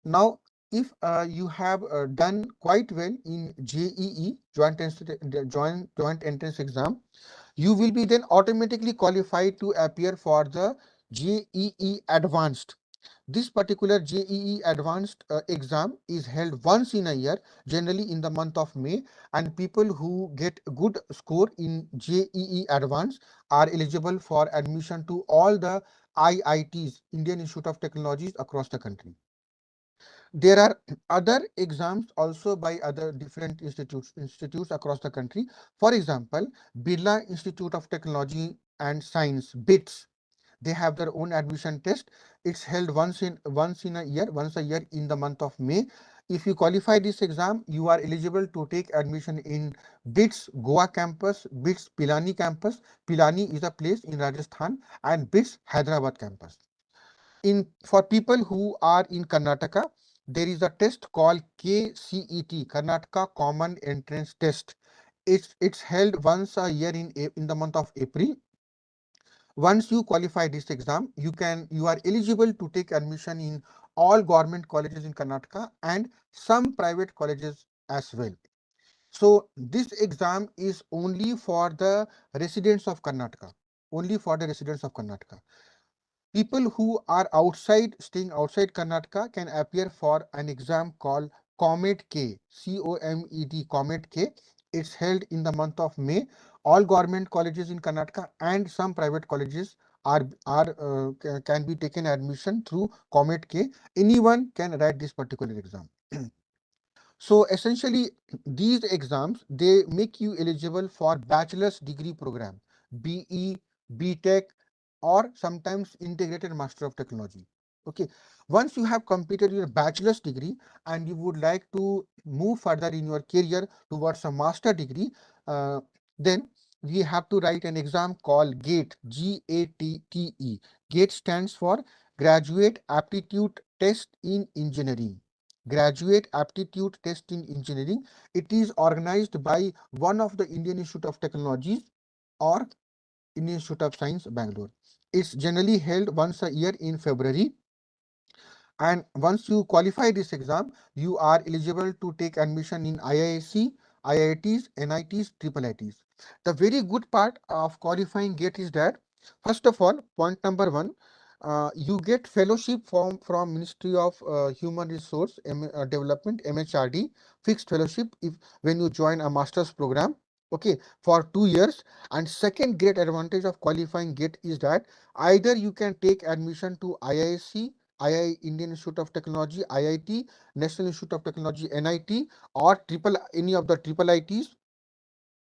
S5: now, if you have done quite well in JEE, joint entrance exam, you will be then automatically qualified to appear for the JEE Advanced. This particular JEE Advanced exam is held once in a year, generally in the month of May, and people who get good score in JEE Advanced are eligible for admission to all the IITs, Indian Institute of Technologies, across the country. There are other exams also by other different institutes across the country. For example, Birla Institute of Technology and Science, BITS, they have their own admission test. It's held once a year in the month of May. If you qualify this exam, you are eligible to take admission in BITS Goa campus, BITS Pilani campus. Pilani is a place in Rajasthan, and BITS Hyderabad campus. For people who are in Karnataka, there is a test called KCET, Karnataka Common Entrance Test. It's held once a year in the month of April. Once you qualify this exam, you are eligible to take admission in all government colleges in Karnataka and some private colleges as well. So this exam is only for the residents of Karnataka. Only for the residents of Karnataka. People who are staying outside Karnataka can appear for an exam called Comet K, COMET, Comet K. It's held in the month of May. All government colleges in Karnataka and some private colleges can be taken admission through Comet K. Anyone can write this particular exam. So essentially, these exams, they make you eligible for bachelor's degree program, BE, BTech, or sometimes integrated master of technology. Okay, once you have completed your bachelor's degree and you would like to move further in your career towards a master degree, then we have to write an exam called GATE, GATTE. GATE stands for Graduate Aptitude Test in Engineering. Graduate Aptitude Test in Engineering. It is organized by one of the Indian Institute of Technologies or Indian Institute of Science, Bangalore. It's generally held once a year in February. And once you qualify this exam, you are eligible to take admission in IISc, IITs, NITs, triple ITs. The very good part of qualifying GATE is that, first of all, point number one, you get fellowship from Ministry of Human Resource Development, MHRD, fixed fellowship when you join a master's program, okay, for 2 years. And second great advantage of qualifying GATE is that either you can take admission to IISc, Indian Institute of Technology, IIT, National Institute of Technology, NIT, or any of the triple ITs,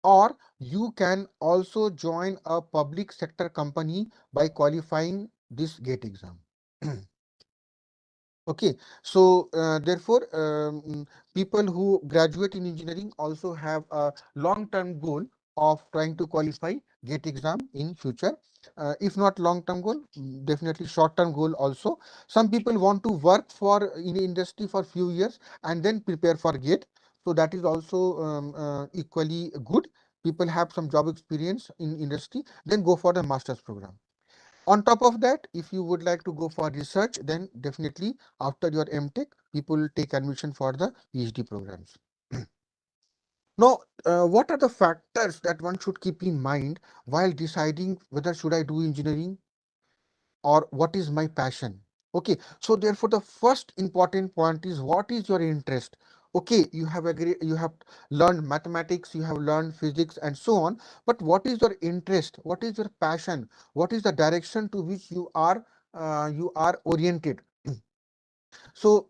S5: or you can also join a public sector company by qualifying this GATE exam. Okay, so therefore, people who graduate in engineering also have a long-term goal of trying to qualify GATE exam in future. If not long-term goal, definitely short-term goal also. Some people want to work in industry for few years and then prepare for GATE. So that is also equally good. People have some job experience in industry, then go for the master's program. On top of that, if you would like to go for research, then definitely after your MTech, people take admission for the PhD programs. Now, what are the factors that one should keep in mind while deciding whether should I do engineering or what is my passion? Okay, so therefore the first important point is what is your interest? Okay, you have learned mathematics, you have learned physics and so on, but what is your interest, what is your passion, what is the direction to which you are oriented? So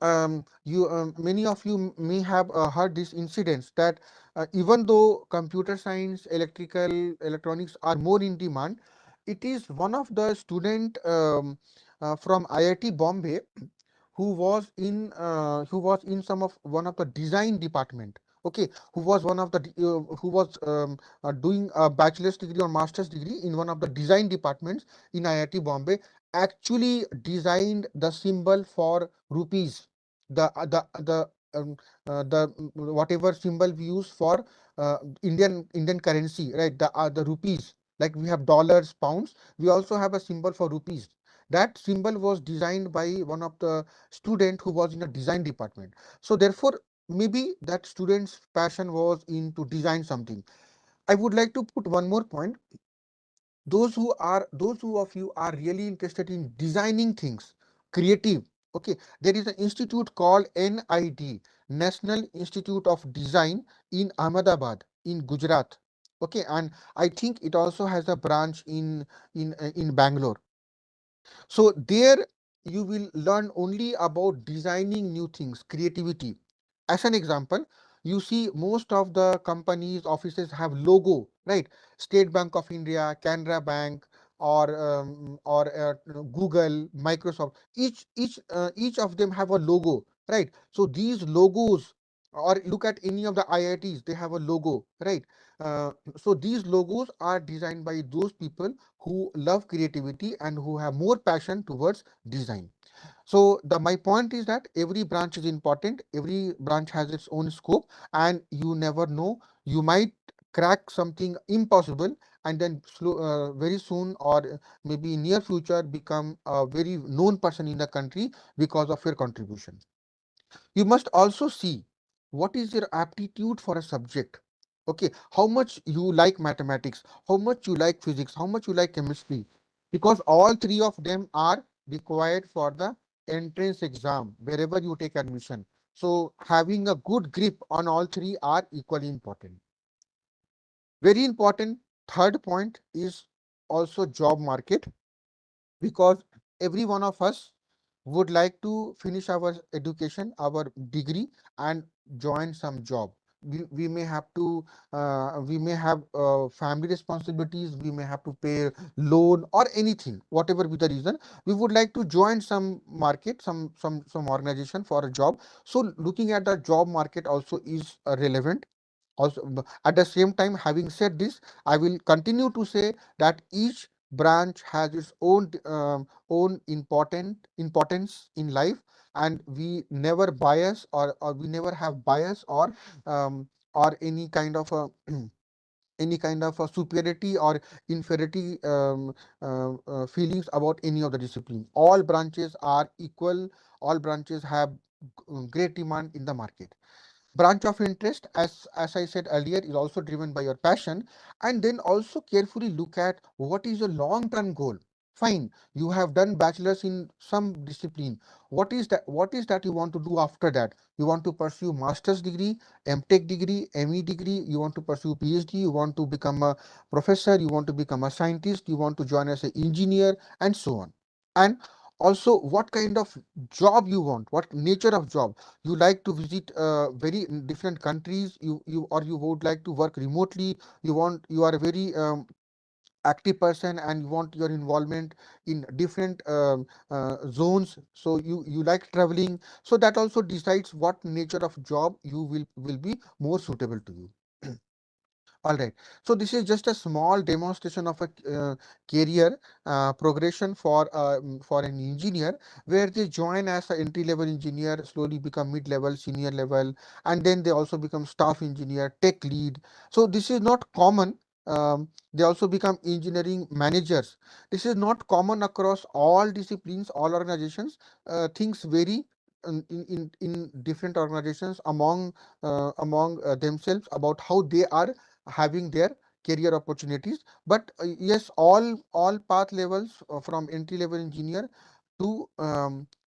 S5: many of you may have heard these incidents that even though computer science, electronics are more in demand, it is one of the student from IIT Bombay who was in one of the design department. Okay, who was one of the who was doing a bachelor's degree or master's degree in one of the design departments in IIT Bombay, actually designed the symbol for rupees, the whatever symbol we use for Indian currency, right? The rupees, like we have dollars, pounds, we also have a symbol for rupees. That symbol was designed by one of the student who was in a design department. So therefore, maybe that student's passion was into design something. I would like to put one more point. Those who of you are really interested in designing things, creative. Okay, there is an institute called NID, National Institute of Design, in Ahmedabad, in Gujarat. Okay, and I think it also has a branch in Bangalore. So there you will learn only about designing new things, creativity. As an example, you see most of the companies, offices have logo, right? State Bank of India, Canara Bank, or Google, Microsoft. Each of them have a logo, right? So these logos, or look at any of the IITs, they have a logo, right? So these logos are designed by those people who love creativity and who have more passion towards design. So my point is that every branch is important, every branch has its own scope, and you never know, you might crack something impossible and then very soon, or maybe near future, become a very known person in the country because of your contribution. You must also see what is your aptitude for a subject. Okay, how much you like mathematics, how much you like physics, how much you like chemistry, because all three of them are required for the entrance exam wherever you take admission. So having a good grip on all three are equally important. Very important third point is also job market, because every one of us would like to finish our education, our degree, and join some job. We may have to we may have family responsibilities, we may have to pay loan or anything, whatever be the reason, we would like to join some market, some organization for a job. So looking at the job market also is relevant. Also, at the same time, having said this, I will continue to say that each branch has its own importance in life, and we never bias, or we never have bias, or any kind of a any kind of a superiority or inferiority feelings about any of the discipline. All branches are equal. All branches have great demand in the market. Branch of interest, as I said earlier, is also driven by your passion, and then also carefully look at what is your long term goal. Fine, you have done bachelor's in some discipline. What is that you want to do after that? You want to pursue master's degree, MTech degree, ME degree, you want to pursue PhD, you want to become a professor, you want to become a scientist, you want to join as an engineer, and so on. And also what kind of job you want, what nature of job. You like to visit very different countries, you would like to work remotely, you are a very active person and you want your involvement in different zones, so you like traveling. So that also decides what nature of job you will be more suitable to you. All right. So this is just a small demonstration of a career progression for an engineer, where they join as an entry level engineer, slowly become mid level, senior level, and then they also become staff engineer, tech lead. So this is not common. They also become engineering managers. This is not common across all disciplines, all organizations. Things vary in different organizations among themselves about how they are having their career opportunities. But yes, all path levels from entry level engineer to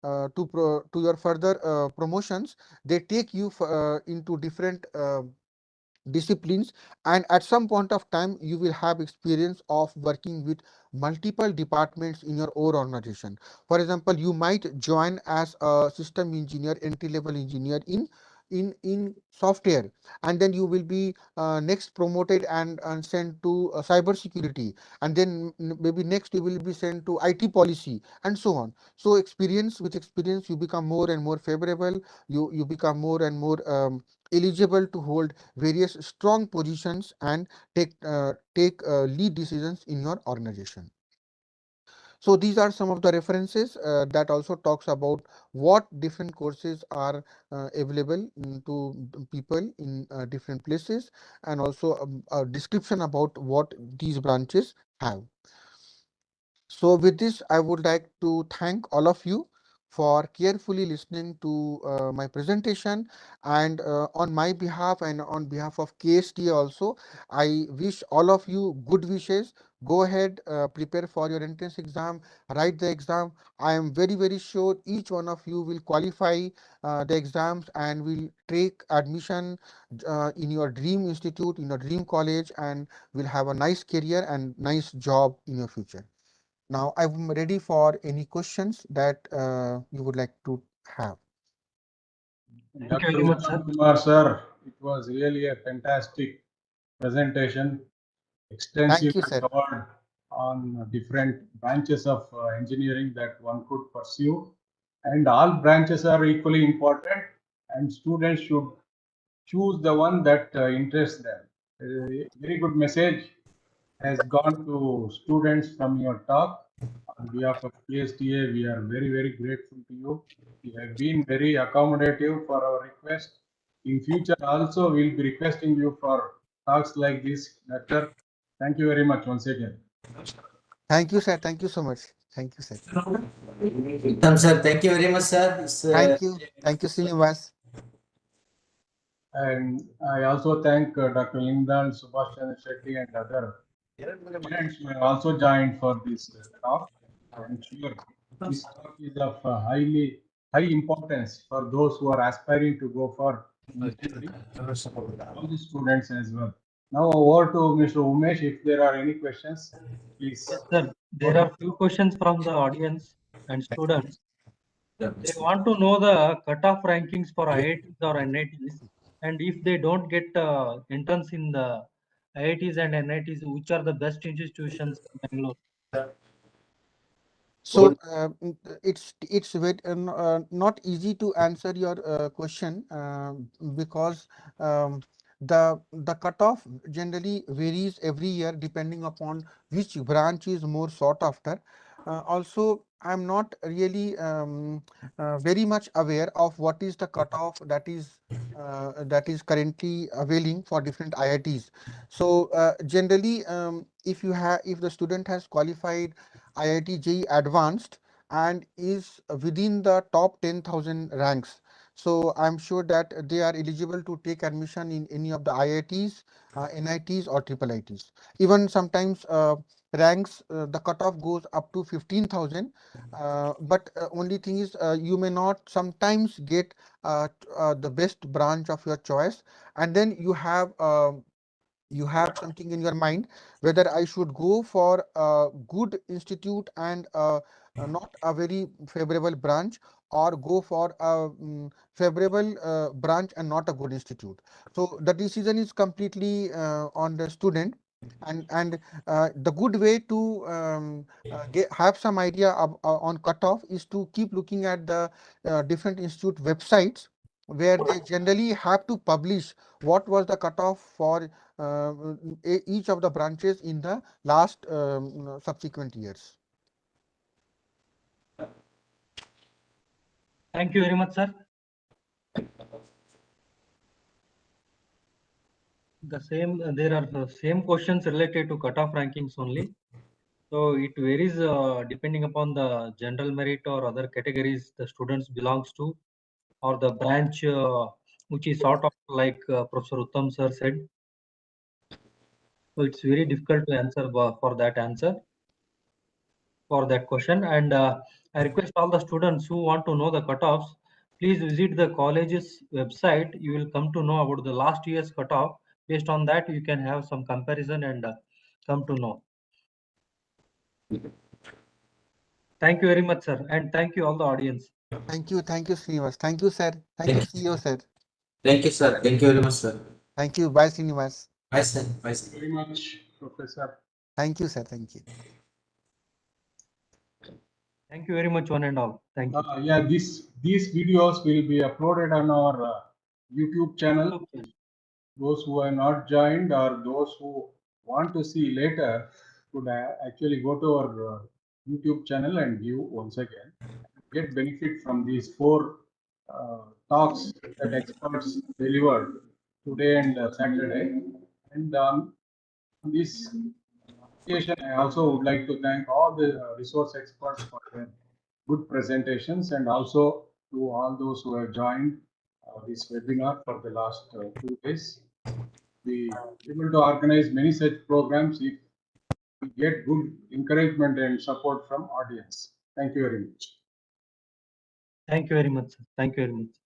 S5: to your further promotions, they take you into different disciplines, and at some point of time you will have experience of working with multiple departments in your own organization. For example, you might join as a system engineer, entry level engineer in software, and then you will be next promoted and sent to cyber security, and then maybe next you will be sent to IT policy, and so on. So with experience you become more and more favorable, you become more and more eligible to hold various strong positions and take lead decisions in your organization. So these are some of the references that also talks about what different courses are available to people in different places, and also a description about what these branches have. So with this, I would like to thank all of you for carefully listening to my presentation, and on my behalf and on behalf of KST also, I wish all of you good wishes. Go ahead, prepare for your entrance exam, write the exam. I am very sure each one of you will qualify the exams and will take admission in your dream institute, in your dream college, and will have a nice career and nice job in your future. Now I'm ready for any questions that you would like to have.
S3: Thank you very much, sir.
S2: Kumar sir, it was really a fantastic presentation, extensive
S5: Thank you,
S2: and
S5: sir.
S2: covered on different branches of engineering that one could pursue, and all branches are equally important, and students should choose the one that interests them. A very good message has gone to students from your talk. On behalf of PSTA, we are very grateful to you. You have been very accommodative for our request. In future also, we'll be requesting you for talks like this, Doctor. Thank you very much once again.
S5: Thank you, sir. Thank you so much. Thank you, sir.
S4: Uttam sir, thank you very much, sir.
S5: Thank you. Thank you, Srinivas.
S2: And I also thank Dr. Lingdal, Subhash Chandra Shetty, and other parents who have also joined for this talk. I'm sure this talk is of high importance for those who are aspiring to go for engineering, all the students as well. Now over to Mr. Umesh. If there are any questions, please.
S3: Yes, sir. There are few questions from the audience and students. They want to know the cutoff rankings for IITs or NITs, and if they don't get entrance in the IITs and NITs, which are the best institutions in Bangalore?
S5: So it's very not easy to answer your question because the cutoff generally varies every year depending upon which branch is more sought after. Also, I'm not really very much aware of what is the cutoff that is currently availing for different IITs. So generally, if the student has qualified IIT JEE Advanced and is within the top 10,000 ranks, so I'm sure that they are eligible to take admission in any of the IITs, NITs or triple ITs. Even sometimes ranks, the cutoff goes up to 15,000, but only thing is you may not sometimes get the best branch of your choice, and then you have something in your mind whether I should go for a good institute and not a very favorable branch, or go for a favorable branch and not a good institute. So the decision is completely on the student, and the good way to have some idea on cutoff is to keep looking at the different institute websites, where they generally have to publish what was the cutoff for each of the branches in the last subsequent years.
S3: Thank you very much, sir. There are the same questions related to cutoff rankings only. So it varies depending upon the general merit or other categories the students belongs to, or the branch which is sort of like Professor Uttam sir said. So it's very difficult to answer for that answer. for that question. And I request all the students who want to know the cutoffs, please visit the college's website. You will come to know about the last year's cutoff. Based on that, you can have some comparison and come to know. Thank you very much, sir. And thank you all the audience.
S5: Thank you, Srinivas. Thank you, sir. Thank you, CEO, sir.
S4: Thank you, sir. Thank you very much, sir.
S5: Thank you. Bye, Srinivas.
S4: Bye, sir. Bye, sir.
S2: Very much, Professor.
S5: Thank you, sir. Thank you.
S3: Thank you very much, one and all. Thank you.
S2: Yeah, these videos will be uploaded on our YouTube channel. Those who are not joined or those who want to see later could actually go to our YouTube channel and view once again. Get benefit from these 4 talks that experts delivered today and Saturday. And on this occasion, I also would like to thank all the resource experts for their good presentations, and also to all those who have joined this webinar for the last 2 days. We able to organize many such programs if we get good encouragement and support from audience. Thank you very much.
S3: Thank you very much, sir. Thank you very much.